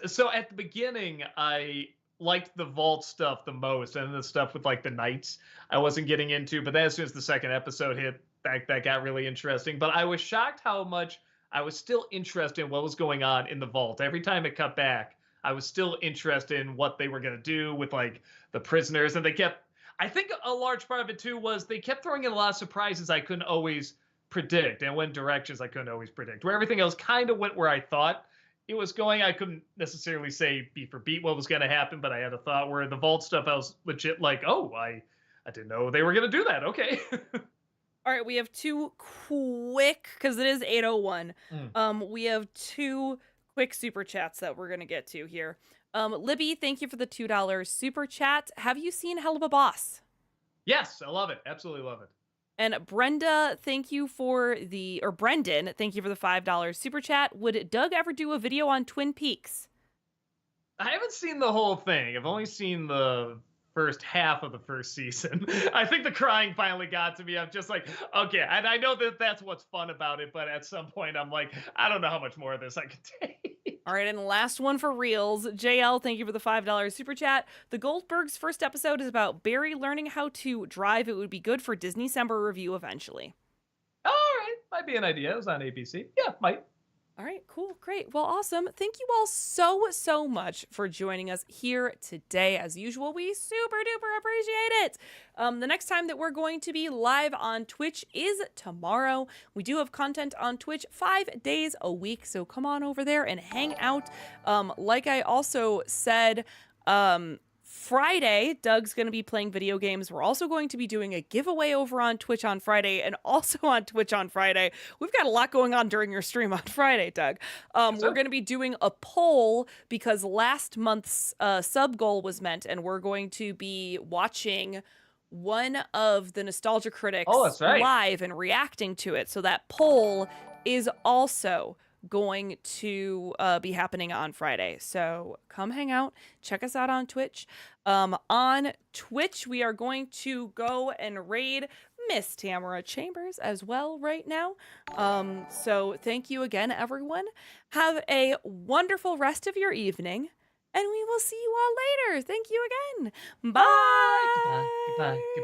So at the beginning, I liked the vault stuff the most, and the stuff with like the knights I wasn't getting into. But then as soon as the second episode hit, that got really interesting. But I was shocked how much I was still interested in what was going on in the vault. Every time it cut back, I was still interested in what they were going to do with like the prisoners. And I think a large part of it too was they kept throwing in a lot of surprises I couldn't always predict, and went directions I couldn't always predict. Where everything else kind of went where I thought it was going. I couldn't necessarily say beat for beat what was going to happen, but I had a thought. Where the vault stuff, I was legit like, oh, I didn't know they were going to do that. Okay.
All right, we have two quick, because it is 8:01. We have two quick super chats that we're going to get to here. Libby, thank you for the $2 super chat. Have you seen Hell of a Boss?
Yes, I love it. Absolutely love it.
And Brendan, thank you for the $5 super chat. Would Doug ever do a video on Twin Peaks?
I haven't seen the whole thing. I've only seen the first half of the first season. I think the crying finally got to me. I'm just like, okay, and I know that's what's fun about it, but at some point I'm like, I don't know how much more of this I can take.
All right, and last one for reals. JL, thank you for the $5 super chat. The Goldbergs' first episode is about Barry learning how to drive. It would be good for Disney December review eventually.
All right, might be an idea. It was on ABC. Yeah, might.
All right, cool, great. Well, awesome. Thank you all so much for joining us here today. As usual, we super duper appreciate it. The next time that we're going to be live on Twitch is tomorrow. We do have content on Twitch 5 days a week, so come on over there and hang out. Like I also said, Friday, Doug's going to be playing video games. We're also going to be doing a giveaway over on Twitch on Friday, and also on Twitch on Friday. We've got a lot going on during your stream on Friday, Doug. We're going to be doing a poll because last month's sub goal was met, and we're going to be watching one of the Nostalgia Critics live and reacting to it. So that poll is also going to be happening on Friday. So come hang out, check us out on Twitch. On Twitch, we are going to go and raid Miss Tamara Chambers as well right now. So thank you again, everyone. Have a wonderful rest of your evening, and we will see you all later. Thank you again. Bye.
Goodbye. Goodbye.